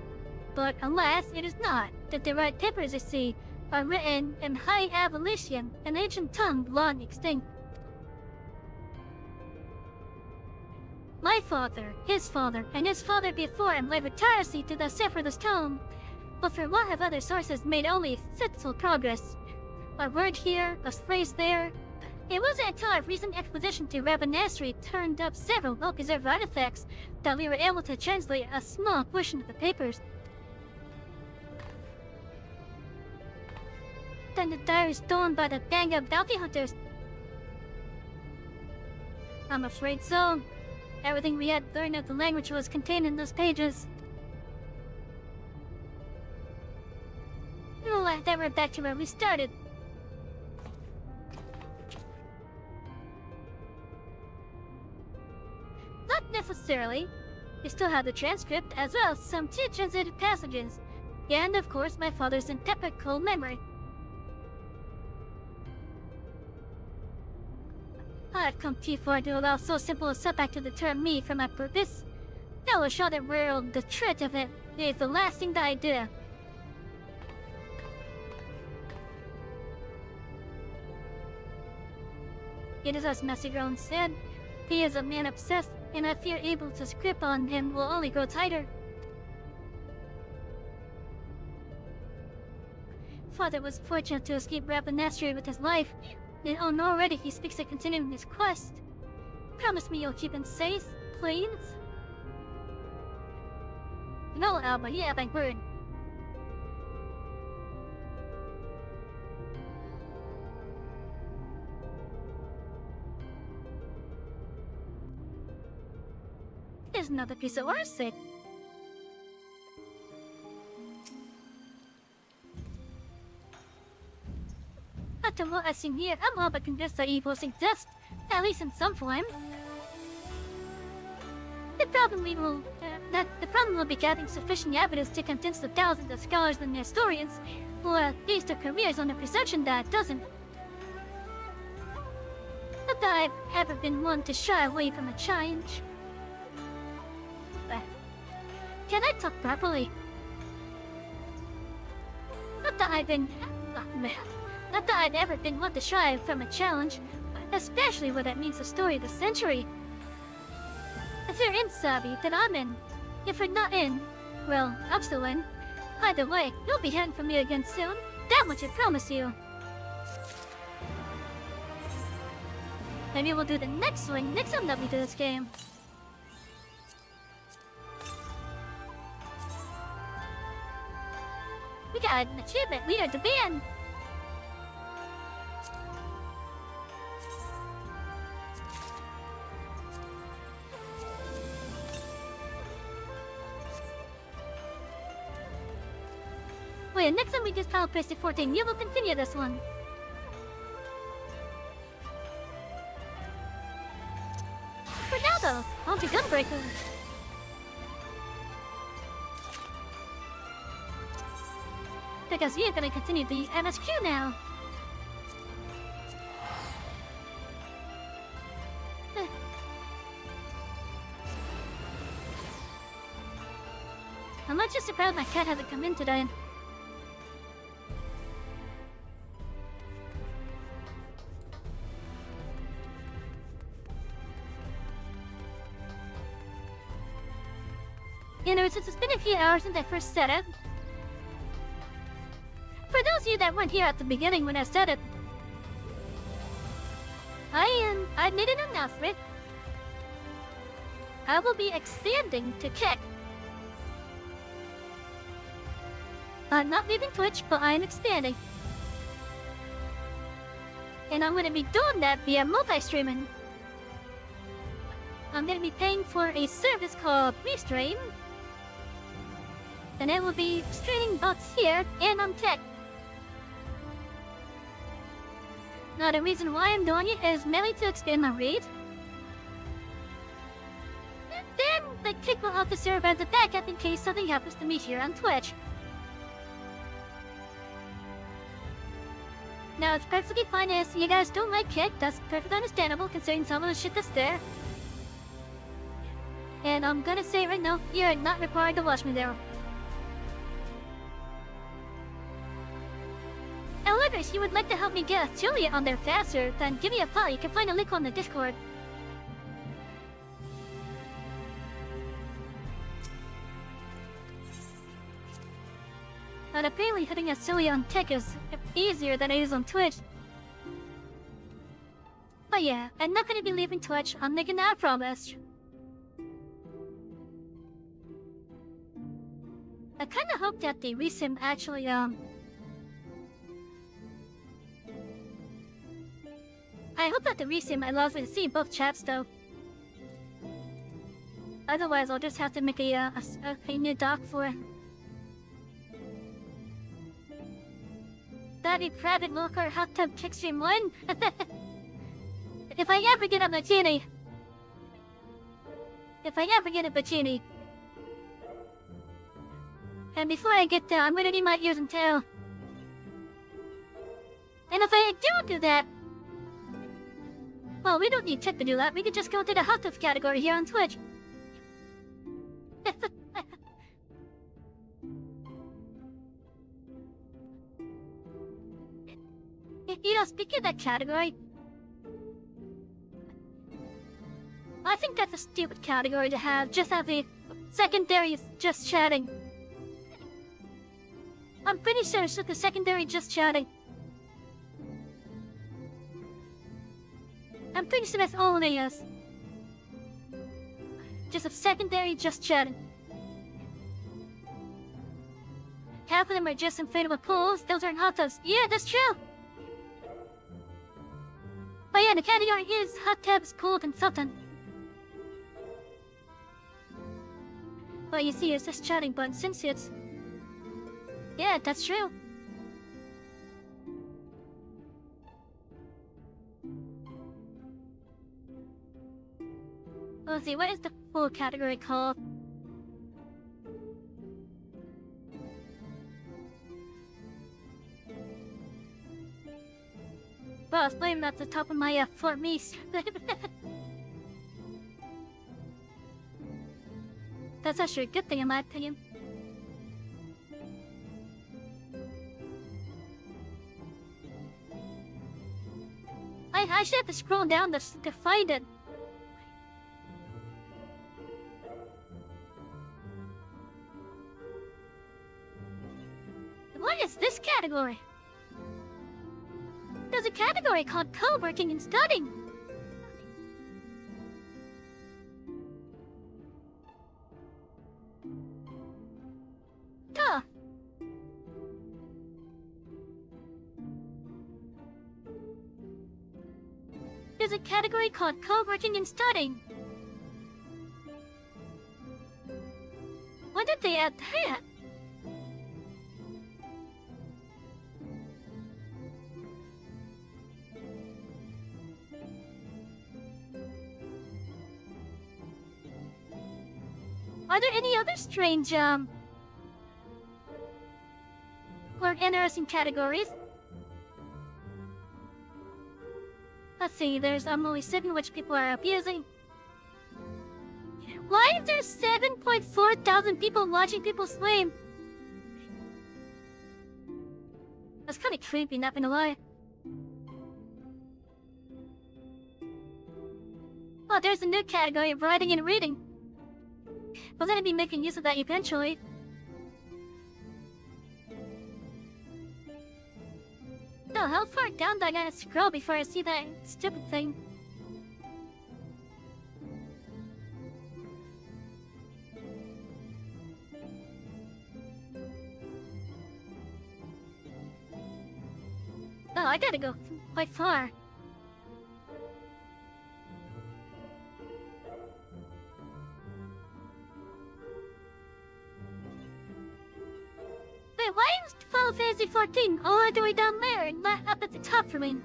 But alas, it is not. The derived papers, you see, are written in High Abolition, an ancient tongue long extinct. My father, his father, and his father before him lived tirelessly to decipher this tome, but for want of other sources made only fitful progress. A word here, a phrase there. It wasn't until our recent expedition to Rabanasri turned up several well-preserved artifacts that we were able to translate a small portion of the papers. Then the diary stolen by the gang of bounty hunters. I'm afraid so. Everything we had learned of the language was contained in those pages. Then we're back to where we started. Not necessarily. We still have the transcript, as well as some two translated passages. And of course, my father's impeccable memory. I've come too far to allow so simple a setback to deter me from my purpose. I will show the world the truth of it. It is the last thing that I do. It is as Master Grown said, he is a man obsessed, and I fear able to grip on him will only grow tighter. Father was fortunate to escape Rabanasri with his life, and already he speaks of continuing his quest. Promise me you'll keep him safe, please? No, Alba, yeah, my word. There's another piece of arsenic. After what I've seen here, I'm all but convinced that evil exists, at least in some form. The problem will be gathering sufficient evidence to convince the thousands of scholars and historians, or at least their careers on the perception that it doesn't. Not that I've ever been one to shy away from a challenge. Can I talk properly? Not that I've ever been one to shy from a challenge, especially when that means the story of the century. If you're in, Sabi, then I'm in. If you're not in, well, I'm still in. Either way, you'll be hearing from me again soon. That much I promise you. Maybe we'll do the next swing next time that we do this game. We got an achievement leader to ban! Wait, next time we just Power Place to 14, you will continue this one. For now though, on to Gunbreaker. Because you're gonna continue the MSQ now. I'm not just surprised my cat hasn't come in today. You know, since it's been a few hours since I first said it. For those of you that weren't here at the beginning when I said it, I made an announcement. I will be expanding to Kick. I'm not leaving Twitch, but I am expanding. And I'm going to be doing that via multi-streaming. I'm going to be paying for a service called Restream. And it will be streaming bots here and on Kick. Now the reason why I'm doing it is mainly to expand my reach. And then the Kick will have to serve as a backup in case something happens to me here on Twitch. Now it's perfectly fine if you guys don't like Kick, that's perfectly understandable considering some of the shit that's there. And I'm gonna say right now, you're not required to watch me there. course you would like to help me get Julia on there faster, then give me a call. You can find a link on the Discord. And apparently hitting a Julia on Tech is easier than it is on Twitch. But yeah, I'm not gonna be leaving Twitch. I'm making that promise. I kinda hope that the resim actually, I hope that the resim allows me to see both chats though. Otherwise, I'll just have to make a new doc for it. That'd be private local hot tub kickstream 1. If I ever get a bikini. And before I get there, I'm gonna need my ears and tail. And if I do that, well, we don't need Tech to do that. We could just go to the hot tub category here on Twitch. You know, speaking of that category, I think that's a stupid category to have. Just have the secondary just chatting. I'm pretty sure it's just the secondary just chatting. I'm pretty sure that's all it is. Just a secondary just chatting. Half of them are just inflatable pools. Those aren't hot tubs. Yeah, that's true. But yeah, the category is hot tubs, pool consultant. But you see, it's just chatting, but since it's... Yeah, that's true. Let's see, what is the full category called? Well, it's blaming at the top of my Fort Meese. That's actually a good thing in my opinion. I should have to scroll down to find it. What is this category? There's a category called co-working and studying. Duh. There's a category called co-working and studying. When did they add that? Are there any other strange, or interesting categories? Let's see, there's only 7 which people are abusing. Why is there 7.4 thousand people watching people swim? That's kinda creepy, not gonna lie. Oh, there's a new category of writing and reading. We're gonna be making use of that eventually. So how far down do I gotta scroll before I see that stupid thing? Oh, I gotta go quite far. Wait, why is Final Fantasy 14 all the way down there and not up at the top for me?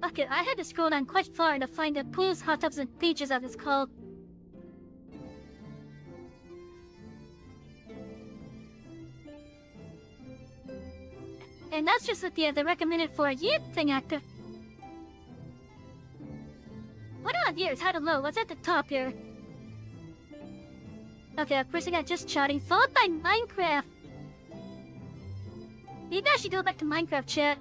Okay, I had to scroll down quite far to find the pools, hot tubs, and beaches as it's called. And that's just the recommended for a youth thing active. What do God, years, I don't know. What's at the top here? Okay, of course I got just chatting, followed by Minecraft. Maybe I should go back to Minecraft chat.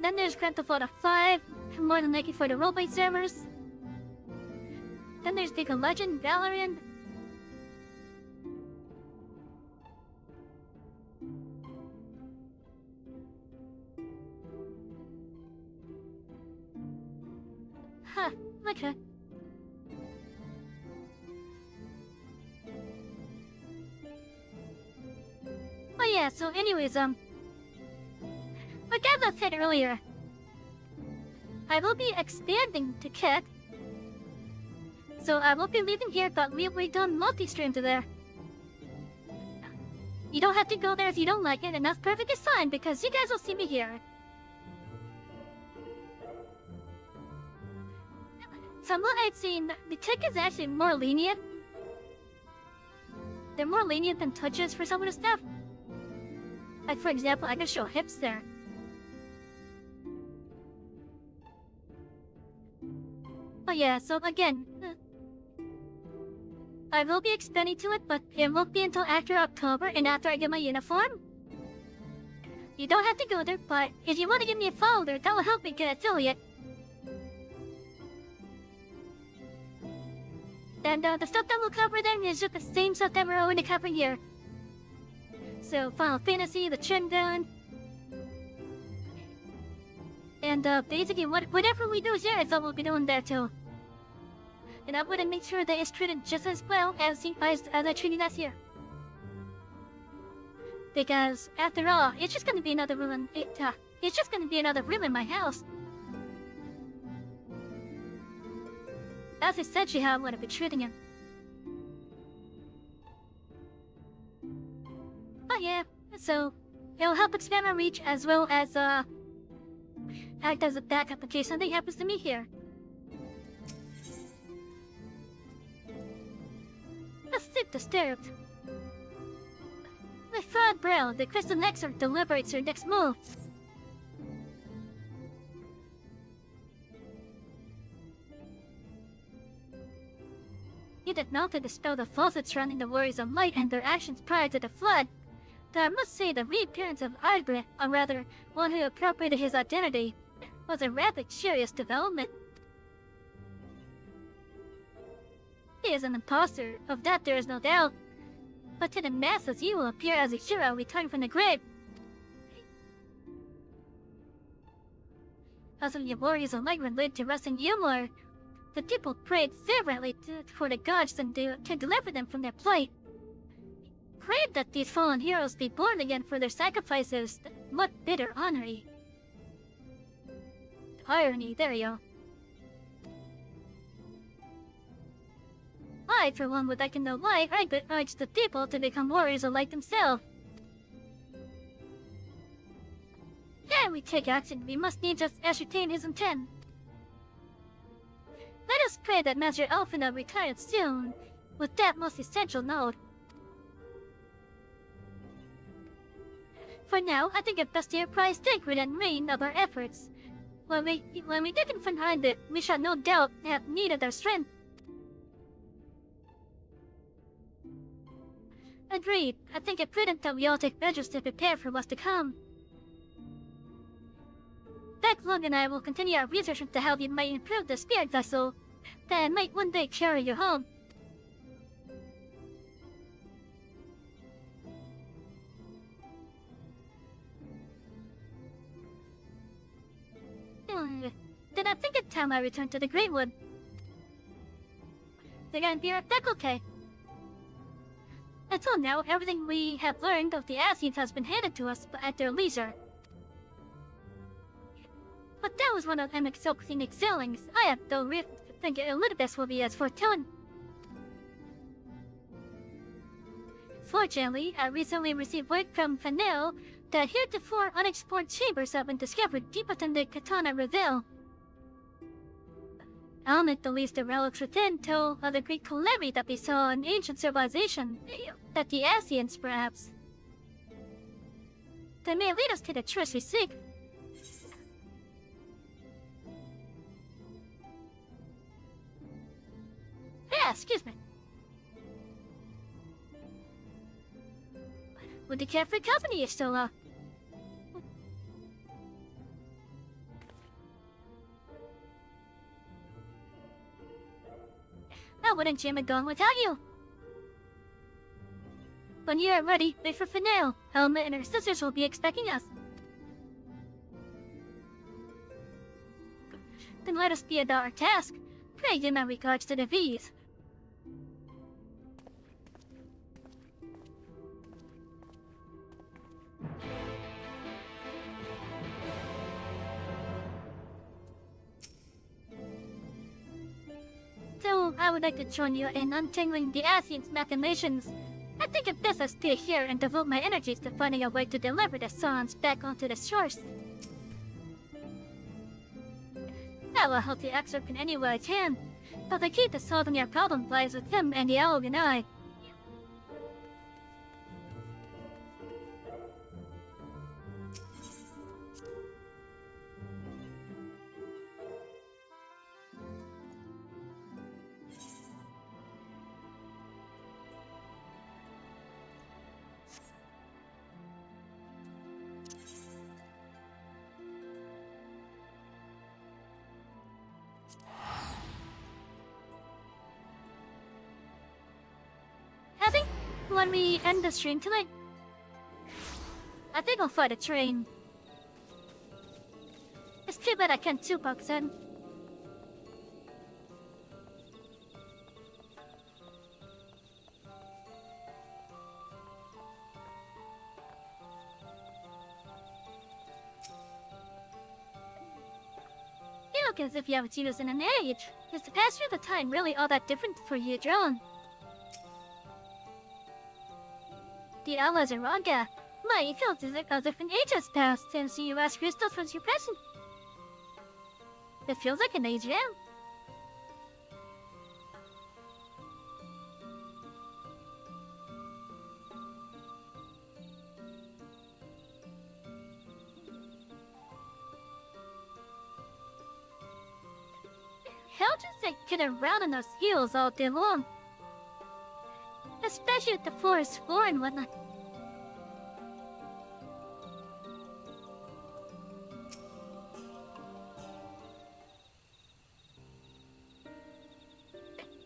Then there's Grand Theft Auto 5, more than likely for the roleplay servers. Then there's League of Legends, Valorant. Huh, okay. Oh yeah, so anyways, like I said earlier, I will be expanding to Kit. So I will be leaving here, but we'll be done multi-stream to there. You don't have to go there if you don't like it, and that's perfectly fine, because you guys will see me here. From what I've seen, the tick is actually more lenient. They're more lenient than touches for some of the stuff. Like for example, I can show hips there. Oh yeah, so again, I will be expanding to it, but it won't be until after October and after I get my uniform. You don't have to go there, but if you want to give me a follow there, that will help me get affiliate. And the stuff that we'll cover then is just the same stuff that we're already covering here. So Final Fantasy, the Chin Gun, and basically whatever we do here, I thought we'll be doing there too. And I want to make sure that it's treated just as well as I treated last year. Because after all, it's just gonna be another room. It's just gonna be another room in my house. That's essentially how I'm gonna be treating him. But yeah, so it'll help expand my reach as well as act as a backup in case something happens to me here. Let's sit disturbed. With Fraud Brown, the Crystal Nexus deliberates her next move. He did not to dispel the falsehoods surrounding the warriors of light and their actions prior to the flood. Though I must say the reappearance of Ardbert, or rather, one who appropriated his identity, was a rather curious development. He is an imposter, of that there is no doubt. But to the masses he will appear as a hero returned from the grave. As the warriors of light were laid to rest in Yumlar, the people prayed fervently for the gods to deliver them from their plight. Prayed that these fallen heroes be born again for their sacrifices. What bitter irony. Irony, there you go. I, for one, would like to know why Ardbert urged the people to become warriors of light themselves. Ere we take action, we must need just ascertain his intent. Let us pray that Master Elfina retires soon, with that most essential note. For now, I think it best to apprise Digrid and Rain of our efforts. When we get in behind it, we shall no doubt have need of their strength. Agreed. I think it prudent that we all take measures to prepare for what's to come. Backlog and I will continue our research into how we might improve the spirit vessel that might one day carry you home. Then I think it's time I return to the Greenwood. They're gonna be right back, okay? Until now, everything we have learned of the Ascians has been handed to us at their leisure. But that was one of MSQ's excellings. I have no reason to think Elizabeth will be as foretelling. Fortunately, I recently received word from Fanel that heretofore unexplored chambers have been discovered deep within the Katana Reveal. I'll not the least the relics within tell of the great calamity that we saw in ancient civilization, that the Ascians perhaps. that may lead us to the truth we seek. Yeah, excuse me. Would the carefree company is still up? I wouldn't jam it going without you. When you are ready, wait for Finale. Helmet and her sisters will be expecting us. Then let us be about our task. Pray give my regards to the V's. So, I would like to join you in untangling the Asian's machinations. I think it's best I stay here and devote my energies to finding a way to deliver the Sons back onto the shores. I will help the excerpt in any way I can, but the key to solving your problem lies with him and the owl and I. When we end the stream tonight, I think I'll find a train. It's too bad I can't Tupac then. You look as if you haven't seen us in an age. Is the passage of the time really all that different for you, John? The Allah's are wrong, yeah. My feels as if an age has passed since the US crystals was your present. It feels like an age now. How does it get around on those heels all day long? Especially with the forest floor and whatnot.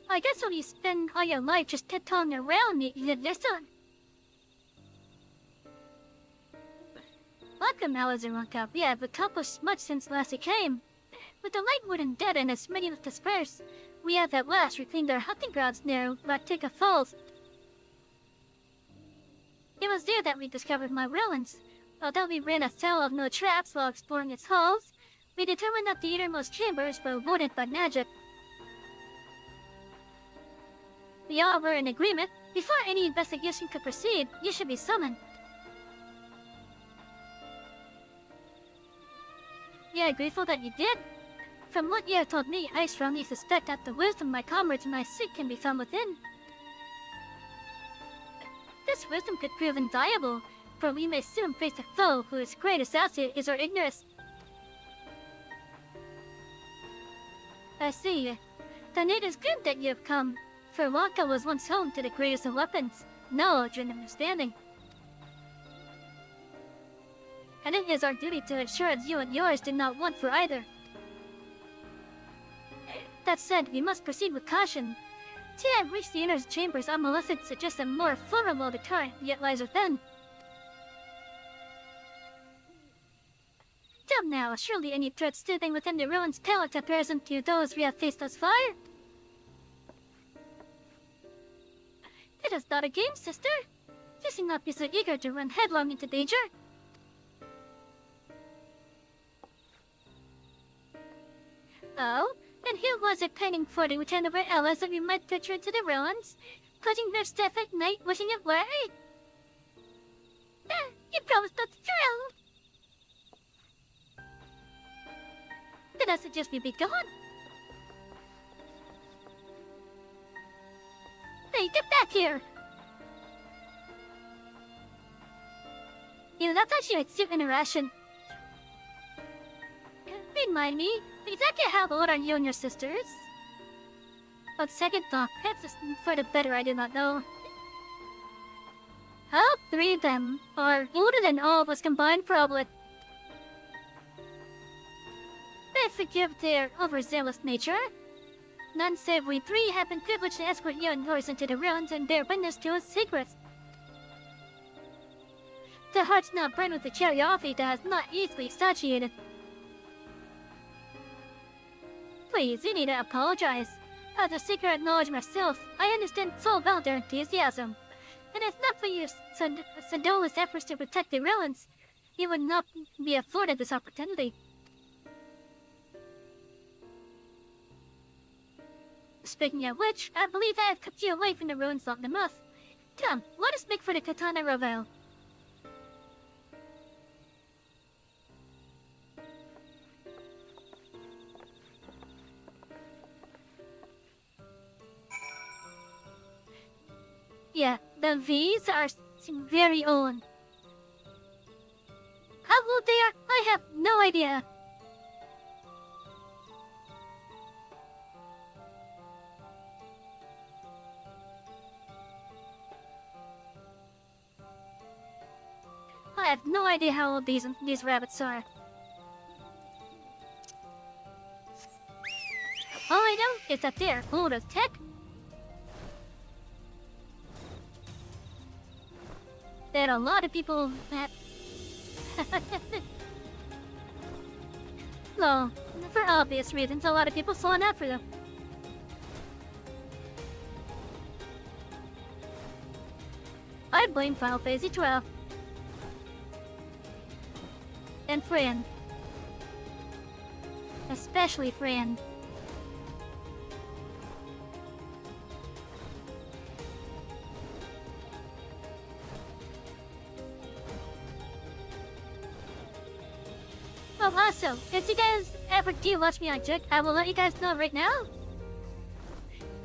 I guess when you spend all your life just tiptoeing around it, you listen. Welcome, Alazaranka. We have accomplished much since last you came. With the Lightwood and dead and as many of dispersed, we have at last reclaimed our hunting grounds near Ratika Falls. It was there that we discovered my ruins. Although we ran afoul of no traps while exploring its halls, we determined that the innermost chambers were warded by magic. We all were in agreement. Before any investigation could proceed, you should be summoned. We are grateful that you did. From what you have told me, I strongly suspect that the wisdom my comrades and I seek can be found within. This wisdom could prove invaluable, for we may soon face a foe whose greatest asset is our ignorance. I see. Then it is good that you have come, for Waka was once home to the greatest of weapons, knowledge and understanding. And it is our duty to ensure that you and yours did not want for either. That said, we must proceed with caution. Till I reach the inner chambers, unmolested suggests a more formidable deterrent yet lies within. Tell now, surely any threats sitting within the ruins pale in comparison to those we have faced thus far? It is not a game, sister. You seem not be so eager to run headlong into danger. Oh? And who was it penning for the return of our allies that we might picture into the ruins, putting their staff at night, wishing it were? You promised not to drown. Then I suggest we be gone. Hey, get back here! You know, that's actually a cute interaction. Remind me, exactly how old are you and your sisters? On second thought, perhaps for the better, I do not know. All three of them are older than all of us combined, probably. I forgive their overzealous nature. None save we three have been privileged to escort you and yours into the ruins and bear witness to its secrets. The heart's not burned with the curiosity that is not easily satiated. Please, you need to apologize. As a seeker of knowledge myself, I understand so well their enthusiasm. And if not for your sedulous efforts to protect the ruins, you would not be afforded this opportunity. Speaking of which, I believe I have kept you away from the ruins long enough. Come, let us make for the Katana Revel. Yeah, the V's are very old. How old they are, I have no idea. I have no idea how old these rabbits are. All I know is that they're old as tech. There are a lot of people that... No, for obvious reasons, a lot of people saw out for them. I blame Final Fantasy XII. And Fran. Especially Fran. Oh, also, if you guys ever do watch me on Jig, I will let you guys know right now.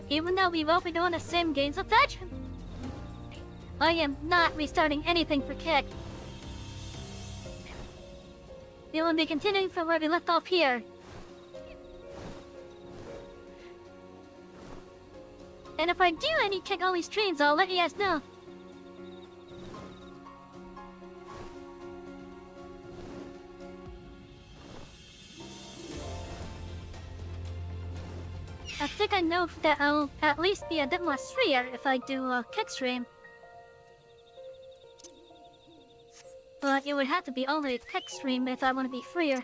Even though we won't be doing the same games of that, I am not restarting anything for Kick. We will be continuing from where we left off here. And if I do any Kick-only streams, I'll let you guys know. I think I know that I'll at least be a bit more freer if I do a Kick stream. But it would have to be only a Kick stream if I want to be freer.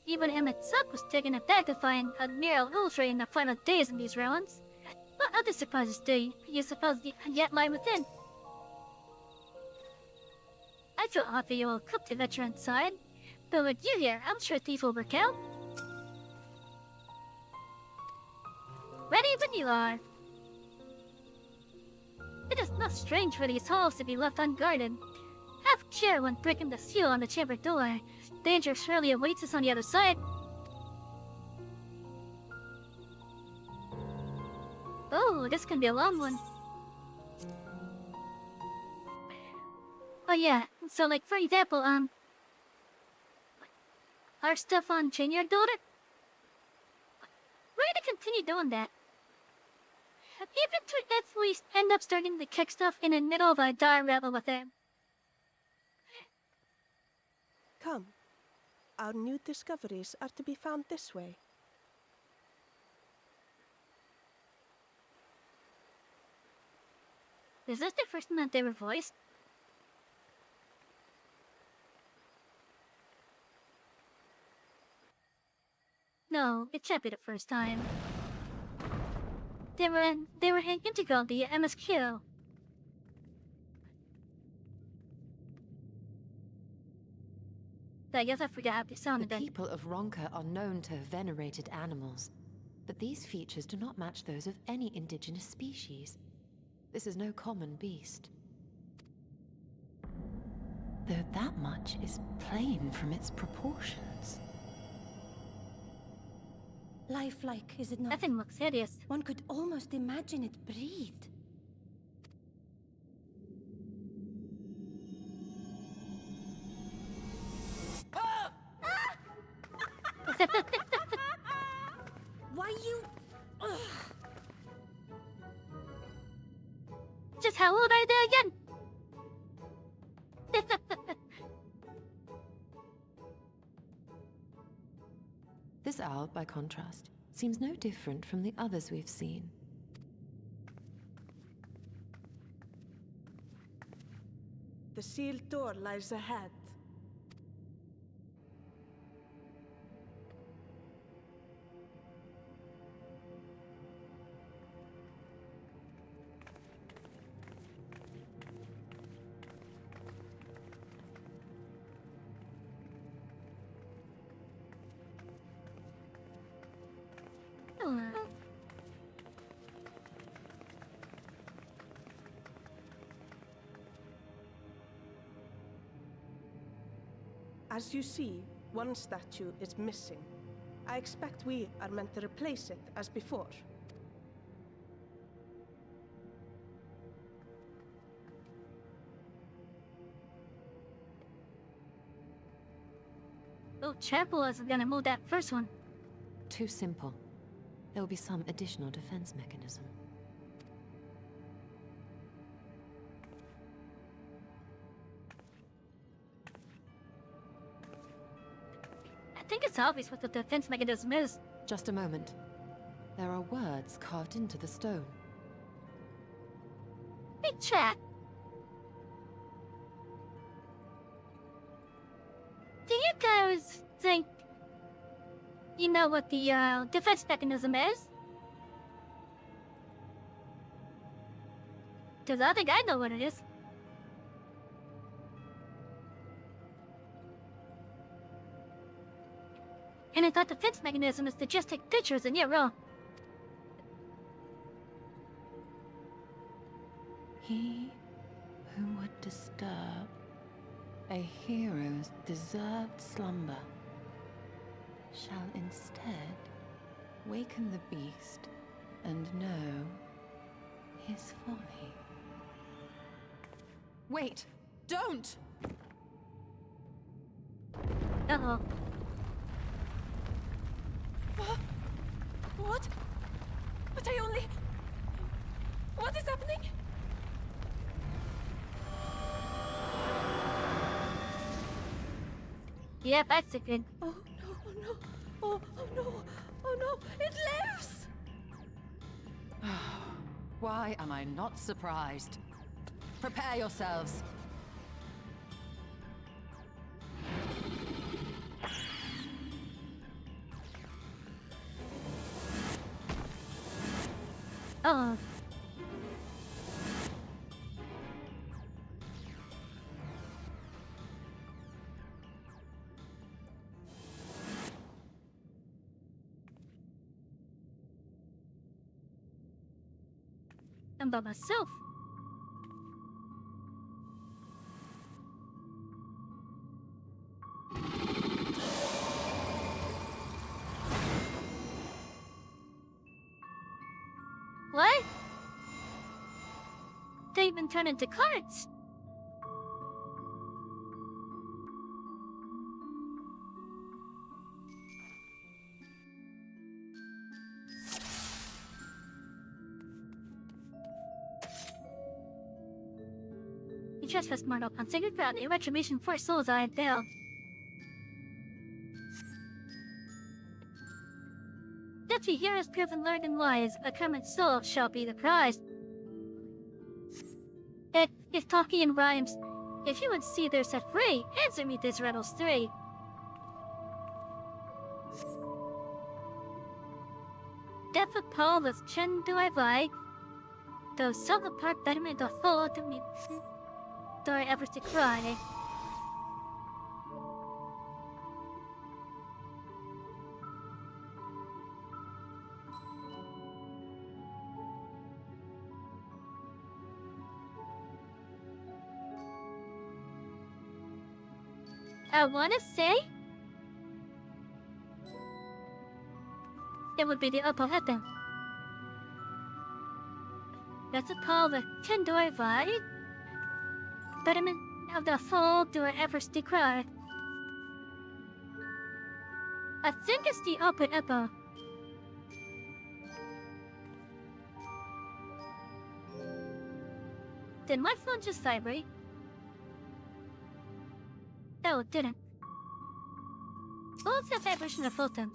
Even Emmetsup was taken aback to find Admiral Ultra in the final days in these ruins. What other surprises do you suppose yet lie within? I feel odd that you will equip the veteran side, but with you here, I'm sure things will work out. Ready when you are. It is not strange for these halls to be left unguarded. Have care when breaking the seal on the chamber door. Danger surely awaits us on the other side. Oh, this can be a long one. Oh yeah, so like for example, our stuff on Chain Your Daughter? We're gonna continue doing that. Even if we end up starting the Kick stuff in the middle of a dire rebel with it. Come. Our new discoveries are to be found this way. Is this the first time that they were voiced? No, it can't be the first time. They were integral to the MSQ. I guess I forgot how they sounded. The people of Ronka are known to have venerated animals, but these features do not match those of any indigenous species. This is no common beast. Though that much is plain from its proportions. Lifelike, is it not? That thing looks hideous. One could almost imagine it breathed. Why you... Ugh. Just how old are they again? This owl, by contrast, seems no different from the others we've seen. The sealed door lies ahead. As you see, one statue is missing. I expect we are meant to replace it as before. Oh, Chapel is gonna move that first one. Too simple. There will be some additional defense mechanism. I think it's obvious what the defense mechanism is. Just a moment. There are words carved into the stone. Hey, chat. Do you guys think you know what the defense mechanism is? Because I think I know what it is. And I thought the defense mechanism is to just take pictures and you're wrong. He who would disturb a hero's deserved slumber shall instead waken the beast and know his folly. Wait! Don't! Uh-oh. What? But I only... What is happening? Yep, that's a good. Oh no, oh no, oh no, oh no, it lives! Why am I not surprised? Prepare yourselves. Oh. I'm by myself. What? They even turn into cards. You trespass mortal upon sacred ground, a retribution for souls I entail. That he here is proven learned and wise, a common soul shall be the prize. If talking in rhymes, if you would see they're set free, answer me this riddles 3. Death of Paulus chin do I like, though some apart betterment doth fall to me, do I ever to cry. I wanna say it would be the upper heaven. That's a call the Kendor right? Betterment of the soul do I ever decry. I think it's the upper echo. Did my phone just vibrate? No, it didn't. Well, it's a vibration of photon.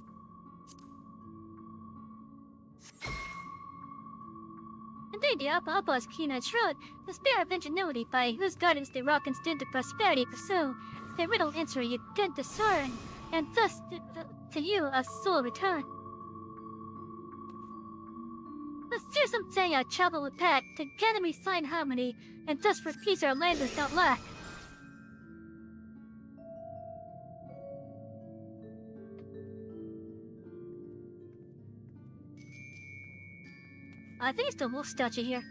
Indeed, the Upper is keen and shrewd, the spirit of ingenuity by whose guidance they rock and stand to prosperity pursue. The riddle answer you did discern, and thus to you a soul return. The fearsome say I travel with pack, to enemy sign harmony, and thus for peace our land does not lack. I think it's the wolf statue here.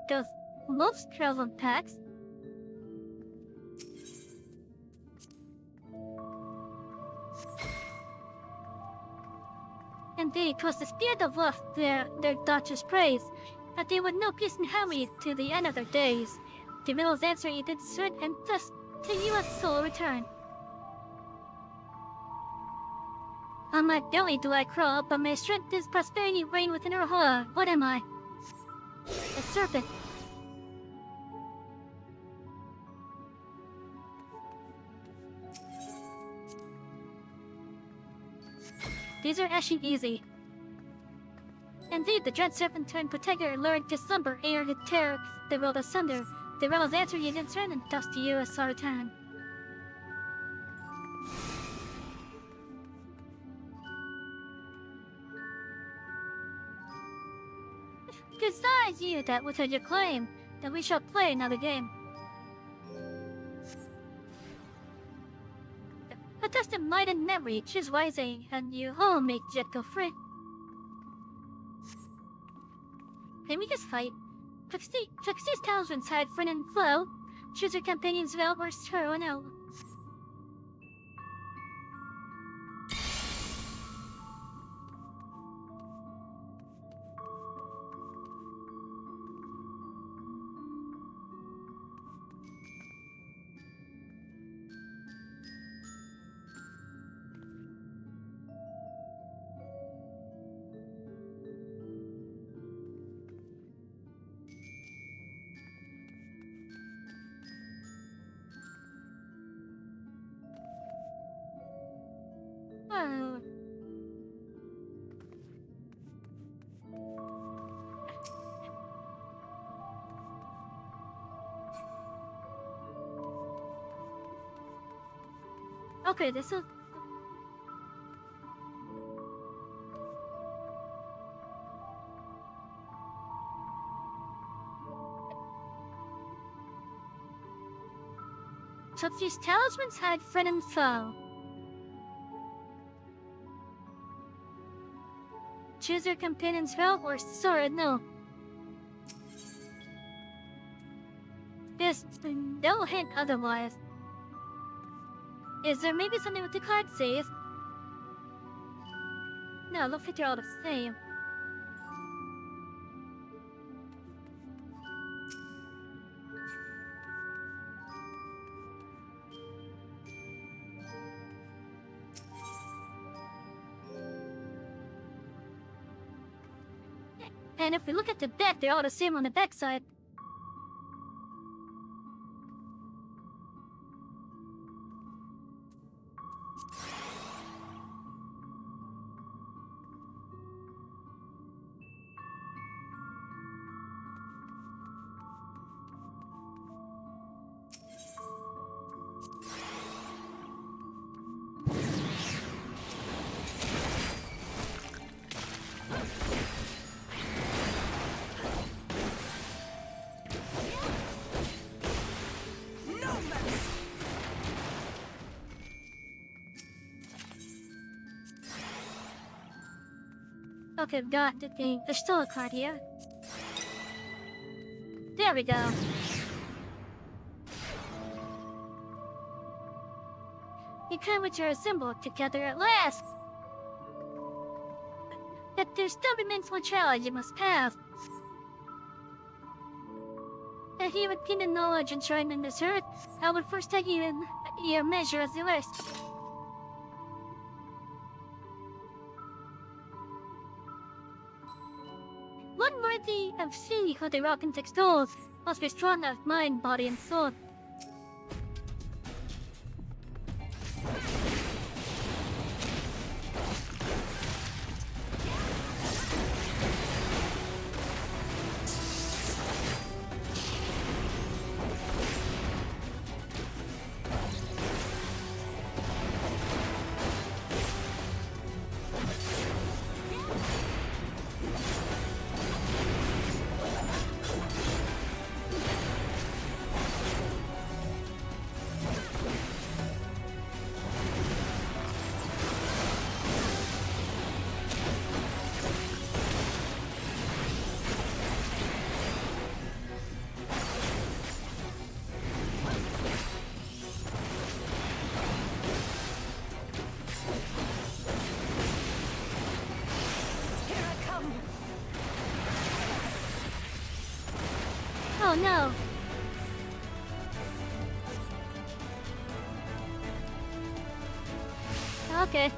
Those wolves travel in packs. Indeed, 'twas the spirit of wolf their daughters praise, that they would know peace and harmony to the end of their days. The riddle's answer you did discern, and thus to you a soul return. On my belly do I crawl, but my strength is prosperity reign within her heart. What am I? A serpent. These are actually easy. Indeed, the dread serpent turned protector lured to slumber, ere to tear the world asunder. The riddle's answer you did turn, and thus to you a soul return. Besides you that without your claim, that we shall play another game. A test of might and memory, choose wisely, and you all make jet go free. Can we just fight? Trixie's talismans hide friend and foe. Choose your companions well or her or no. Oh. Okay, this'll... So these talismans hide friend and foe. Choose your companion's well or sword, no. There's no hint otherwise. Is there maybe something with the card says? No, looks like they're all the same. And if we look at the back, they're all the same on the back side. Okay, I've got the thing. There's still a card here. There we go. You time which are assembled together at last. Yet there still remains one challenge you must pass. That he would gain the knowledge enshrined in this earth, I would first take you in your measure as the rest. One worthy of seeing how the rock and extols must be strong of mind, body, and soul. Oh no! Okay.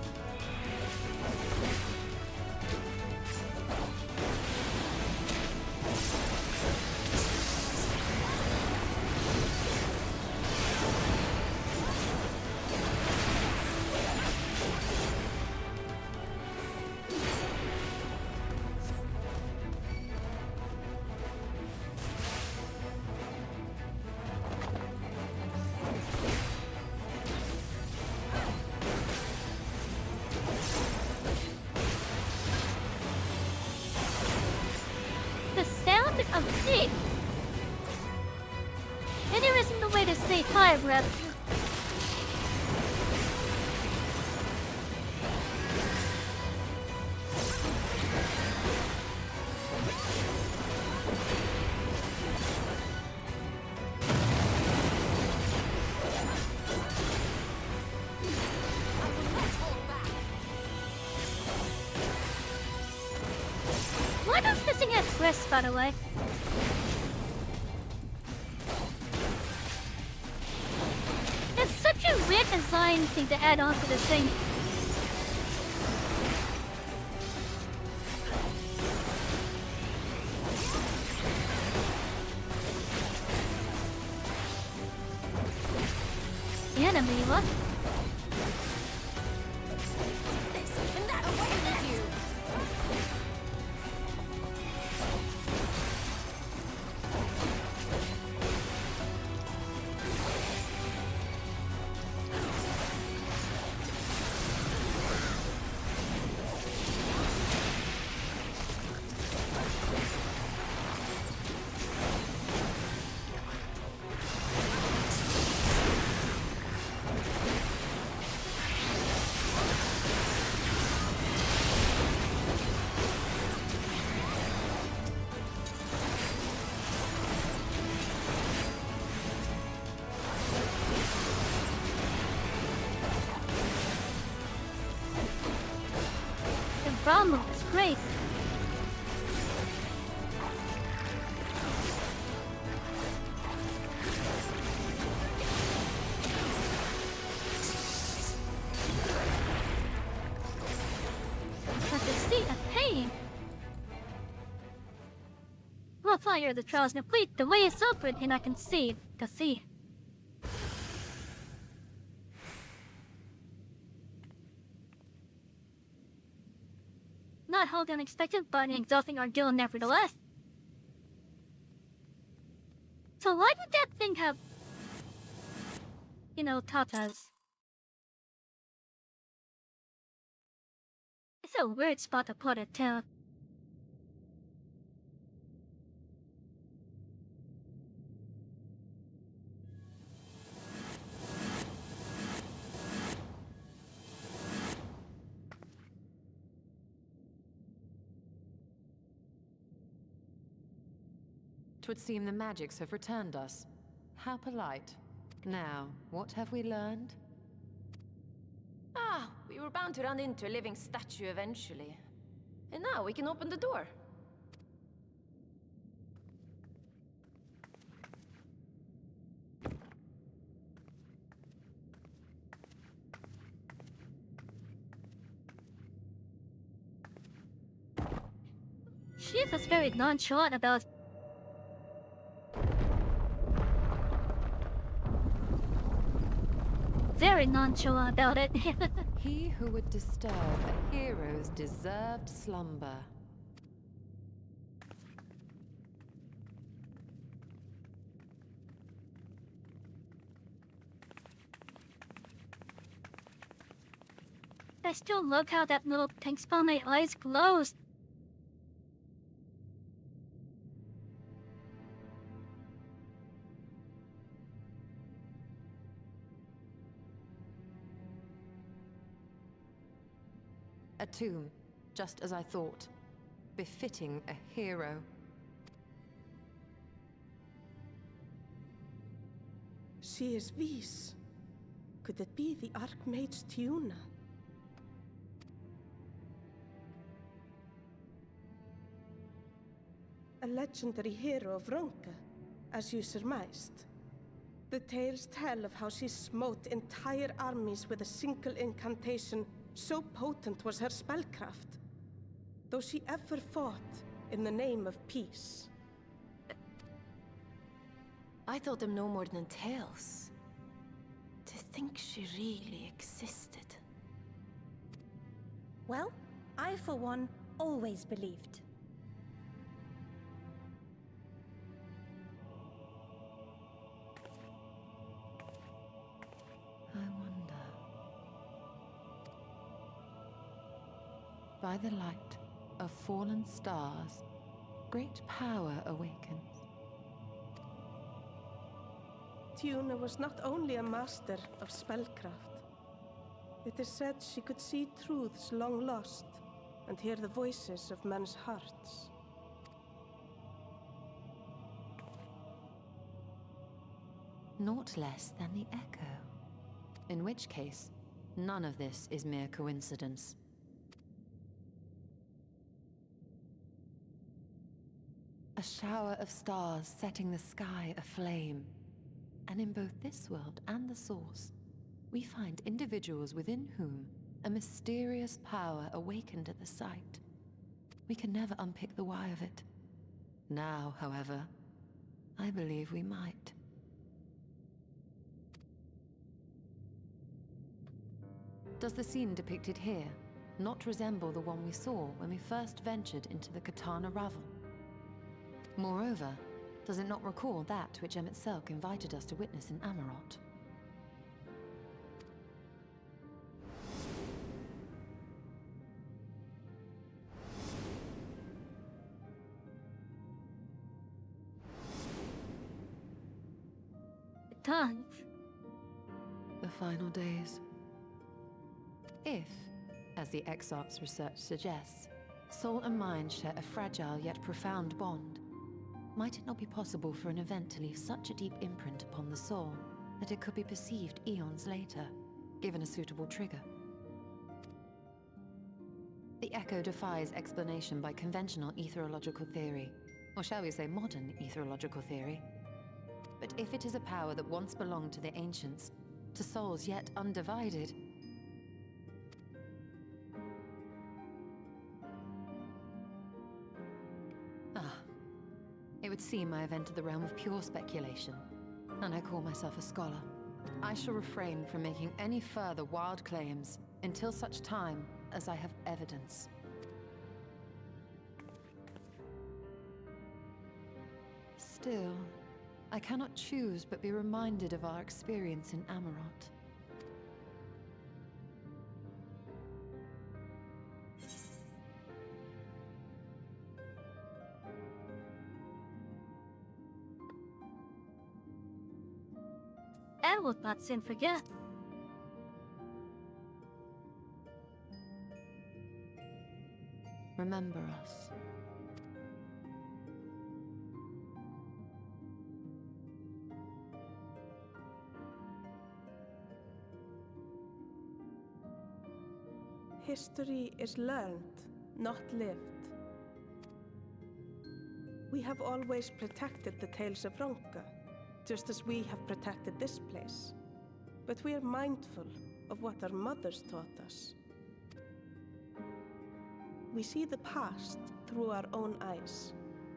The sound of teeth. Interesting the way to say hi, breath. Why does this thing have breasts, by the way? It's such a weird design thing to add on to this thing. Enemy, what? Rumble is great. But the seat of pain. We'll fire the trials complete. The way is open and I can see the sea. Not wholly unexpected, but an exhausting ordeal nevertheless. So why would that thing have, taught us? It's a weird spot to put it too. Twould seem the magics have returned us. How polite. Now, what have we learned? we were bound to run into a living statue eventually. And now we can open the door. She was very nonchalant about. Very nonchalant about it. He who would disturb a hero's deserved slumber. I still love how that little pink spot on my eyes glows. A tomb, just as I thought. Befitting a hero. She is Vis. Could it be the Archmage Tiuna? A legendary hero of Ronka, as you surmised. The tales tell of how she smote entire armies with a single incantation. So potent was her spellcraft, though she ever fought in the name of peace. I thought them no more than tales. To think she really existed. Well, I for one always believed. I wonder. By the light of fallen stars, great power awakens. Tiuna was not only a master of spellcraft. It is said she could see truths long lost and hear the voices of men's hearts. Naught less than the echo. In which case, none of this is mere coincidence. A shower of stars setting the sky aflame. And in both this world and the Source, we find individuals within whom a mysterious power awakened at the sight. We can never unpick the why of it. Now, however, I believe we might. Does the scene depicted here not resemble the one we saw when we first ventured into the Katana Ravel? Moreover, does it not recall that which Emet-Selch invited us to witness in Amarot? It does. The final days. If, as the Exarch's research suggests, soul and mind share a fragile yet profound bond, might it not be possible for an event to leave such a deep imprint upon the soul that it could be perceived eons later, given a suitable trigger? The echo defies explanation by conventional etherological theory, or shall we say modern etherological theory. But if it is a power that once belonged to the ancients, to souls yet undivided, it would seem I have entered the realm of pure speculation, and I call myself a scholar. I shall refrain from making any further wild claims until such time as I have evidence. Still, I cannot choose but be reminded of our experience in Amarot. I will not soon forget. Remember us. History is learned, not lived. We have always protected the tales of Ronka, just as we have protected this place. But we are mindful of what our mothers taught us. We see the past through our own eyes,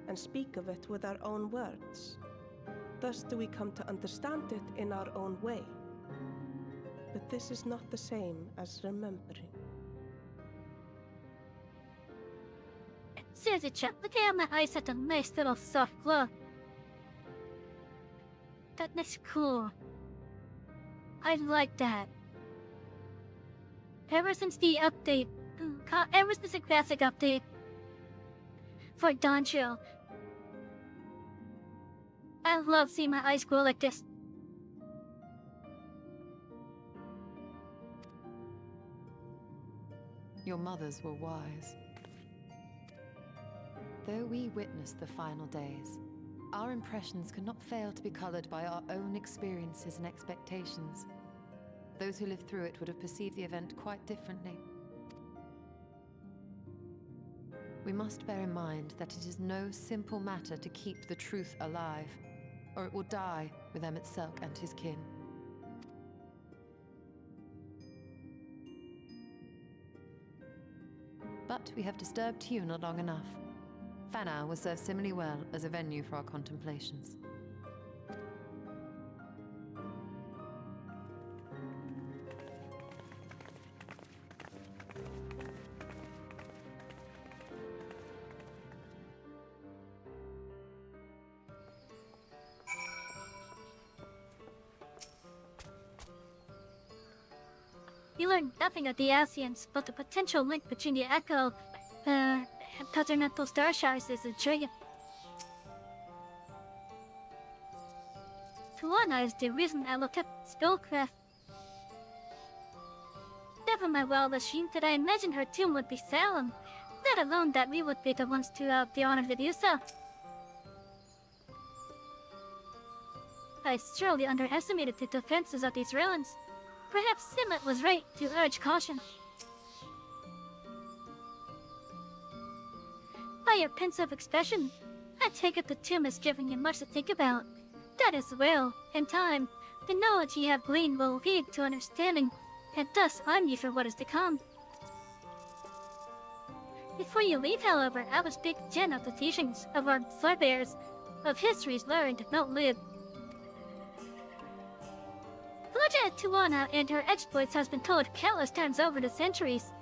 and speak of it with our own words. Thus do we come to understand it in our own way. But this is not the same as remembering. Seriously, chap, look at my eyes at a nice little soft glow. That's cool. I like that. Ever since the update, ever since the graphic update for Donjo, I love seeing my eyes glow like this. Your mothers were wise. Though we witnessed the final days, our impressions cannot fail to be colored by our own experiences and expectations. Those who lived through it would have perceived the event quite differently. We must bear in mind that it is no simple matter to keep the truth alive, or it will die with Emmett Selk and his kin. But we have disturbed Huna long enough. Fanau will serve similarly well as a venue for our contemplations. You learned nothing of the Asians, but the potential link between the Echo and Continental Star Shards is intriguing. Tuana is the reason I looked up spellcraft. Never my wildest dream did I imagine her tomb would be solemn, let alone that we would be the ones to have the honor to do so. I surely underestimated the defenses of these ruins. Perhaps Simmet was right to urge caution. By your pensive expression, I take it the tomb is giving you much to think about. That is well, in time, the knowledge you have gleaned will lead to understanding, and thus arm you for what is to come. Before you leave, however, I will speak again of the teachings of our forebears, of histories learned, not lived. Legend Tuana and her exploits has been told countless times over the centuries.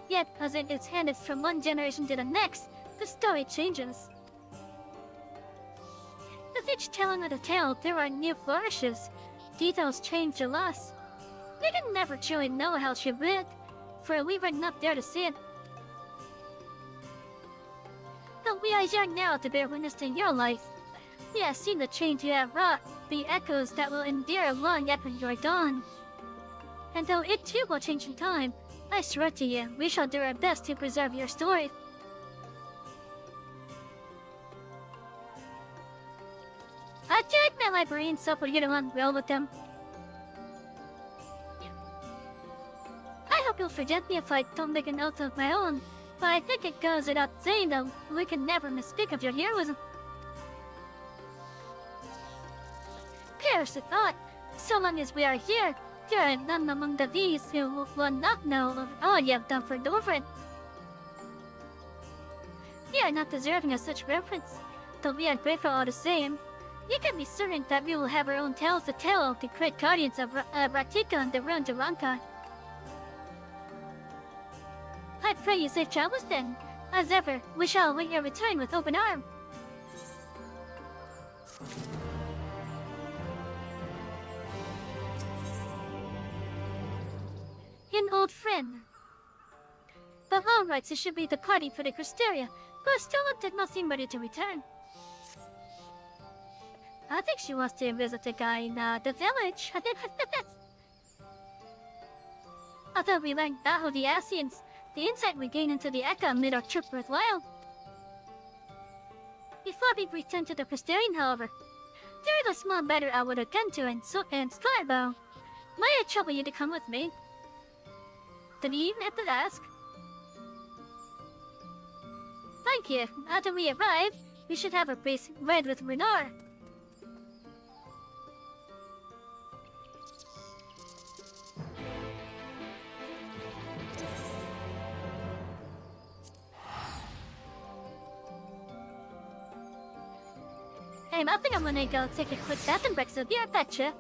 Yet, as it is handed from one generation to the next, the story changes. With each telling of the tale, there are new flourishes. Details change or lost. We can never truly know how she lived, for we were not there to see it. But we are here now to bear witness to your life. We have seen the change you have wrought, the echoes that will endure long after your dawn. And though it too will change in time, I swear to you, we shall do our best to preserve your story. I do admit my brain suffered you to run well with them. I hope you'll forget me if I don't make an oath of my own, but I think it goes without saying that we can never misspeak of your heroism. Perish the thought, so long as we are here, there are none among the these who will not know of all you have done for Dovrin. We are not deserving of such reverence, though we are grateful all the same. You can be certain that we will have our own tales to tell of the great guardians of Ratika and the ruined Ranka. I pray you safe travels then. As ever, we shall await your return with open arms. An old friend. But all rights, it should be departing for the Cristeria, but Stella did not seem ready to return. I think she wants to visit the guy in the village. I think that's... Although we learned about the Asians, the insight we gained into the Eka made our trip worthwhile. Before we return to the Cristerian, however, there is a small matter I would attend to and Skybow. Might I trouble you to come with me? Did you even have to ask? Thank you. After we arrive, we should have a brief word with Renard. Hey, I think I'm gonna go take a quick bathroom break, so be right back, Chip.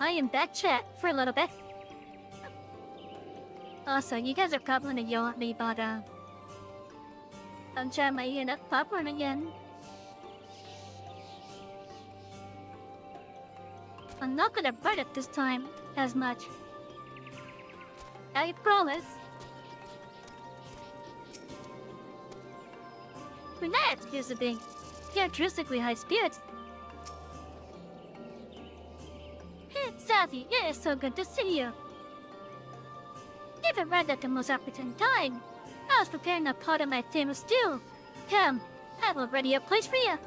I am back, chat, for a little bit. Also, you guys are probably gonna yell at me, but, I'm trying my ear up popcorn again. I'm not gonna burn it this time as much. I promise. Renard is a being characteristically high spirits. Hey, Savvy, it is so good to see you. You've arrived at the most opportune time. I was preparing a pot of my famous stew. Come, I've already a place for you.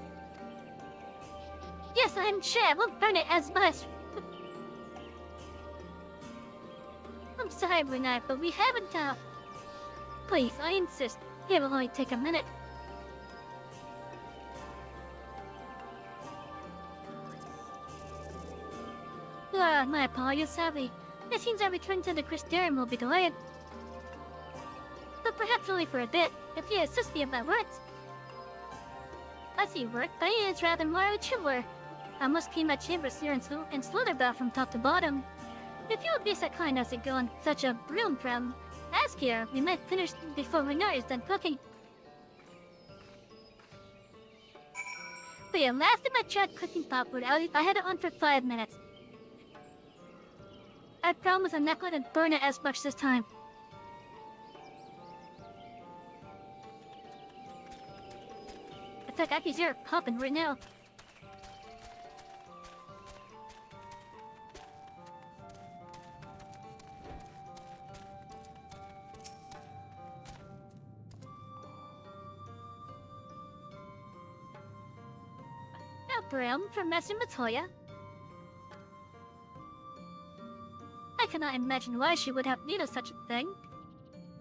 Yes, I'm sure I won't burn it as much. I'm sorry, Renard, but we haven't, Please, I insist. It will only take a minute. My apologies, Savvy. It seems our return to the Crystarium will be delayed. But perhaps only for a bit, if you assist me in my words. I see work, but it is rather more chiller. I must clean my chambers here and slither about from top to bottom. If you would be so kind as to go on such a broom from ask here, we might finish before Renard is done cooking. But yeah, last time I tried cooking popcorn, I had it on for 5 minutes. I promise I'm not going to burn it as much this time. In fact, I can hear it popping right now. Now, Brim from Master Matoya. I cannot imagine why she would have needed such a thing.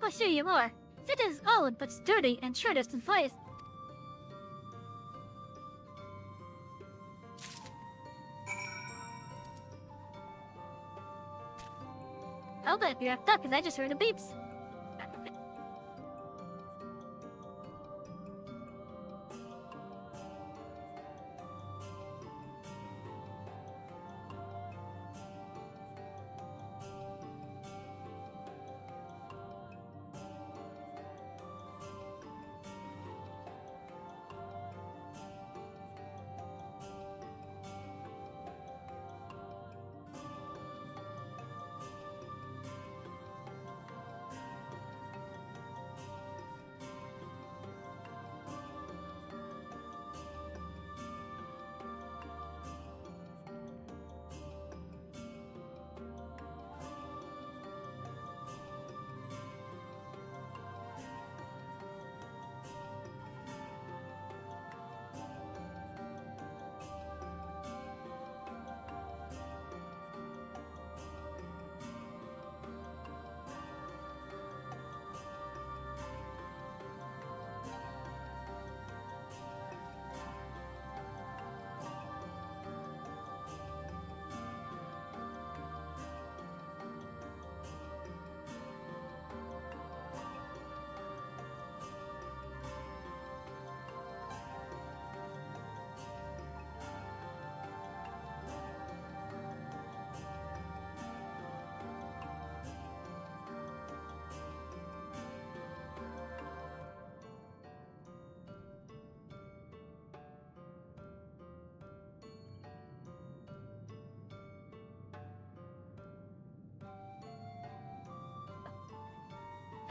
Oh, here you are. It is old but sturdy and shortest in place. I'll bet you're up because I just heard the beeps.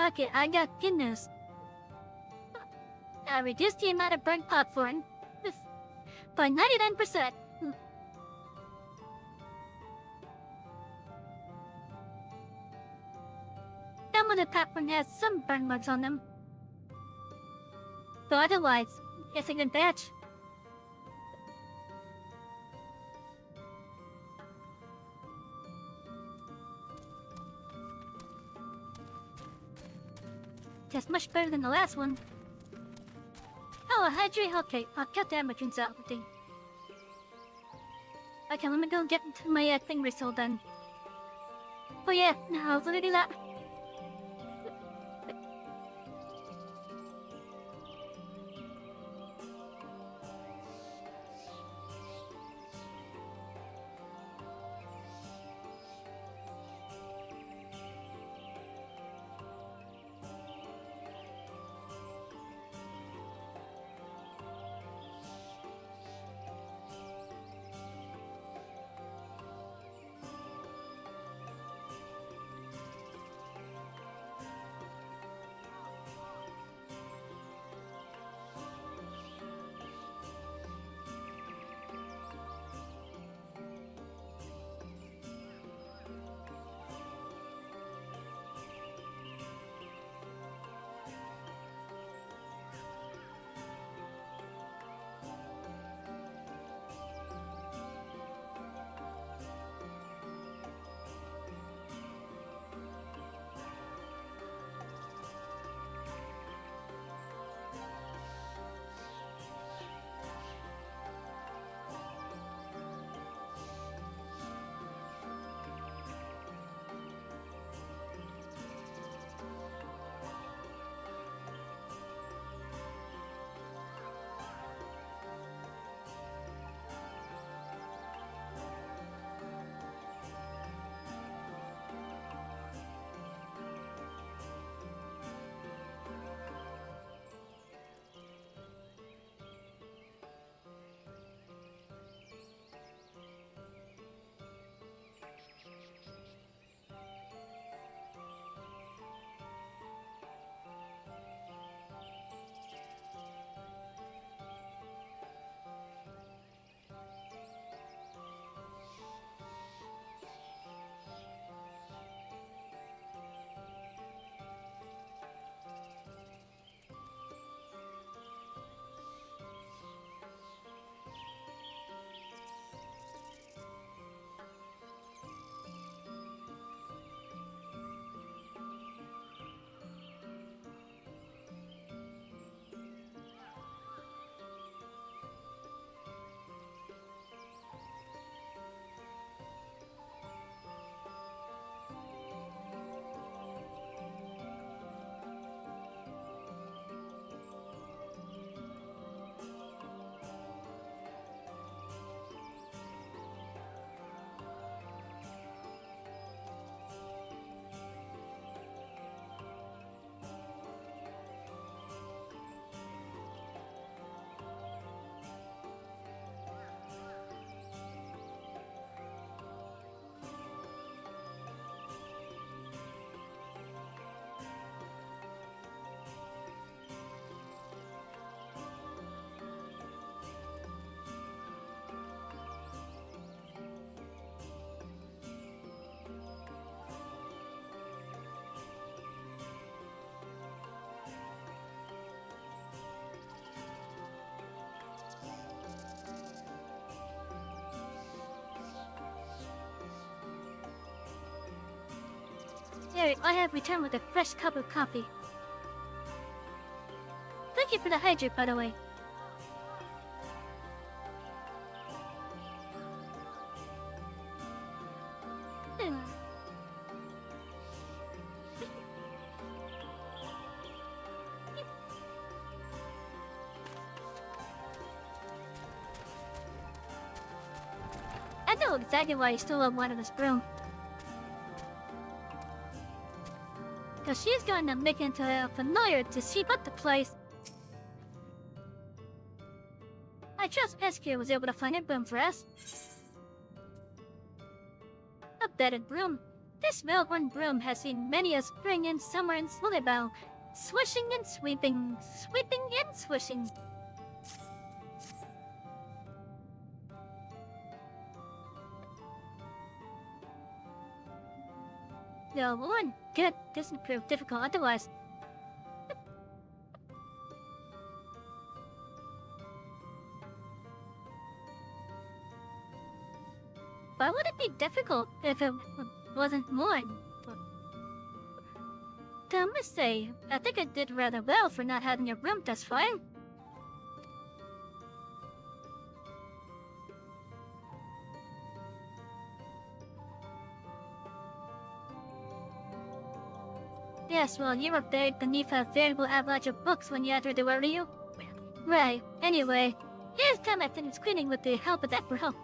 Okay, I got good news. I reduced the amount of burnt popcorn by 99%. Some of the popcorn has some burn marks on them. But otherwise, it's a good batch. That's much better than the last one. Oh, hydrate. Okay, I'll cut the amateur out. Okay, let me go get into my thing resold then. Oh yeah, now let me do that. Here, I have returned with a fresh cup of coffee. Thank you for the hydrate, by the way. I know exactly why you stole one of this broom. Cause she's going to make it into a familiar to sweep up the place. I trust MSQ was able to find a broom for us. A bedded broom. This well-worn broom has seen many a spring and summer in Slitherbow, swishing and sweeping, sweeping and swishing. No one good doesn't prove difficult otherwise. Why would it be difficult if it wasn't more? I must say, I think I did rather well for not having a room thus far. Yes, well, you were buried beneath a veritable avalanche of books when you entered, were you? Right, anyway, here's time I finished cleaning with the help of that for help.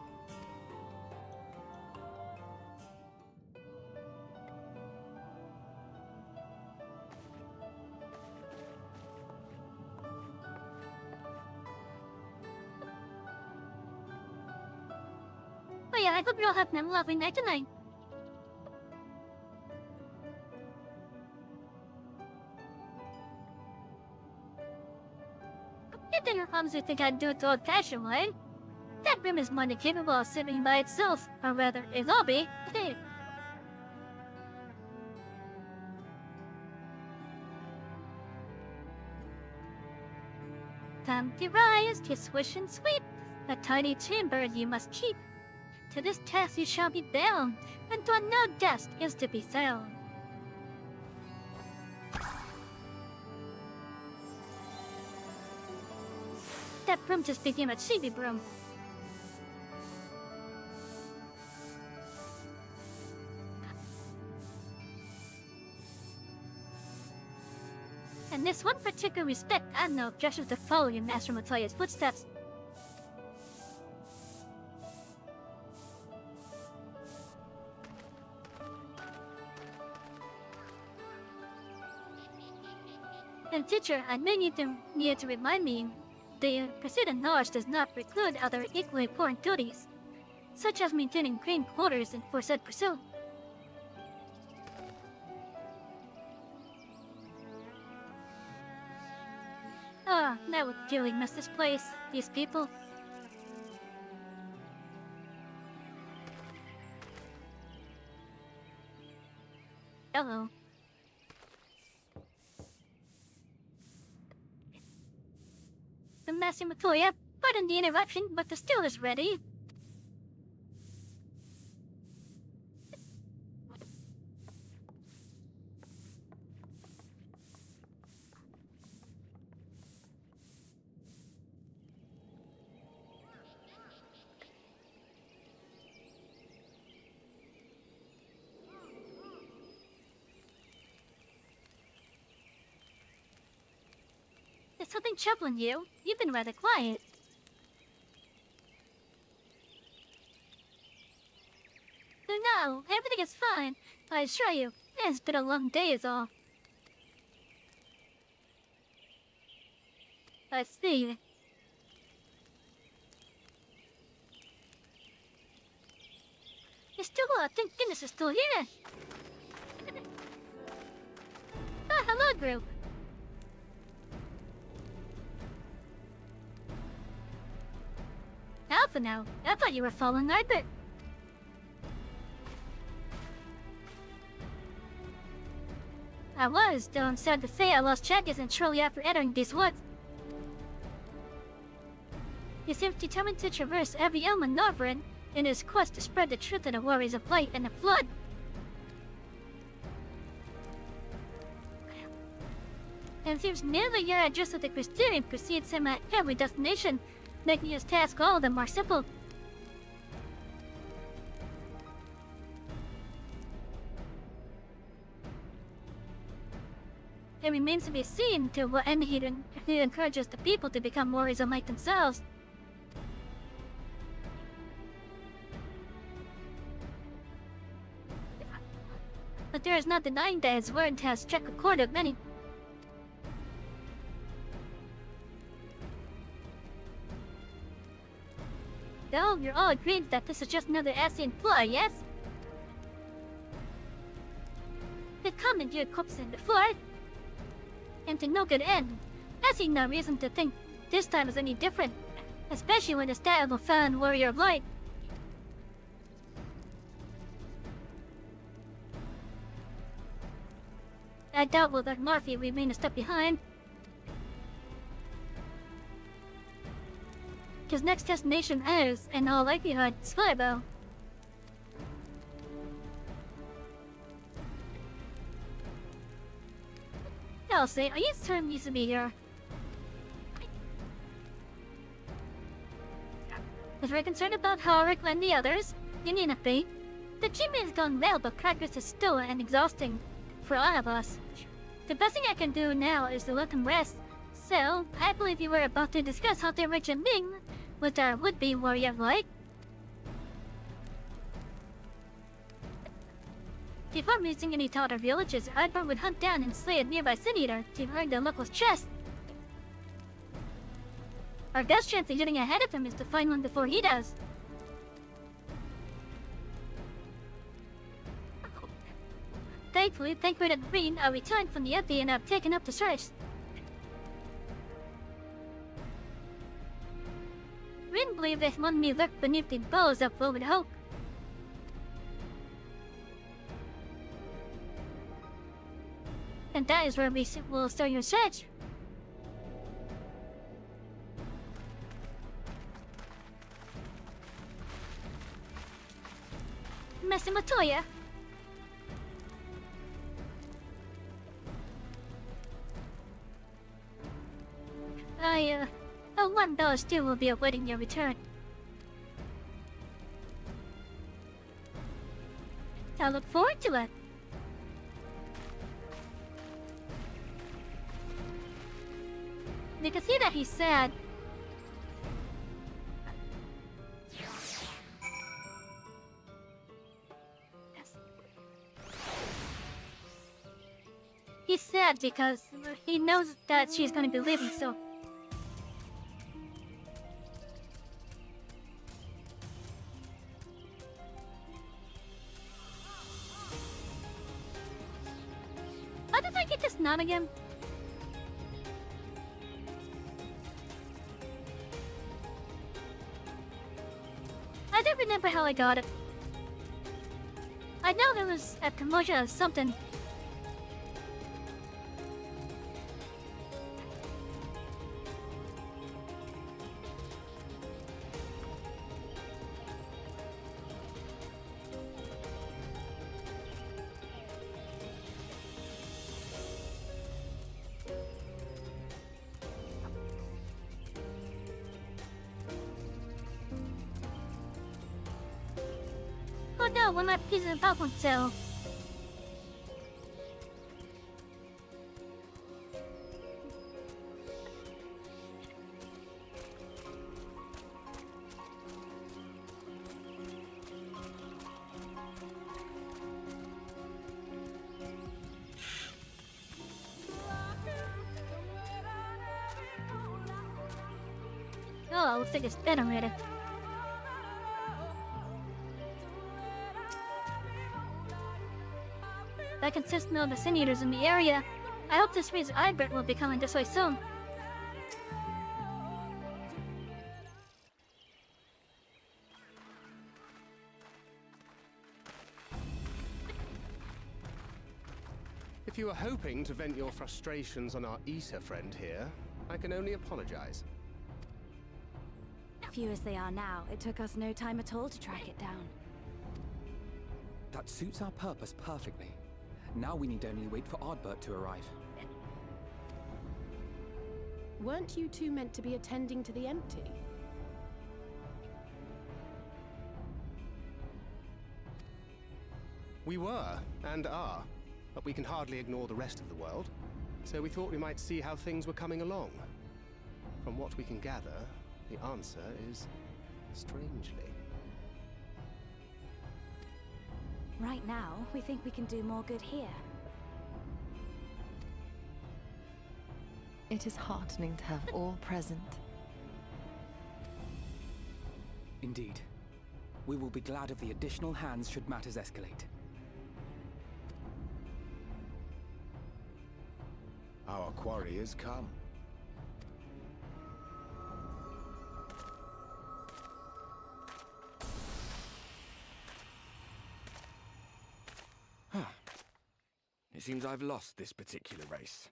Oh yeah, I hope you all have a lovely night tonight. It didn't honestly think I'd do it the old-fashioned way. That room is more than capable of sitting by itself, or rather, a lobby. Hey. Time to rise, to swish and sweep. A tiny chamber you must keep. To this task you shall be bound, and to no desk is to be sound. That broom just became a chibi broom. In this one particular respect, I know gestures to follow your Master Matoya's footsteps. And teacher, I may need to remind me, the pursuit of knowledge does not preclude other equally important duties, such as maintaining clean quarters for said pursuit. Ah, I would dearly miss this place, these people. Hello. The Master Matoya, pardon the interruption, but the stew is ready. There's something troubling you. You've been rather quiet. No, everything is fine. I assure you, it's been a long day is all. I see. You're still thank goodness you're still here. Ah, hello, group. Alpha now. I thought you were following Arthur. I was, though I'm sad to say I lost track isn't shortly after entering these woods. He seems determined to traverse every elm in Northern in his quest to spread the truth of the warriors of light and the flood. And seems nearly your address of the Christian precedes him at every destination, making his task all the more simple. It remains to be seen to what end he encourages the people to become warriors unlike themselves. But there is not denying that his word has struck a chord of many. Though you're all agreed that this is just another Asian flaw, yes? They've commandeered corpses before, and to no good end. I see no reason to think this time is any different, especially when the stat of a fallen warrior of light. I doubt will that Murphy remain a step behind. His next destination is, in all likelihood, Skybow. Elsie, are you certain you should be here? If we're concerned about Howard and the others, you needn't be. The treatment has gone well, but progress is still exhausting for all of us. The best thing I can do now is to let them rest. So, I believe you were about to discuss how the origin being with our would-be warrior like. Before meeting any Taughter villages, Adbert would hunt down and slay a nearby sin-eater to earn the local's trust. Our best chance of getting ahead of him is to find one before he does. Thankfully, Thancred and Green are returned from the Abbey and have taken up the search. Green believed that one may lurk beneath the boughs of Woven Hope. And that is where we will start your search. Master Matoya. One bell still will be awaiting your return. I look forward to it. You can see that he's sad. Yes. He's sad because he knows that she's going to be leaving, so... How did I get this knot again? I don't remember how I got it. I know there was a promotion of something. Oh no, one of my pieces of popcorn cell. Oh, looks like it's dead already. That consists of the sin-eaters in the area. I hope this means Eibert will be coming this way soon. If you were hoping to vent your frustrations on our Eater friend here, I can only apologize. Few as they are now, it took us no time at all to track it down. That suits our purpose perfectly. Now we need only wait for Ardbert to arrive. Weren't you two meant to be attending to the empty? We were, and are, but we can hardly ignore the rest of the world, so we thought we might see how things were coming along. From what we can gather, the answer is strangely. Right now, we think we can do more good here. It is heartening to have all present. Indeed. We will be glad of the additional hands should matters escalate. Our quarry has come. It seems I've lost this particular race.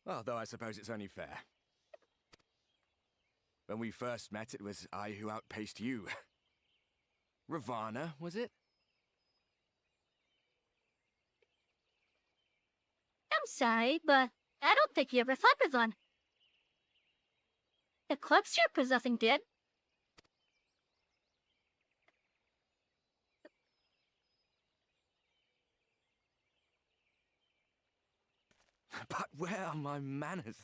Well, though I suppose it's only fair. When we first met, it was I who outpaced you. Ravana, was it? I'm sorry, but I don't think you ever fought Ravana. The cloaks you're possessing did. But where are my manners?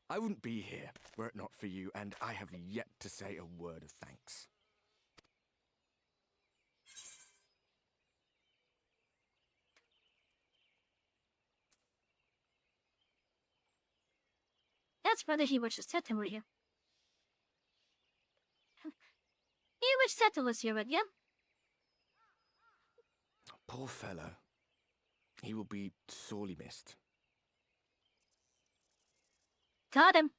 I wouldn't be here were it not for you, and I have yet to say a word of thanks. That's whether he wishes Seta were here. He wish Seta was here with you. Poor fellow. He will be sorely missed. Got him.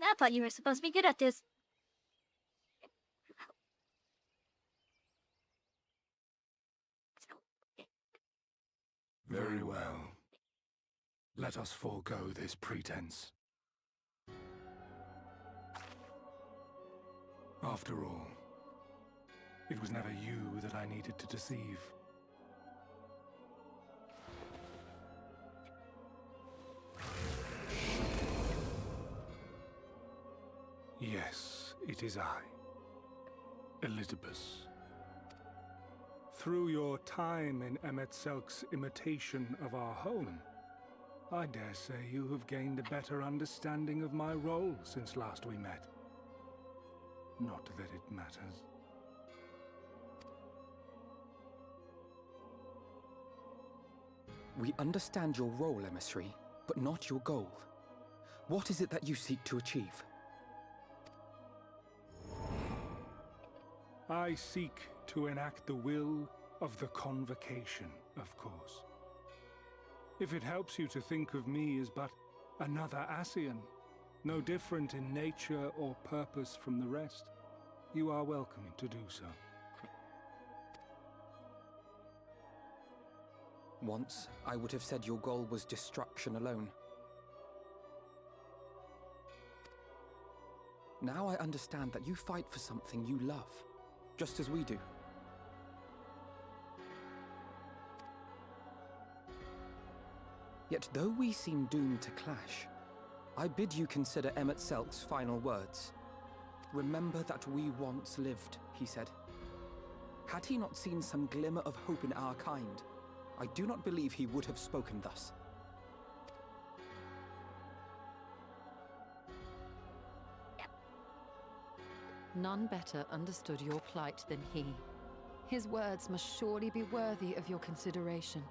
I thought you were supposed to be good at this. Very well. Let us forego this pretense. After all, it was never you that I needed to deceive. Yes, it is I, Elizabeth. Through your time in Emetselk's imitation of our home, I dare say you have gained a better understanding of my role since last we met. Not that it matters. We understand your role, emissary, but not your goal. What is it that you seek to achieve? I seek to enact the will of the Convocation, of course. If it helps you to think of me as but another Ascian, no different in nature or purpose from the rest, you are welcome to do so. Once, I would have said your goal was destruction alone. Now I understand that you fight for something you love, just as we do. Yet though we seem doomed to clash, I bid you consider Emetselk's final words. Remember that we once lived, he said. Had he not seen some glimmer of hope in our kind, I do not believe he would have spoken thus. None better understood your plight than he. His words must surely be worthy of your consideration.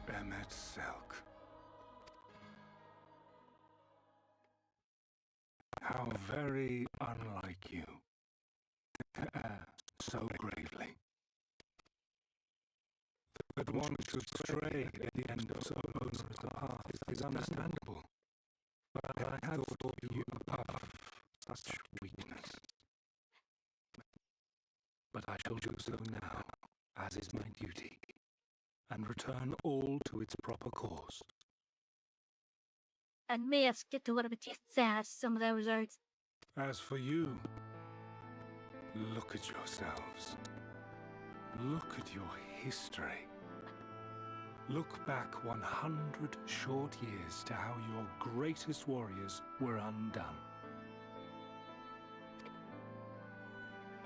Emetselk. How very unlike you. So gravely. That one should stray at the end of so onerous a path is understandable. But I had thought you above such weakness. But I shall do so now, as is my duty, and return all to its proper course. And may I get a little bit sad some of those words. As for you, look at yourselves. Look at your history. Look back 100 short years to how your greatest warriors were undone.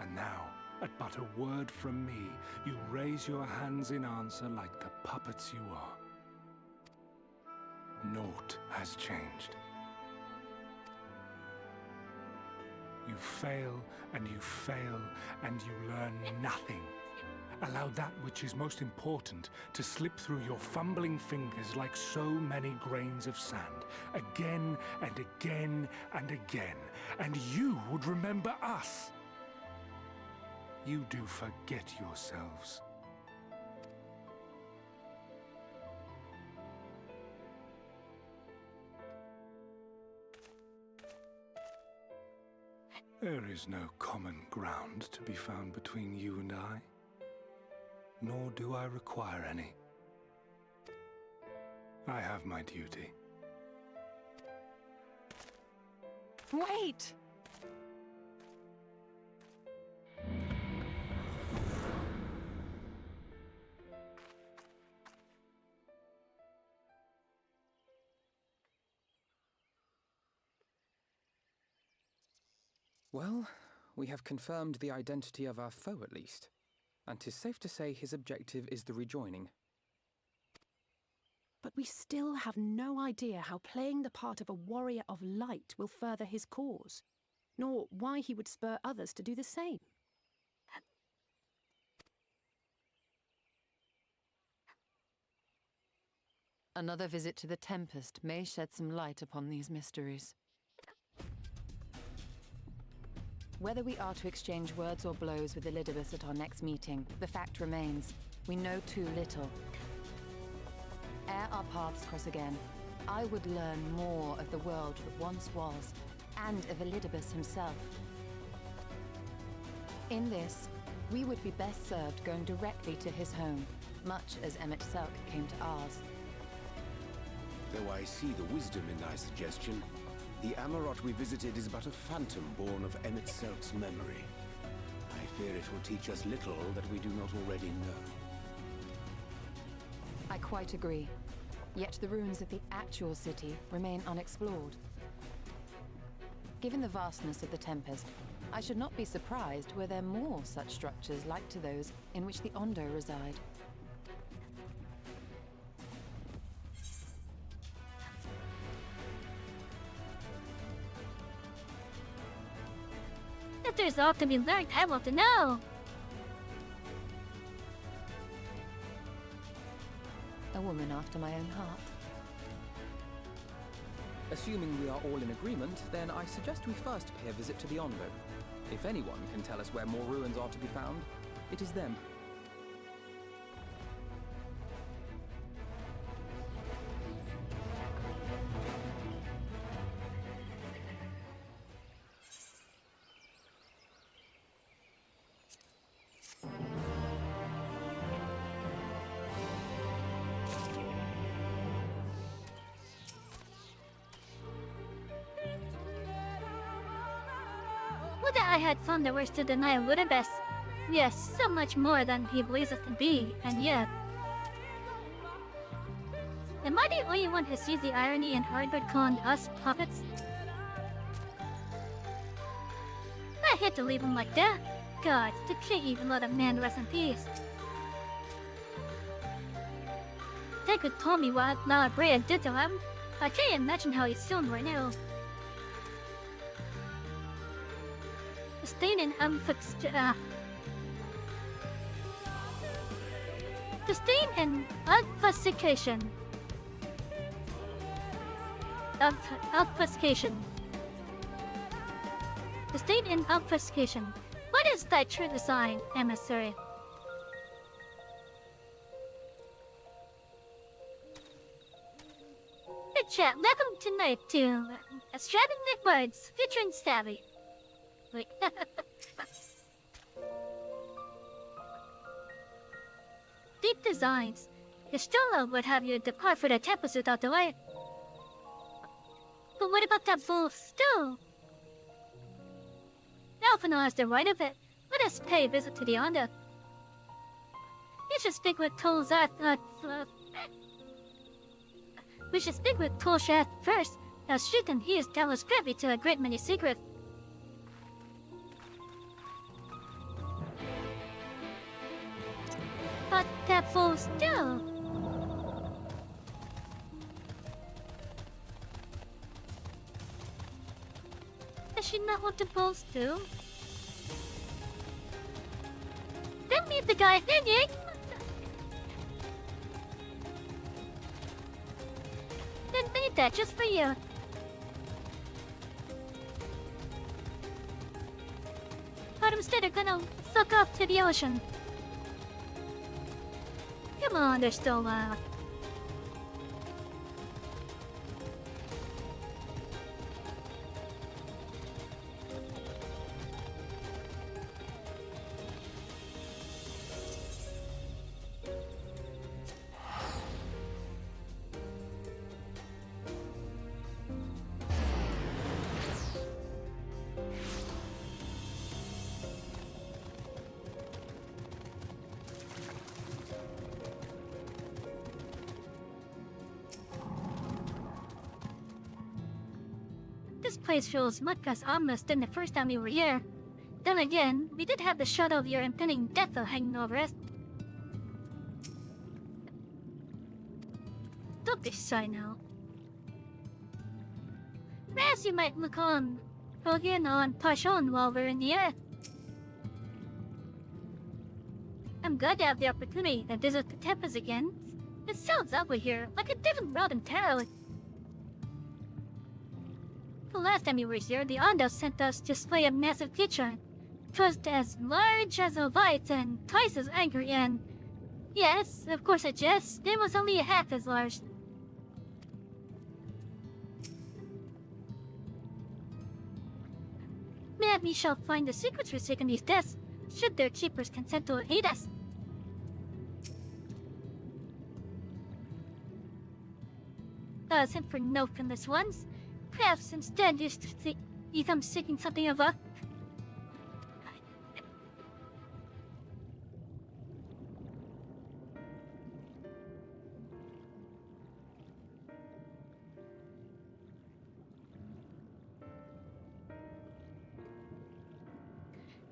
And now, at but a word from me, you raise your hands in answer like the puppets you are. Naught has changed. You fail, and you fail, and you learn nothing. Allow that which is most important to slip through your fumbling fingers like so many grains of sand, again and again and again, and you would remember us. You do forget yourselves. There is no common ground to be found between you and I, nor do I require any. I have my duty. Wait! Well, we have confirmed the identity of our foe at least, and 'tis safe to say his objective is the rejoining. But we still have no idea how playing the part of a warrior of light will further his cause, nor why he would spur others to do the same. Another visit to the Tempest may shed some light upon these mysteries. Whether we are to exchange words or blows with Elidibus at our next meeting, the fact remains, we know too little. Ere our paths cross again, I would learn more of the world that once was, and of Elidibus himself. In this, we would be best served going directly to his home, much as Emmett Selk came to ours. Though I see the wisdom in thy suggestion, the Amarot we visited is but a phantom born of Emmett Selk's memory. I fear it will teach us little that we do not already know. I quite agree. Yet the ruins of the actual city remain unexplored. Given the vastness of the Tempest, I should not be surprised were there more such structures like to those in which the Ondo reside. If there's all to be learned, I want to know. A woman after my own heart. Assuming we are all in agreement, then I suggest we first pay a visit to the Ondo. If anyone can tell us where more ruins are to be found, it is them. Would that I had thunder worse to deny Elidibus. Yes, so much more than he believes it to be, and yet... Am I the only one who sees the irony in Hardwood calling us puppets? I hate to leave him like that. God, they can't even let a man rest in peace. They could tell me what Brea did to him. I can't imagine how he's feeling right now. Disdain and disdain and obfuscation. Obfuscation. Disdain and obfuscation. What is thy true design, emissary? Good chat. Welcome tonight to Extravagant Words featuring Savvy. Wait. neat designs. Stormblood would have you depart for the temples without delay. But what about that bull stone? Alphinaud has the right of it. Let us pay a visit to the Onda. We should speak with We should speak with Tolshat first, as Shuten he is doubtless privy to a great many secrets. But that bull stone. Does she not want to boast too? Then meet the guy hanging! Then made that just for you. But instead are gonna suck off to the ocean. Come on, there's still This place feels much less ominous than the first time we were here. Then again, we did have the shadow of your impending death hanging over us. Don't be shy now. Perhaps you might look on, push on while we're in the air. I'm glad to have the opportunity to visit the temples again. It sounds ugly here, like a different world entirely. The last time we were here, the Onda sent us to display a massive creature. It was as large as a light and twice as angry and... Yes, of course I jest. It was only half as large. Maybe we shall find the secrets for seeking these deaths, should their keepers consent to aid us. Sent for no finless ones. Perhaps instead is to become seeking something of a...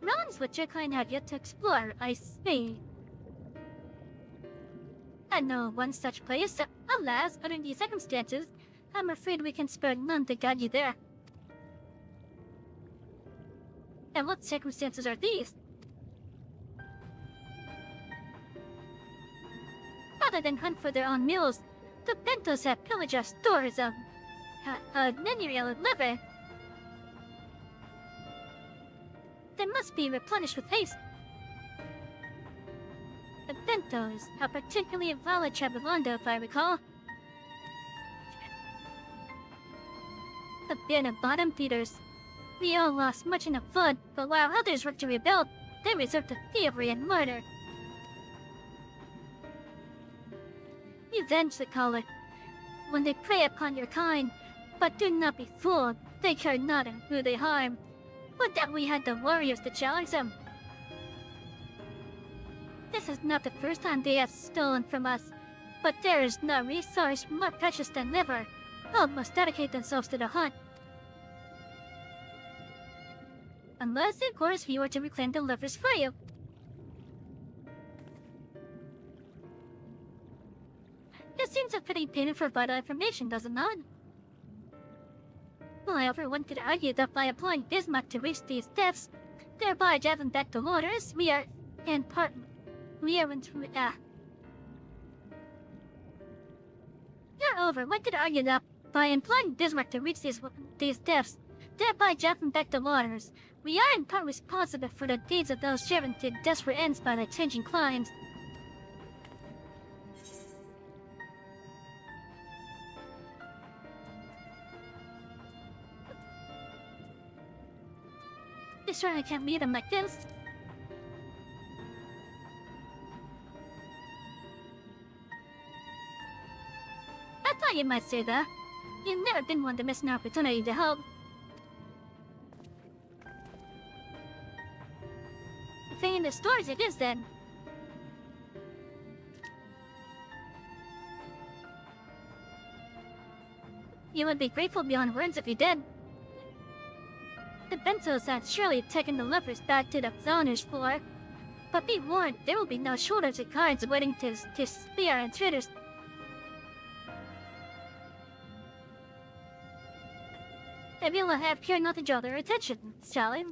Realms which your kind have yet to explore, I see. I know one such place. Alas, under these circumstances, I'm afraid we can spare none to guide you there. And what circumstances are these? Rather than hunt for their own meals, the Bentos have pillaged our stores of mineral liver. They must be replenished with haste. The Bentos are particularly a valid tribe of Onda, if I recall. The band of bottom feeders. We all lost much in the flood, but while others worked to rebuild, they resorted to thievery and murder. Revenge, they call it. When they prey upon your kind, but do not be fooled, they care not in who they harm. Would that we had the warriors to challenge them. This is not the first time they have stolen from us, but there is no resource more precious than liver. All must dedicate themselves to the hunt. Unless, of course, we were to reclaim the livers for you. It seems a pretty pain for vital information, does it not? However, one could argue that by applying Bismarck to reach these depths, thereby driving back the waters, we are Moreover, one could argue that by employing Bismarck to reach these depths, thereby driving back the waters, we are in part responsible for the deeds of those driven to desperate ends by the changing climes. Be sure I can't meet them like this. you might say that. You've never been one to miss an opportunity to help. The thing in the stores it is then. You would be grateful beyond words if you did. The Bentos had surely taken the lepers back to the Zoners floor. But be warned, there will be no shortage of cards waiting to spear intruders. If you'll have care not to draw their attention, shall we?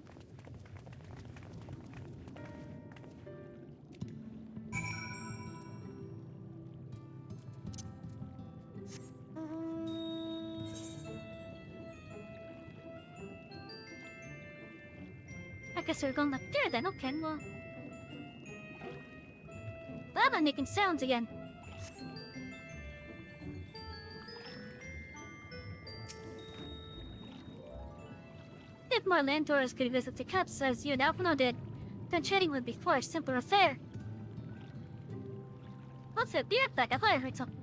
I guess we're going up there then, okay, well... Well, I'm making sounds again. If more land tourists could visit the cups as you and Alphino did, then trading would be far simpler affair. What's a beer back? I thought I heard something.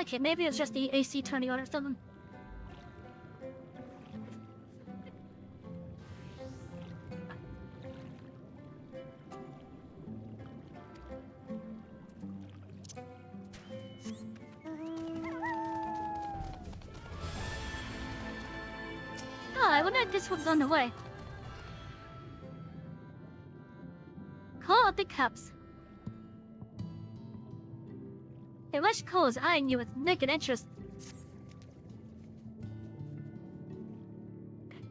Okay, maybe it's just the AC turning on or something. Oh, I wonder if this was on the way. Call up the cups. The West Cole is eyeing you with naked interest.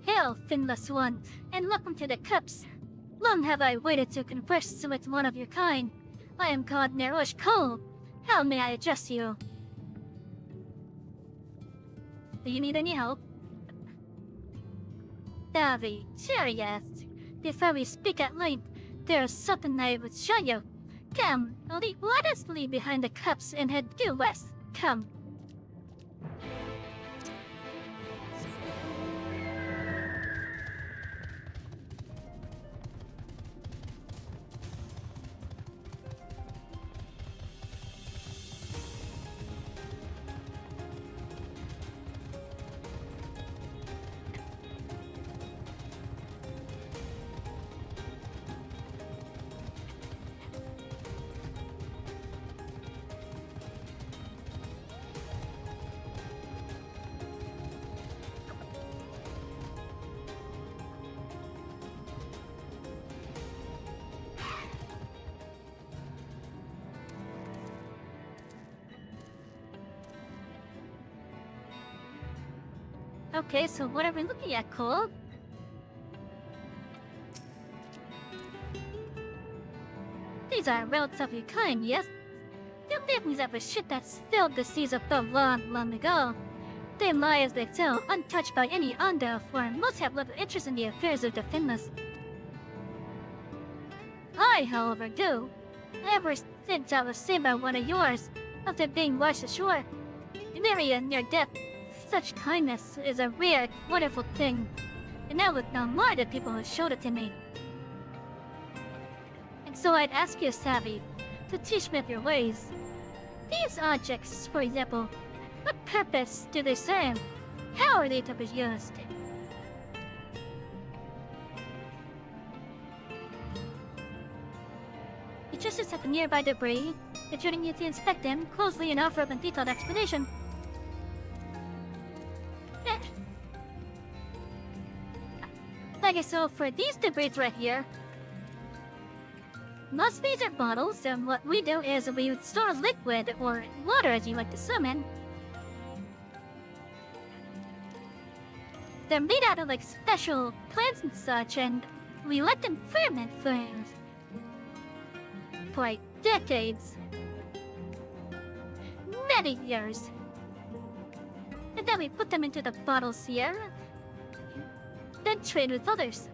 Hail, finless one, and welcome to the cups. Long have I waited to converse with one of your kind. I am called Nerosh Cole. How may I address you? Do you need any help? Davy, serious. Before we speak at length, there is something I would show you. Come, let us leave behind the cups and head due west. Come. Okay, so what are we looking at, Cole? These are relatively kind, yes? They're livings of a shit that stilled the seas above long ago. They lie as they tell, untouched by any Onda form, must have little interest in the affairs of the Finless. I, however, do. Ever since I was seen by one of yours, after being washed ashore. Marion, near death. Such kindness is a rare, wonderful thing. And I would know more the people who showed it to me. And so I'd ask you, Savvy, to teach me of your ways. These objects, for example, what purpose do they serve? How are they to be used? You just accept the nearby debris, ensuring you to inspect them closely and offer up a detailed explanation. Okay, so for these debris right here, most of these are bottles, and what we do is we would store liquid or water, as you like to summon. They're made out of like special plants and such, and we let them ferment for like decades, many years, and then we put them into the bottles here, then trade with others.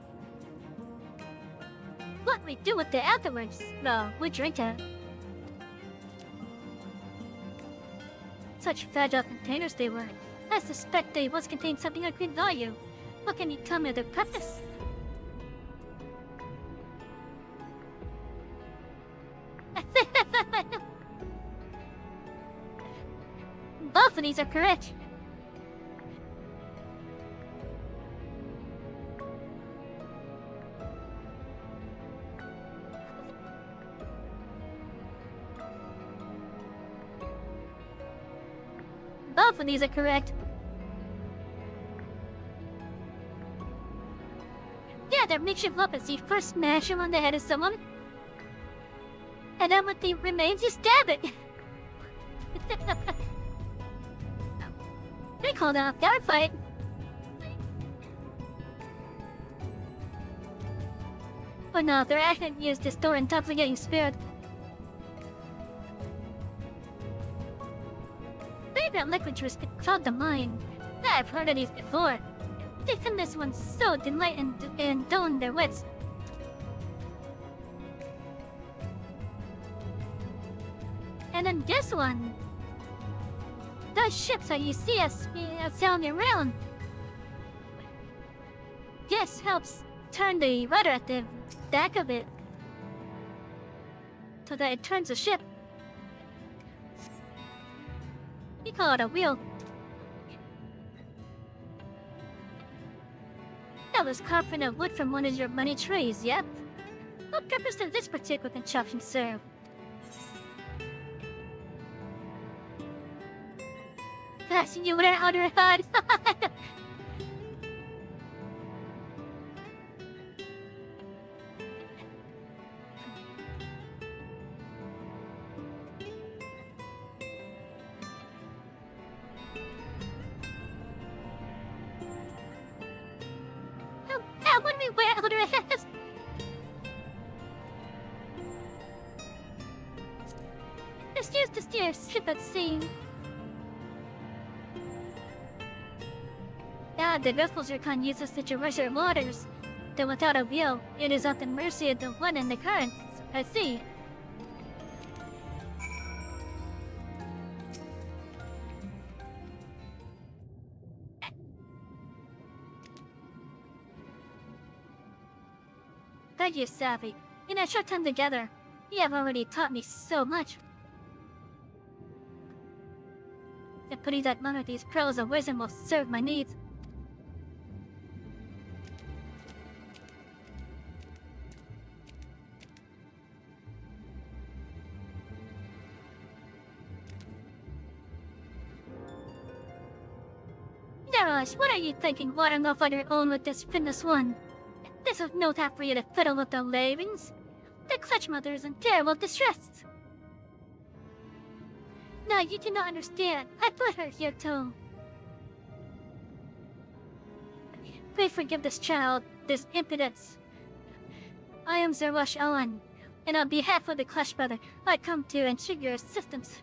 What we do with it afterwards, well, we drink it. Such fragile containers they were. I suspect they once contained something of great value. What can you tell me of their purpose? Both of these are correct. Both of these are correct. Yeah, they're makeshift weapons. You first smash them on the head of someone, and then with the remains, you stab it. They call that a guard fight. But no, they're actually used to store intoxicating spirit. Favorite liquid juice could clog the mind. I've heard of these before. They find this one so delightful and dulling their wits. And then this one. Those ships that you see us sailing around. This helps turn the rudder at the back of it, so that it turns the ship. We call it a wheel. That was carved from the wood from one of your money trees, yep. What purpose does this particular contraption serve? Passing you with an outer head. When we wear outer heads. It's used to steer a ship at sea. The vessels your kind uses to traverse your waters. Though without a wheel, it is at the mercy of the wind and the currents at sea. Thank you, Savvy. In a short time together, you have already taught me so much. And putting that none of these pearls of wisdom will serve my needs. Darosh, what are you thinking, watering off on your own with this fitness one? This is no time for you to fiddle with the lavings. The clutch mother is in terrible distress. No, you do not understand. I put her here too. Pray forgive this child, this impudence. I am Zerwash Alan, and on behalf of the clutch mother, I come to ensure your assistance.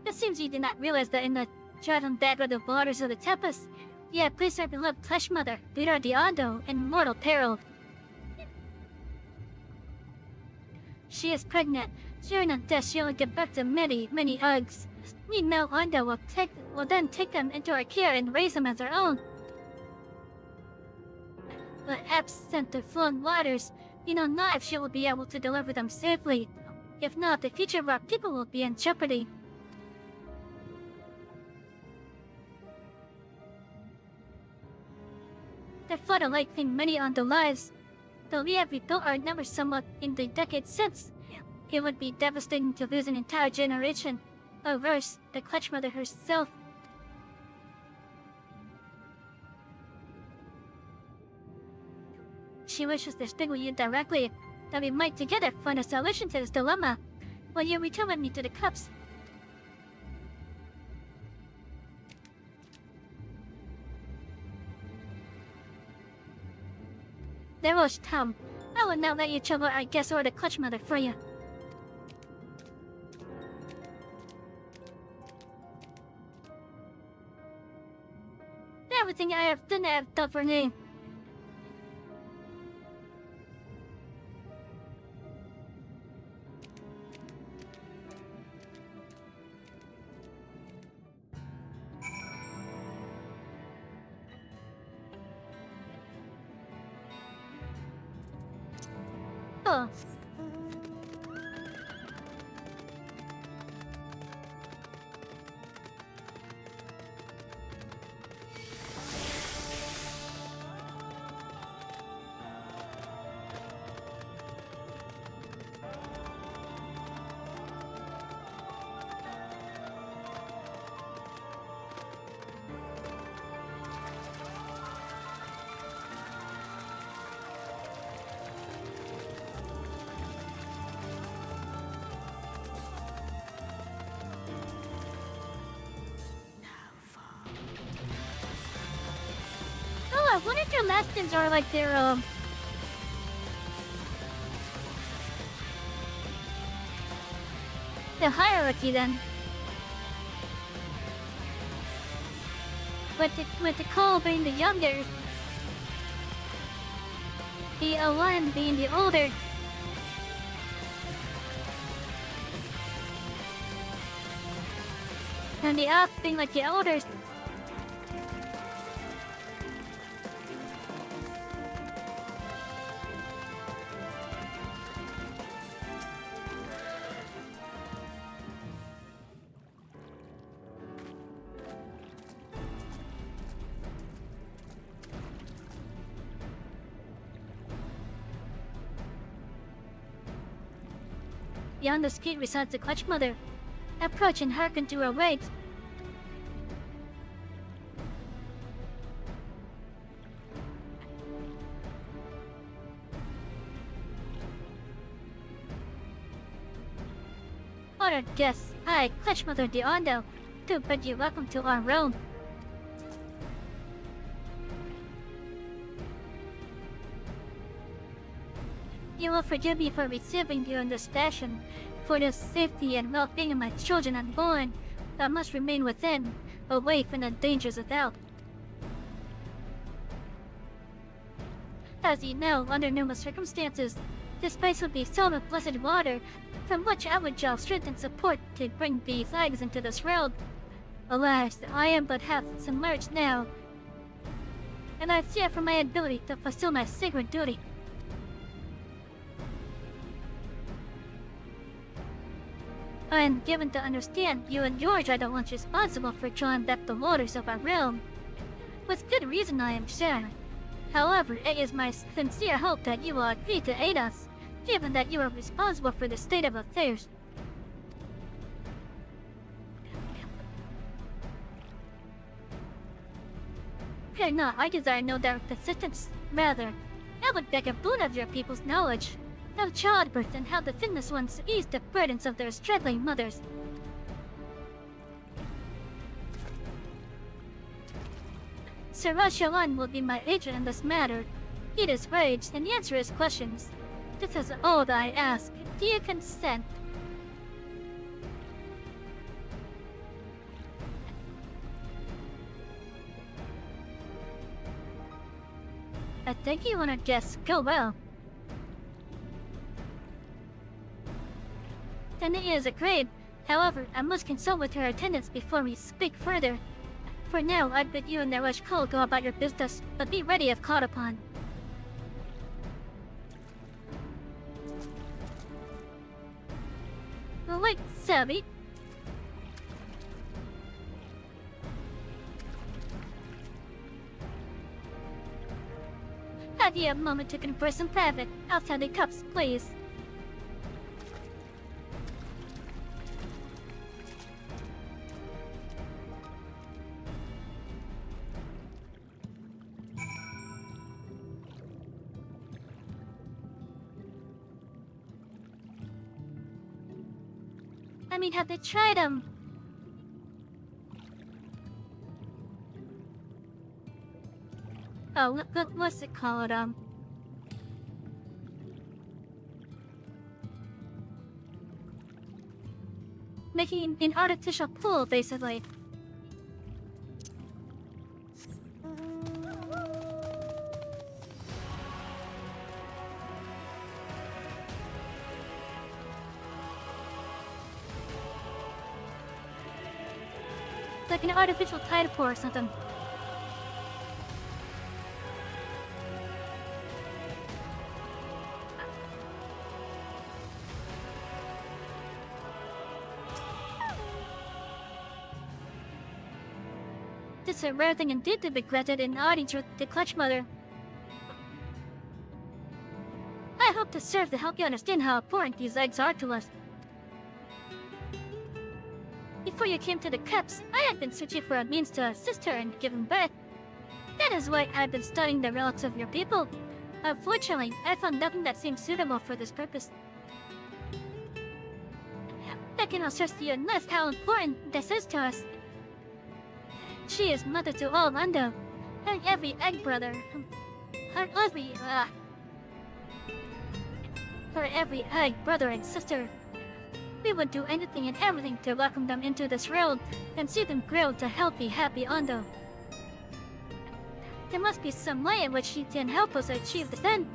It seems you did not realize that in the Jordan dagger the waters of the Tempest, you have placed our beloved Flesh Mother, Leader of the Ondo, in mortal peril. She is pregnant. During a death, she will give birth to many, many eggs. We know Onda will then take them into her care and raise them as her own. But absent the flowing waters, we know not if she will be able to deliver them safely. If not, the future of our people will be in jeopardy. The flood alike claimed many on the lives. Though we have rebuilt our numbers somewhat in the decades since, it would be devastating to lose an entire generation. Or worse, the Clutch Mother herself. She wishes to speak with you directly, that we might together find a solution to this dilemma. Will you return with me to the cups? There was Tom. I will now let you trouble our guest or the Clutch Mother for you. Everything I have done for me. Oh. I wonder if your last names are like their, the hierarchy then. With the Cole being the younger, the Alliance being the older. And the Up being like the elders. Beyond the street resides the Clutch Mother. Approach and hearken to her words. Honored guests, I, Clutch Mother Deondo, do bid you welcome to our realm. You will forgive me for receiving you in this fashion. For the safety and well-being of my children unborn, I must remain within, away from the dangers without. As you know, under numerous circumstances, this place would be filled with blessed water, from which I would draw strength and support to bring these eggs into this world. Alas, I am but half submerged now, and I fear for my ability to fulfill my sacred duty. I am given to understand you and George are the ones responsible for drawing back the waters of our realm. With good reason, I am sure. However, it is my sincere hope that you will agree to aid us, given that you are responsible for the state of affairs. Fear not, I desire no direct assistance. Rather, I would beg a boon of your people's knowledge. How childbirth and how the fitness ones ease the burdens of their struggling mothers. Sir Rashawan will be my agent in this matter. He is rage and answer his questions. This is all that I ask. Do you consent? I think you want to just go well. Lieutenant is agreed. However, I must consult with her attendants before we speak further. For now, I'd bid you and Naresh Cole go about your business, but be ready if called upon. Oh, wait, Savvy. Have you a moment to converse in private, outside the cups, please? I mean, have they tried them? Oh, what's it called? Making an artificial pool, basically. Like an artificial tide pool or something. This is a rare thing indeed to be granted in audience with the Clutch Mother. I hope to serve to help you understand how important these eggs are to us. Before you came to the Keps, I had been searching for a means to assist her in giving birth. That is why I've been studying the relics of your people. Unfortunately, I found nothing that seemed suitable for this purpose. I cannot stress to you enough how important this is to us. She is mother to all Lando, and every egg brother. Her every egg brother and sister. We would do anything and everything to welcome them into this world and see them grow to healthy, happy Ondo. There must be some way in which she can help us achieve this end.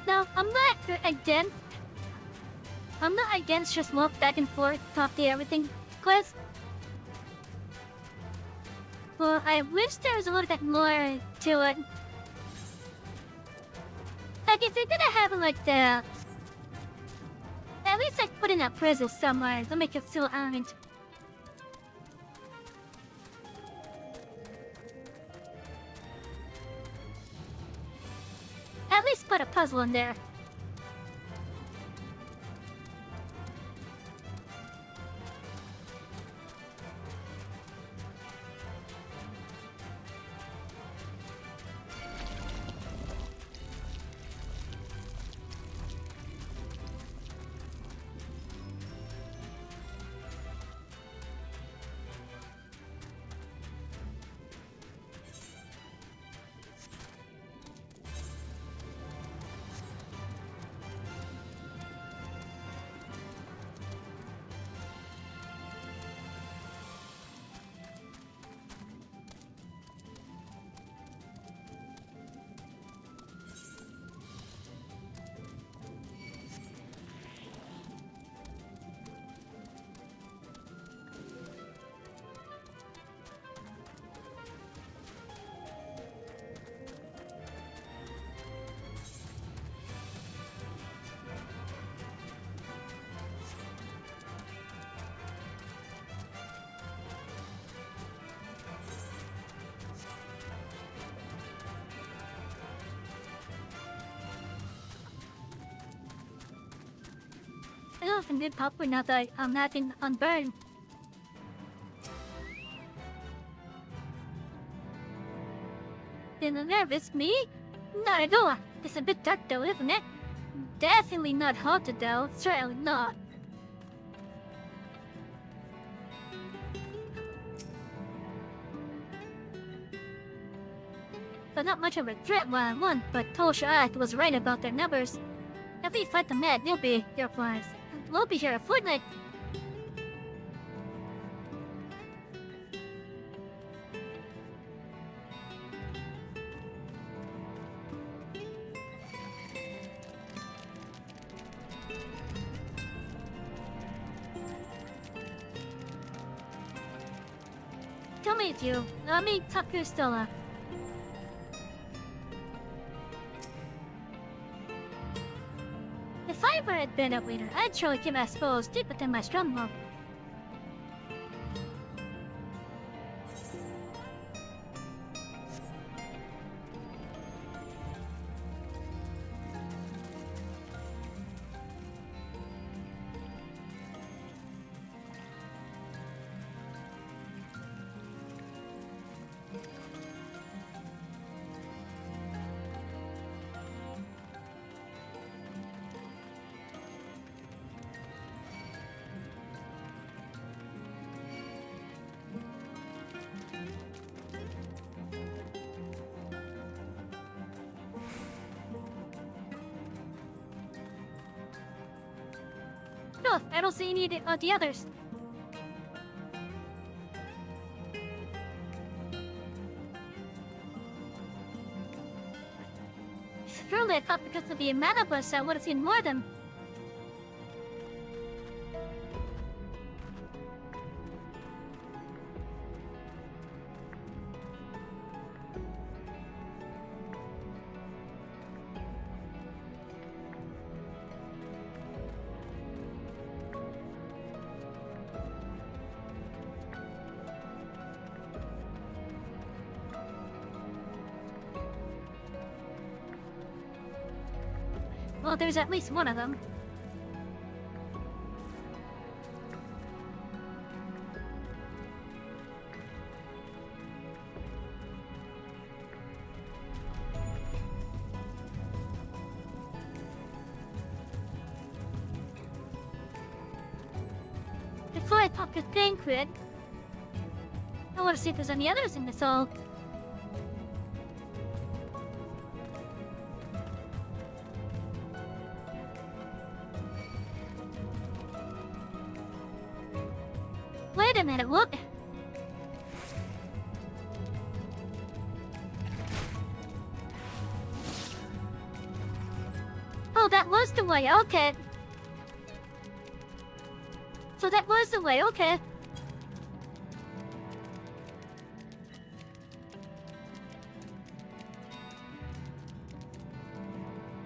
Now, I'm not against just walk back and forth, talk to everything, quest. Well, I wish there was a little bit more to it. Like, if you're gonna have it like that, at least like put in a prison somewhere to make it feel earned. At least put a puzzle in there. I often did pop now that I'm not on burn. Feeling nervous, me? Not at all. It's a bit dark though, isn't it? Definitely not haunted though, certainly not. But not much of a threat while I won, but Tosha was right about their numbers. If we fight the mad, they'll be here for us. We'll be here a fortnight. meet you. I'll meet Takustella. If I were been a leader, I'd surely keep my spells deep within my stronghold. No, I don't see any of the others. Surely I thought because of the mana bus I would have seen more of them. Well, there's at least one of them. Before I pop your thing quid, I want to see if there's any others in this hole. Wait a minute, what? Oh, that was the way, okay. So that was the way, okay.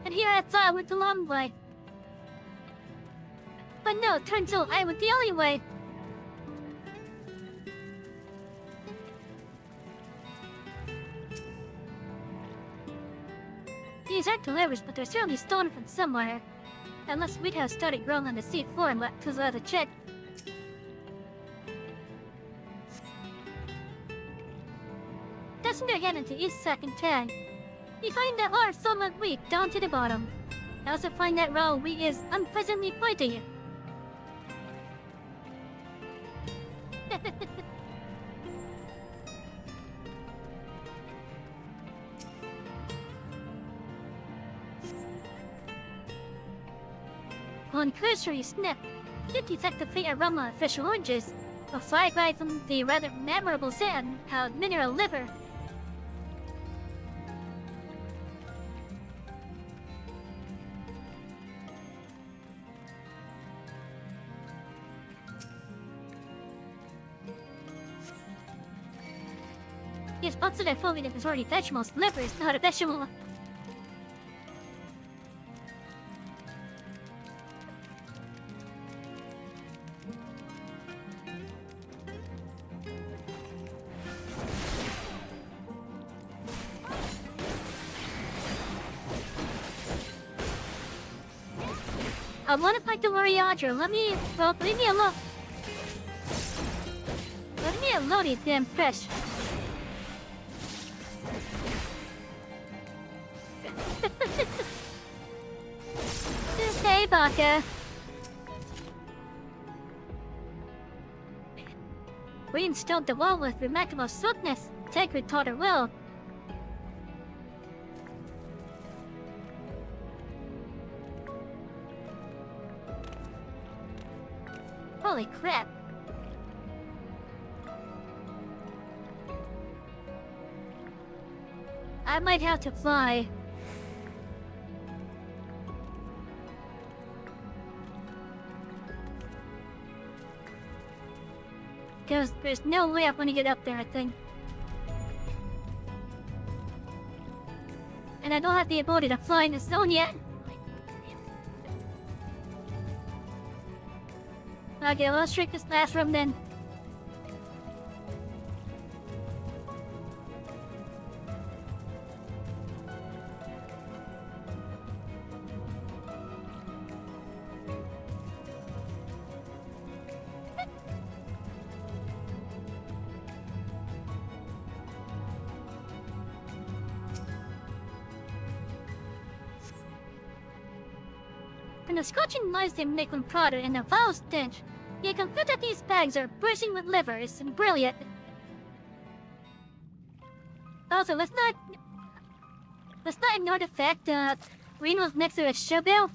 And here I thought I went the long way. But no, turns out I went the only way. These aren't delivers, but they're certainly stolen from somewhere. Unless we'd have started growing on the seafloor and let to the other check. Doesn't there head into East Second Tag? We find that R somewhat weak down to the bottom. I also find that raw wheat is unpleasantly pointy. On cursory snip, did detect the faint aroma of fish oranges, a flag by from the rather memorable sand, held mineral liver. Yes, but so that foaming is already vegetables, liver is not a vegetable. I want to fight the warrior. Let me, well, leave me alone. Let me alone, you damn fish. Okay, Baka. We installed the wall with remarkable swiftness. Take with total will. Holy crap. I might have to fly. because there's no way I'm gonna get up there, I think. And I don't have the ability to fly in the zone yet. Okay, let's trick this last room then. And the scorching lights they make when prodded in a foul stench. You can feel that these bags are bursting with livers and brilliant. Also, let's not ignore the fact that Green was next to a showbell.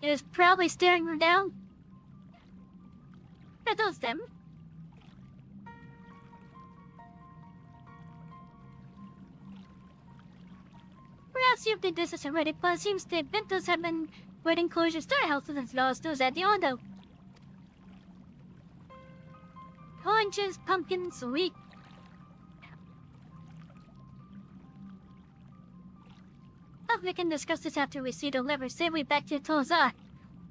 It was probably staring her down. Are those them? Perhaps you've did this already, but it seems the Bentos have been waiting closure storehouses and lost those at the Ondo. Oranges, pumpkins, wheat. Oh, we can discuss this after we see the lever safely back to Tozar.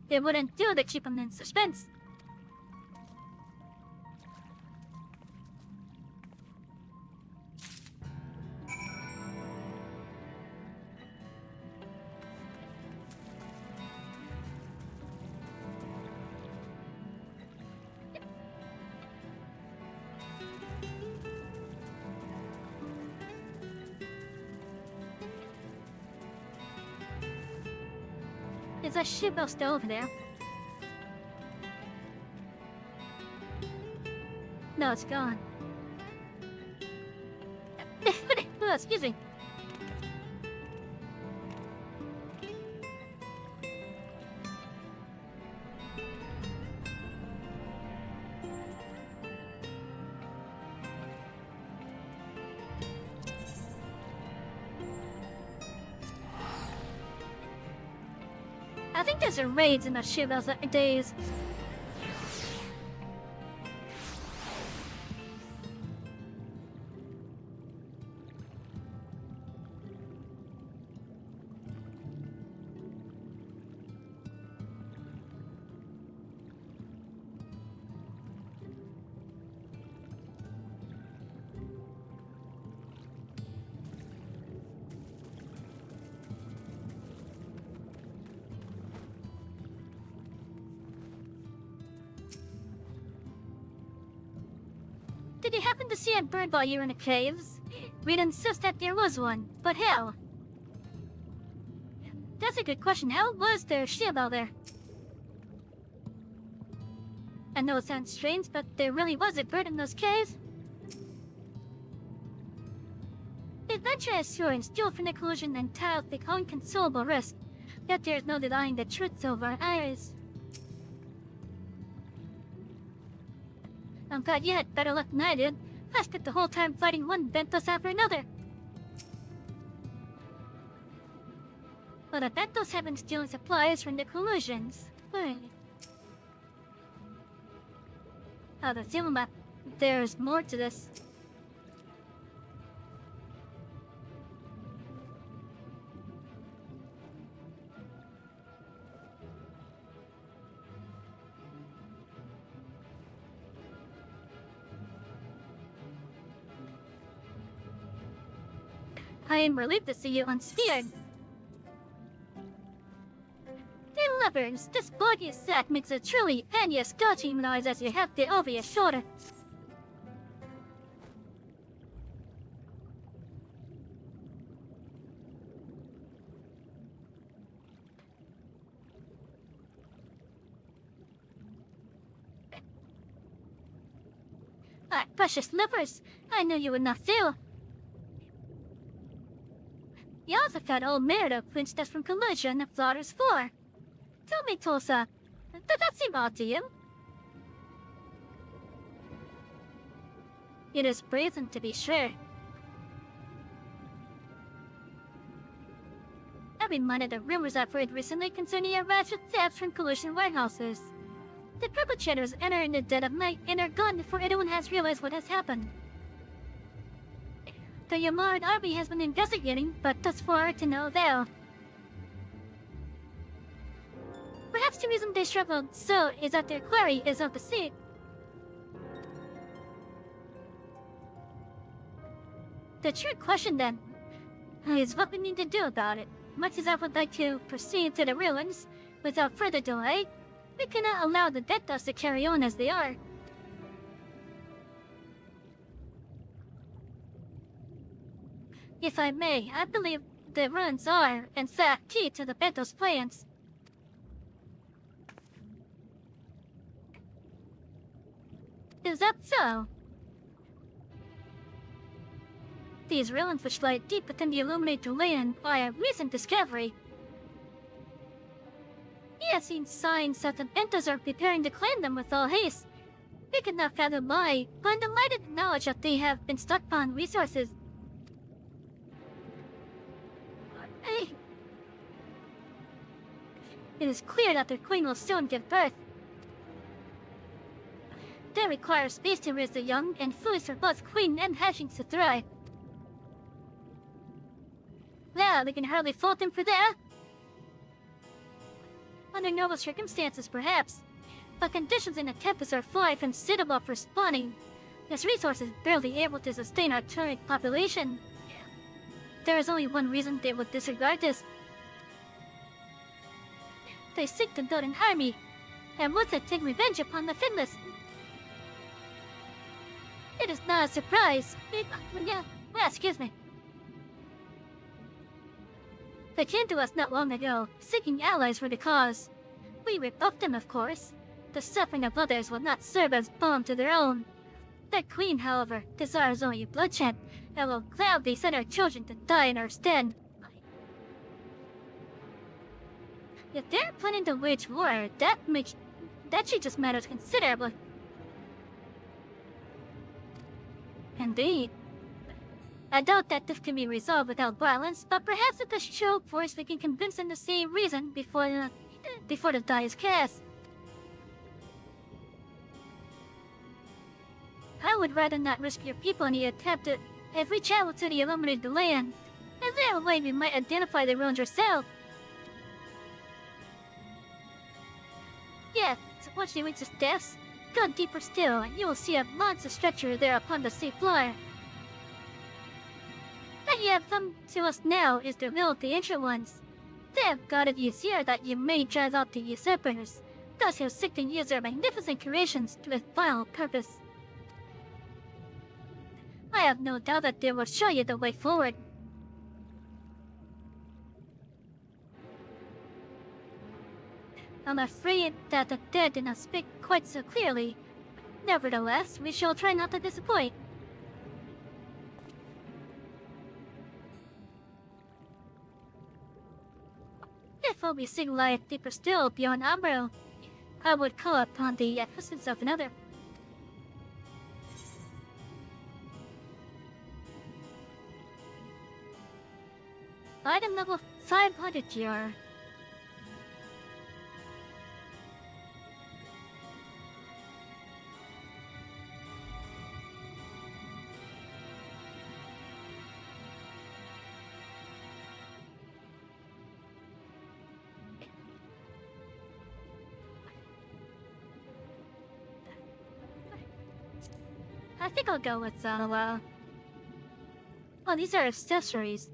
It wouldn't do to keep them in suspense. There's a shipwheel still over there. No, it's gone. Oh, excuse me. I think there's a raids in the shipwheels days. Did you happen to see a bird while you were in the caves? We'd insist that there was one, but how? That's a good question. How was there a ship out there? I know it sounds strange, but there really was a bird in those caves. The adventure assurance duel from the collusion and tiled the inconsolable risk. Yet there's no denying the truth of our eyes. I'm glad you had better luck than I did. I spent the whole time fighting one Bentos after another. But the Bentos have been stealing supplies from the collusions. Why? Oh, the seal map. There's more to this. I am relieved to see you unspeared. The levers, this body sack makes a truly piteous scotching noise as you have it over your shoulder. Ah, precious livers, I knew you would not fail. You also found old Merida clinched us from collision at Flaughter's floor. Tell me, Tulsa, did that seem odd to you? It is brazen, to be sure. I reminded the rumors I've heard recently concerning your ratchet thefts from collision warehouses. The perpetrators enter in the dead of night and are gone before anyone has realized what has happened. The Yamard army has been investigating, but thus far to no avail. Perhaps the reason they struggled so is that their quarry is of the sea. The true question then is what we need to do about it. Much as I would like to proceed to the ruins without further delay, we cannot allow the death dust to carry on as they are. If I may, I believe the ruins are, in fact, key to the Beto's plans. Is that so? These ruins which lie deep within the illuminated land are a recent discovery. He has seen signs that the Bentos are preparing to claim them with all haste. We could not fathom why, but I'm delighted to knowledge that they have been stockpiling resources. It is clear that their queen will soon give birth. They require space to raise the young and food for both queen and hatchlings to thrive. Well, we can hardly fault them for that. Under normal circumstances, perhaps, but conditions in the Tempest are far from suitable for spawning. This resource is barely able to sustain our current population. There is only one reason they would disregard this. They seek to build an army, and want to take revenge upon the Finless. It is not a surprise. Excuse me. They came to us not long ago, seeking allies for the cause. We rebuffed them, of course. The suffering of others will not serve as balm to their own. Their queen, however, desires only bloodshed, and will gladly send her children to die in our stead. If they're planning to wage war, that changes matters considerably. Indeed. I doubt that this can be resolved without violence, but perhaps with the show force we can convince them to see reason before the die is cast. I would rather not risk your people in the attempt to, if we travel to the illuminated land, is there a way we might identify the ruins yourself? Yes, once you reach the steps, go deeper still, and you will see a monster structure there upon the sea floor. That you have come to us now is the will of the ancient ones. They have guided you here that you may drive out the usurpers, thus have seek to use their magnificent creations to a vile purpose. I have no doubt that they will show you the way forward. I'm afraid that the dead did not speak quite so clearly. Nevertheless, we shall try not to disappoint. If we seek life deeper still beyond Umbro, I would call upon the assistance of another. Item level 500 here. I think I'll go with oh, these are accessories.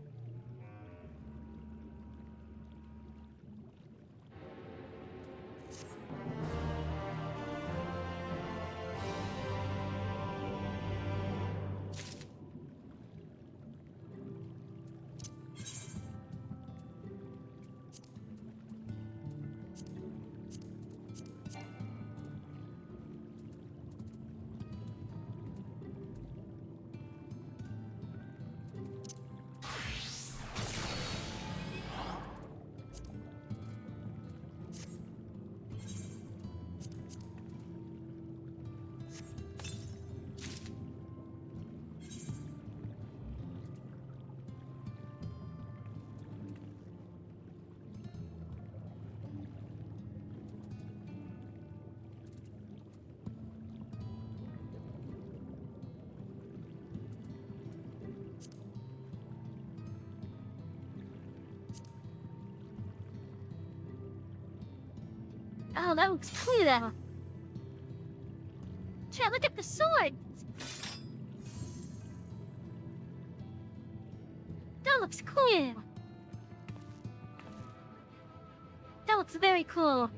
Oh, that looks cool though. Chat, look at the sword! That looks cool! That looks very cool.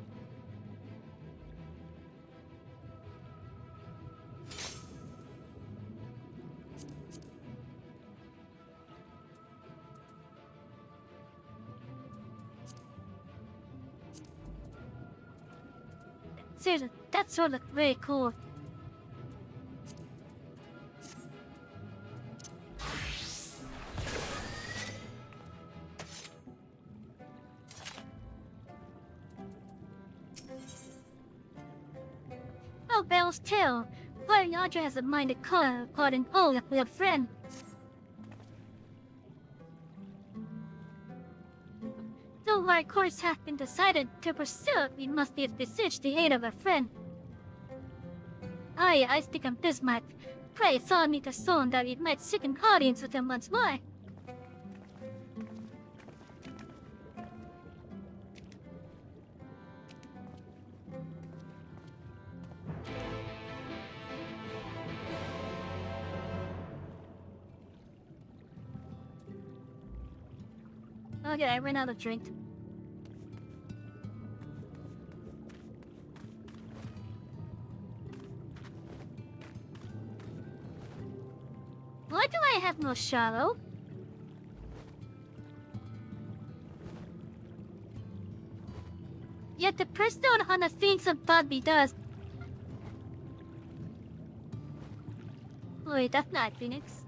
Seriously, that sword looks very cool. Oh, Bell's tail. Player Yadra has a mind to call and all with a friend. Though our course hath been decided to pursue, we must yet beseech the aid of a friend. I speak of Bismarck. Pray saw me the soul that we might seek an audience with him once more. Okay, I ran out of drink. Why do I have no shadow? Yet the person on the things of Bobby does. Wait, that's not Phoenix.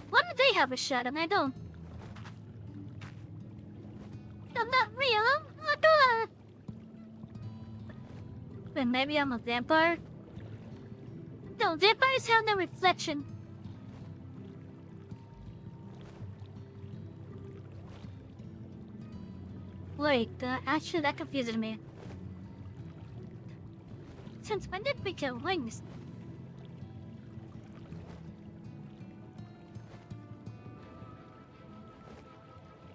Why do they have a shadow and I don't? I'm not real. Oh god. Then maybe I'm a vampire? No, vampires have no reflection. Wait, actually that confuses me. Since when did we get wings?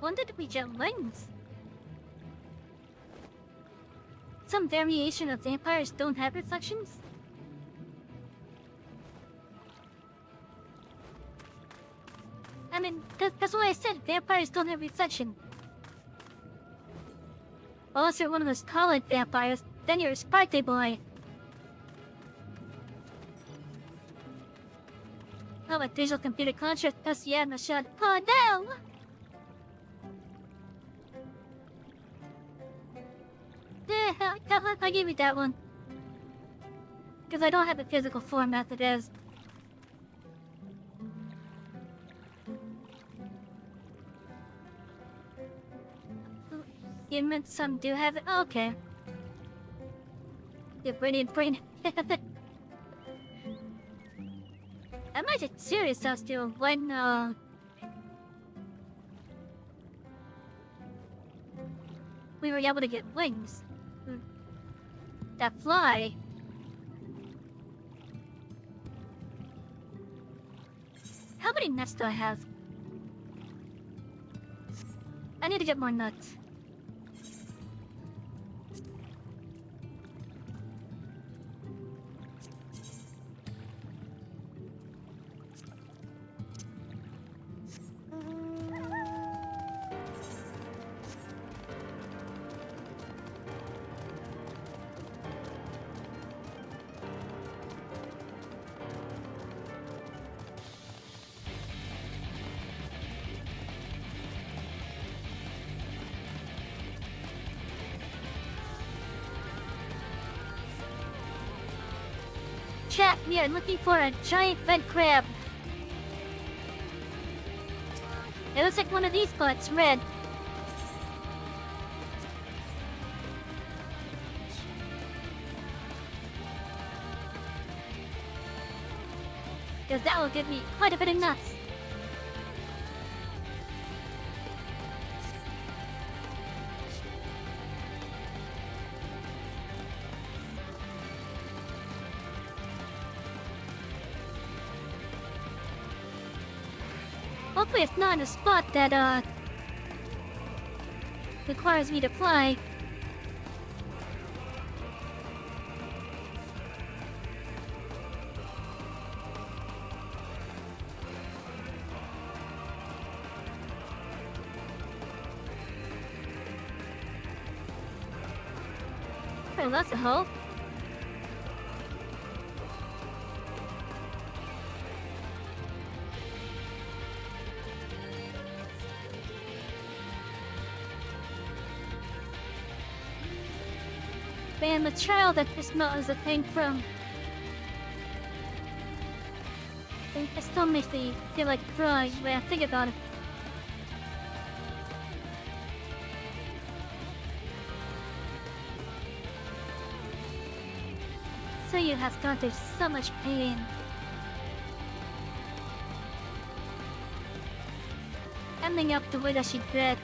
When did we get wings? Some variation of vampires don't have reflections? I mean, that's what I said, vampires don't have reflection. Unless you're one of those college vampires, then you're a sparkly boy. Oh, a digital computer contract, plus yeah, no shot. Oh no! I'll give you that one. Because I don't have a physical form as it is. You meant some do have it? Okay. You're brilliant brain. I might get serious out still when we were able to get wings. That fly. How many nuts do I have? I need to get more nuts. Chat, we are looking for a giant vent crab. It looks like one of these spots, red. Because that will give me quite a bit of nuts. Hopefully it's not in a spot that, requires me to fly. Okay, that's a hole. Man, the child that this mountain came from. It still makes me feel like crying when I think about it. So you have gone through so much pain. Ending up the way that she did.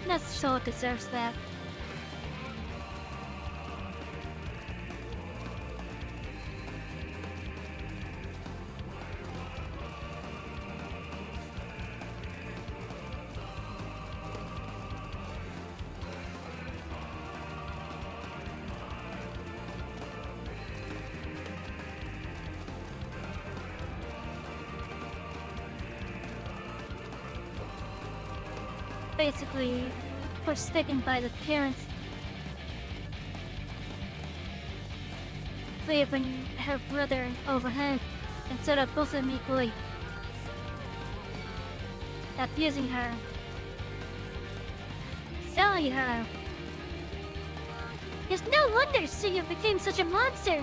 That soul deserves that. Basically, for sticking by the parents, favoring her brother over her instead of both of them equally, abusing her, selling her. It's no wonder Suya became such a monster.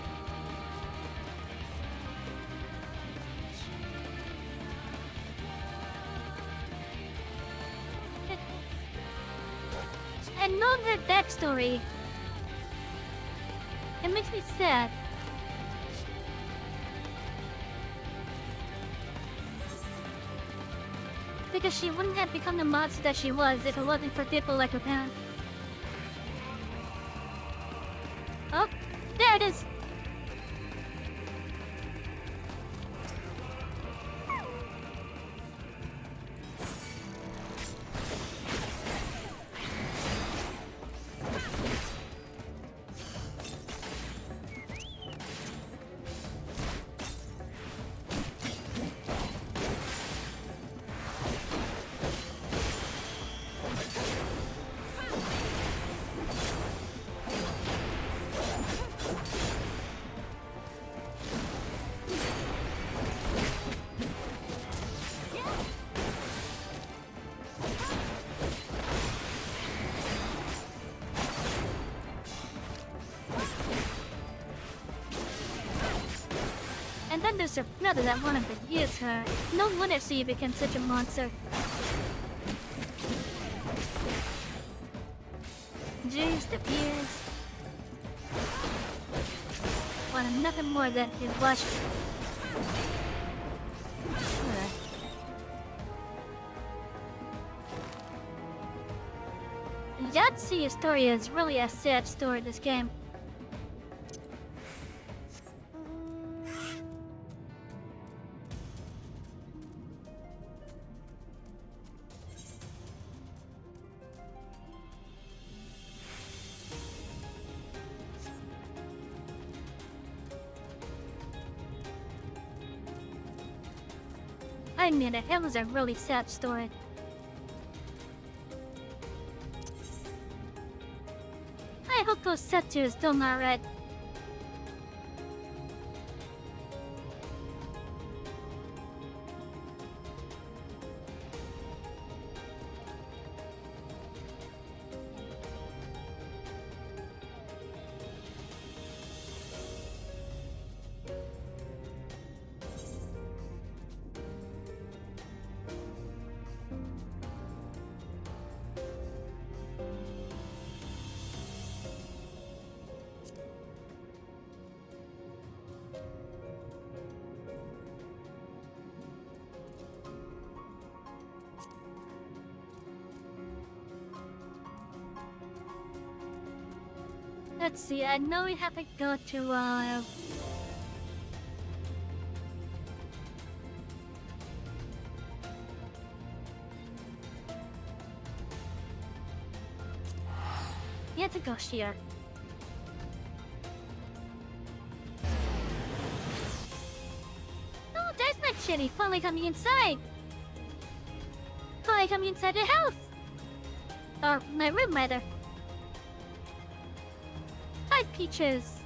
And knowing her backstory, it makes me sad. Because she wouldn't have become the monster that she was if it wasn't for people like her parents. Oh, there it is! And then there's her brother that wanted to use her. No wonder she became such a monster. Jeez, the peers. Wanted nothing more than to watch. Yatsi's story is really a sad story in this game. I mean, it was a really sad story. I hope those Setsu is still not red. Let's see, I know we have to go to, we have to go here. Oh, there's my Chitty finally coming inside! Finally coming inside the house! Or my room, rather. Hi, Peaches.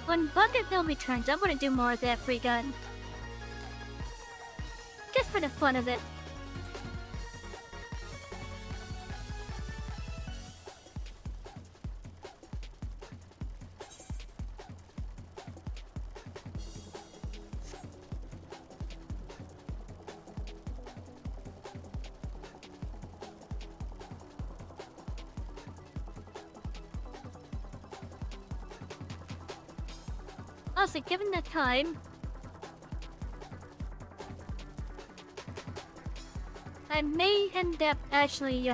When Bucket Bill returns, I'm gonna do more of that free gun. Just for the fun of it. Also, given the time, I may end up actually,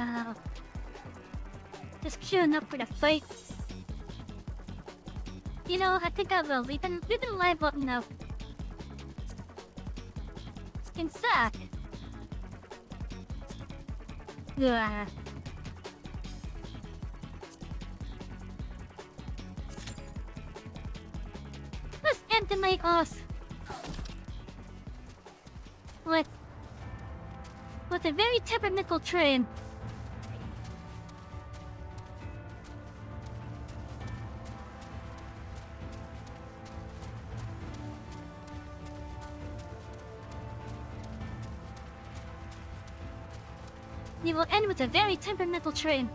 just queuing up for the fight. You know, I think I will. We've been live up now. In sack. Yeah. Let's end the night off with a very temperamental train. We will end with a very temperamental train.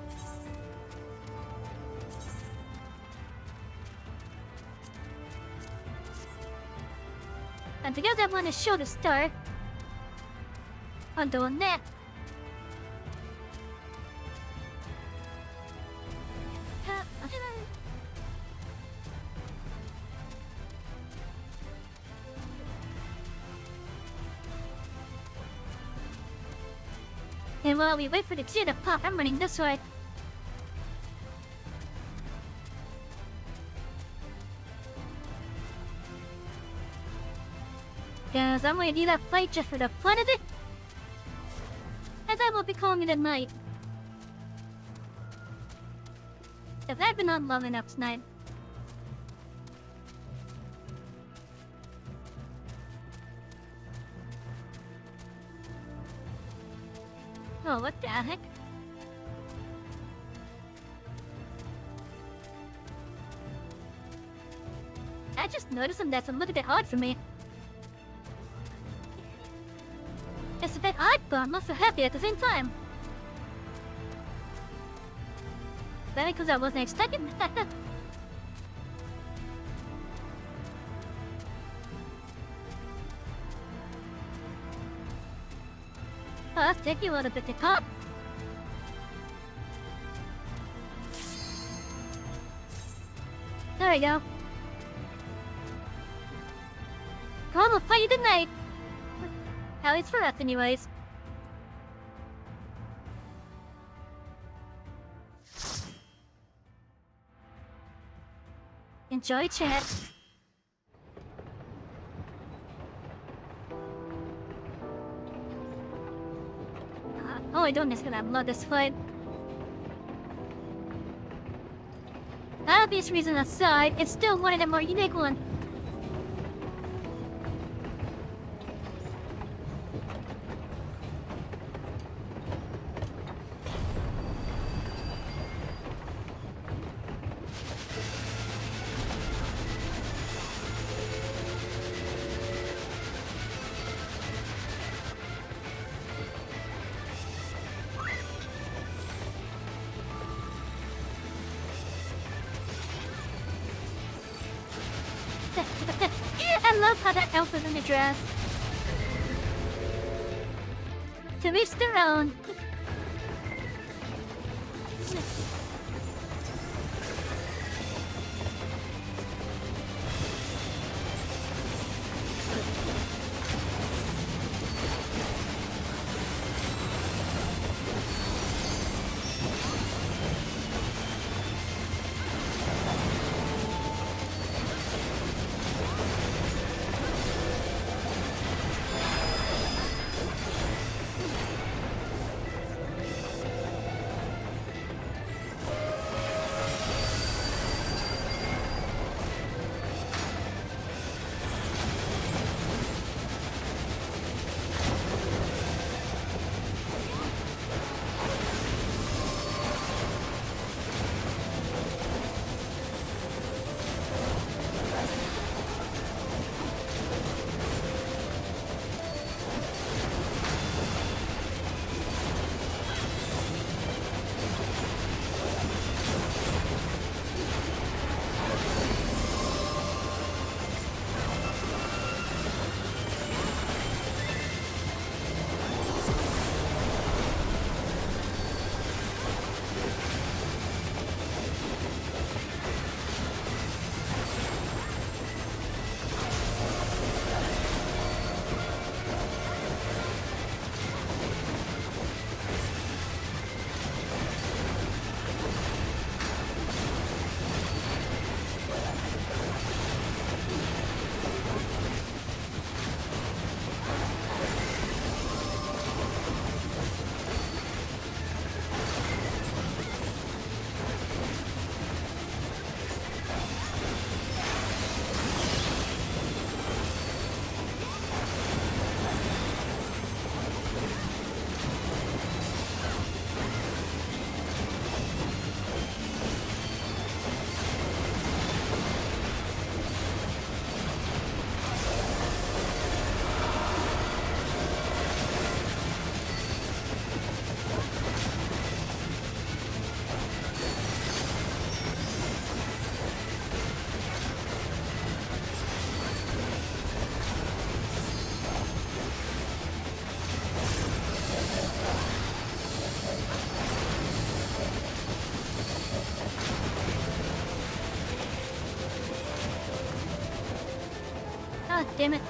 And because I want to show the star, I'm doing that. And while we wait for the key to pop, I'm running this way. Guys, I'm gonna do that fight just for the fun of it. And then we'll be calling it a night. If I've been on long enough tonight. Oh, what the heck? I just noticed that's a little bit hard for me. It's a bit odd, but I'm also happy at the same time. That because I wasn't expecting that. Oh, that's taking a little bit to pop. There we go. Call the fight tonight. At least for us, anyways. Enjoy chat. Oh, I don't just gonna upload this fight. Obvious reason aside, it's still one of the more unique ones. I love how that elf is in the dress. To each their own. God damn it.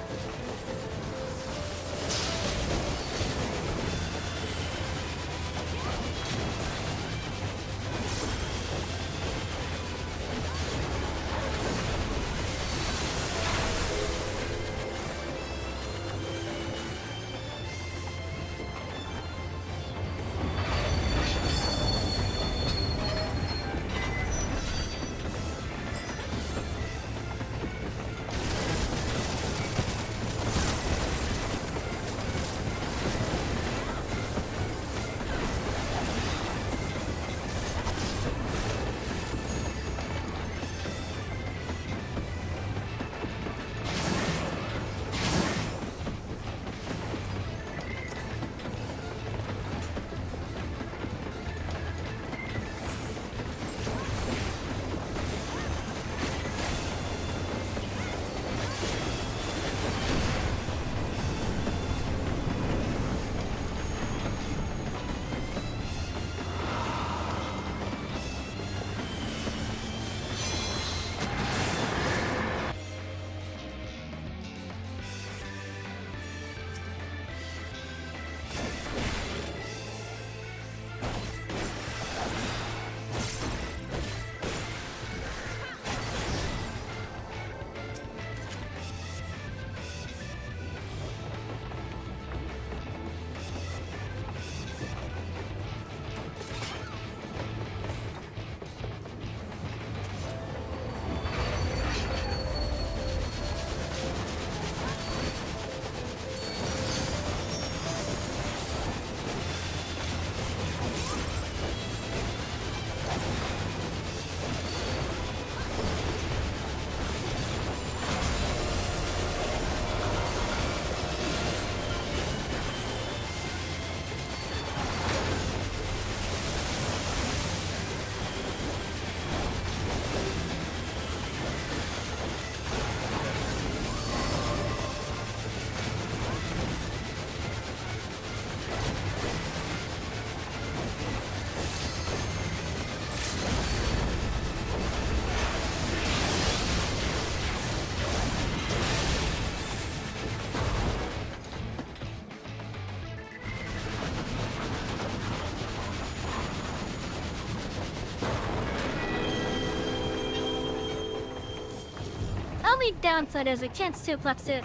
Only downside is I can't suplex it.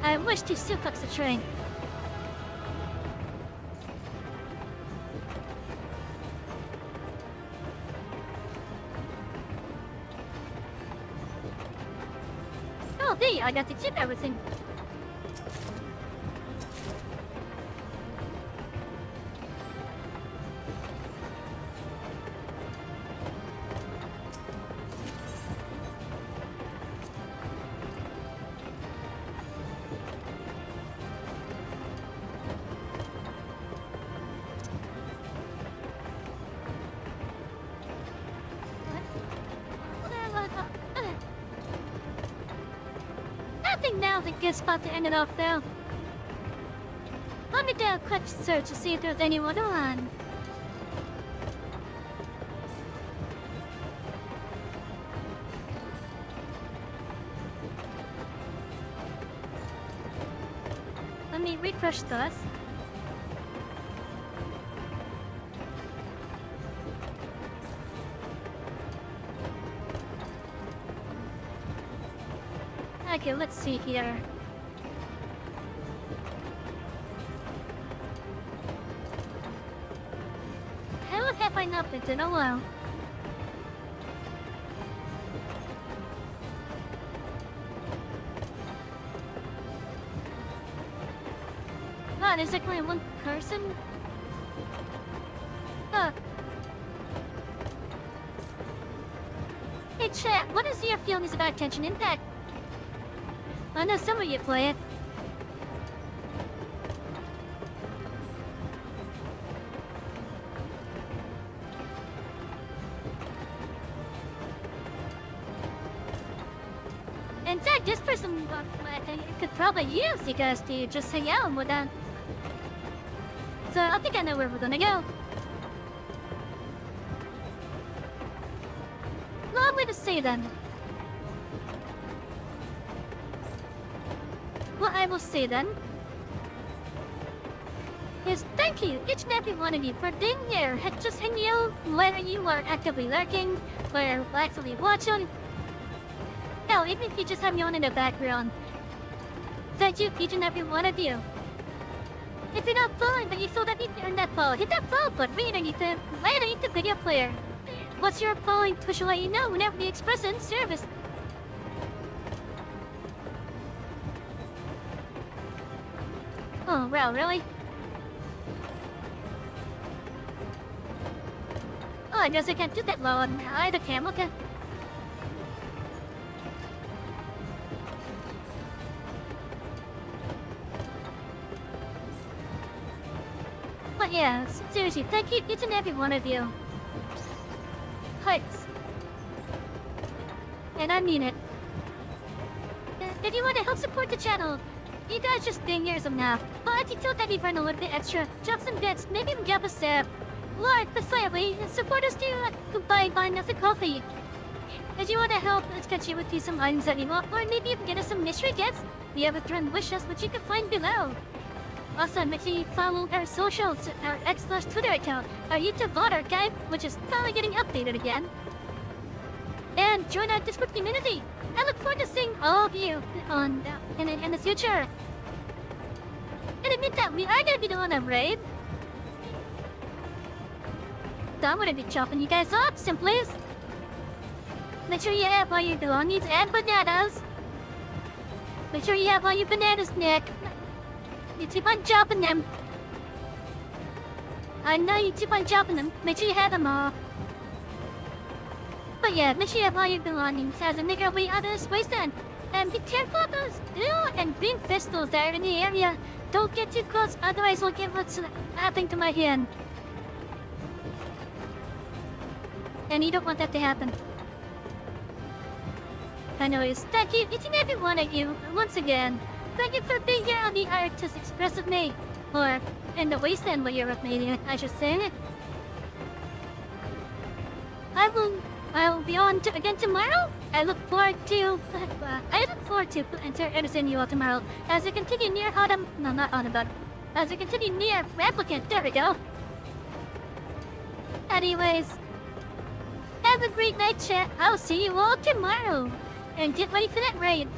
I wish to suplex the train. Oh, there, I got to keep everything. Now the good spot to end it off though. Let me do a quick search to see if there's anyone on. Let me refresh this. Okay, let's see here. How have I not been in a while? God, is it only one person? Huh. Hey chat, what is your feelings about Tension Impact? I know some of you play it. In fact, this person could probably use you guys to just hang out with that. So I think I know where we're gonna go. Long way to see then. I will say then is thank you, each and every one of you, for being here, just hanging out, whether you are actively lurking, or actually watching. Hell, even if you just have me on in the background. Thank you, each and every one of you. If you're not following, but you still don't need to earn that follow, hit that follow button right underneath the video player. Once you're following, Twitch will let you know whenever we express it in service. Oh, wow, really? Oh, I guess I can't do that low on either cam, okay. But yeah, seriously, thank you each and every one of you. Hearts. And I mean it. If you want to help support the channel, you guys just being here is enough. But you still let me earn a little bit extra, drop some bits, maybe even grab a sip. Lord, precisely, support us to buy us a coffee. If you want to help, let's get you with you some items that you want, or maybe even get us some mystery gifts. We have a friend wish us, which you can find below. Also, make sure you follow our socials, our X/Twitter account, our YouTube VOD archive, which is probably getting updated again. And join our Discord community. I look forward to seeing all of you in the future. And admit that we are going to be doing a raid. So I'm going to be chopping you guys up, simply. Make sure you have all your belongings and bananas. Make sure you have all your bananas, Nick. You keep on chopping them. I know you keep on chopping them. Make sure you have them all. But yeah, make sure you have all your belongings as a make our way out of this wasteland. And be careful of those blue and green crystals that are in the area. Don't get too close, otherwise we'll get what's happening to my hand. And you don't want that to happen. Anyways, thank you each and every one of you once again. Thank you for being here on the Arctis Express with me. Or in the wasteland where you're with me, I should say. I will be on again tomorrow. I look forward to entertaining you all tomorrow as we continue near as we continue near Replicant. There we go. Anyways, have a great night, chat. I'll see you all tomorrow. And get ready for that raid.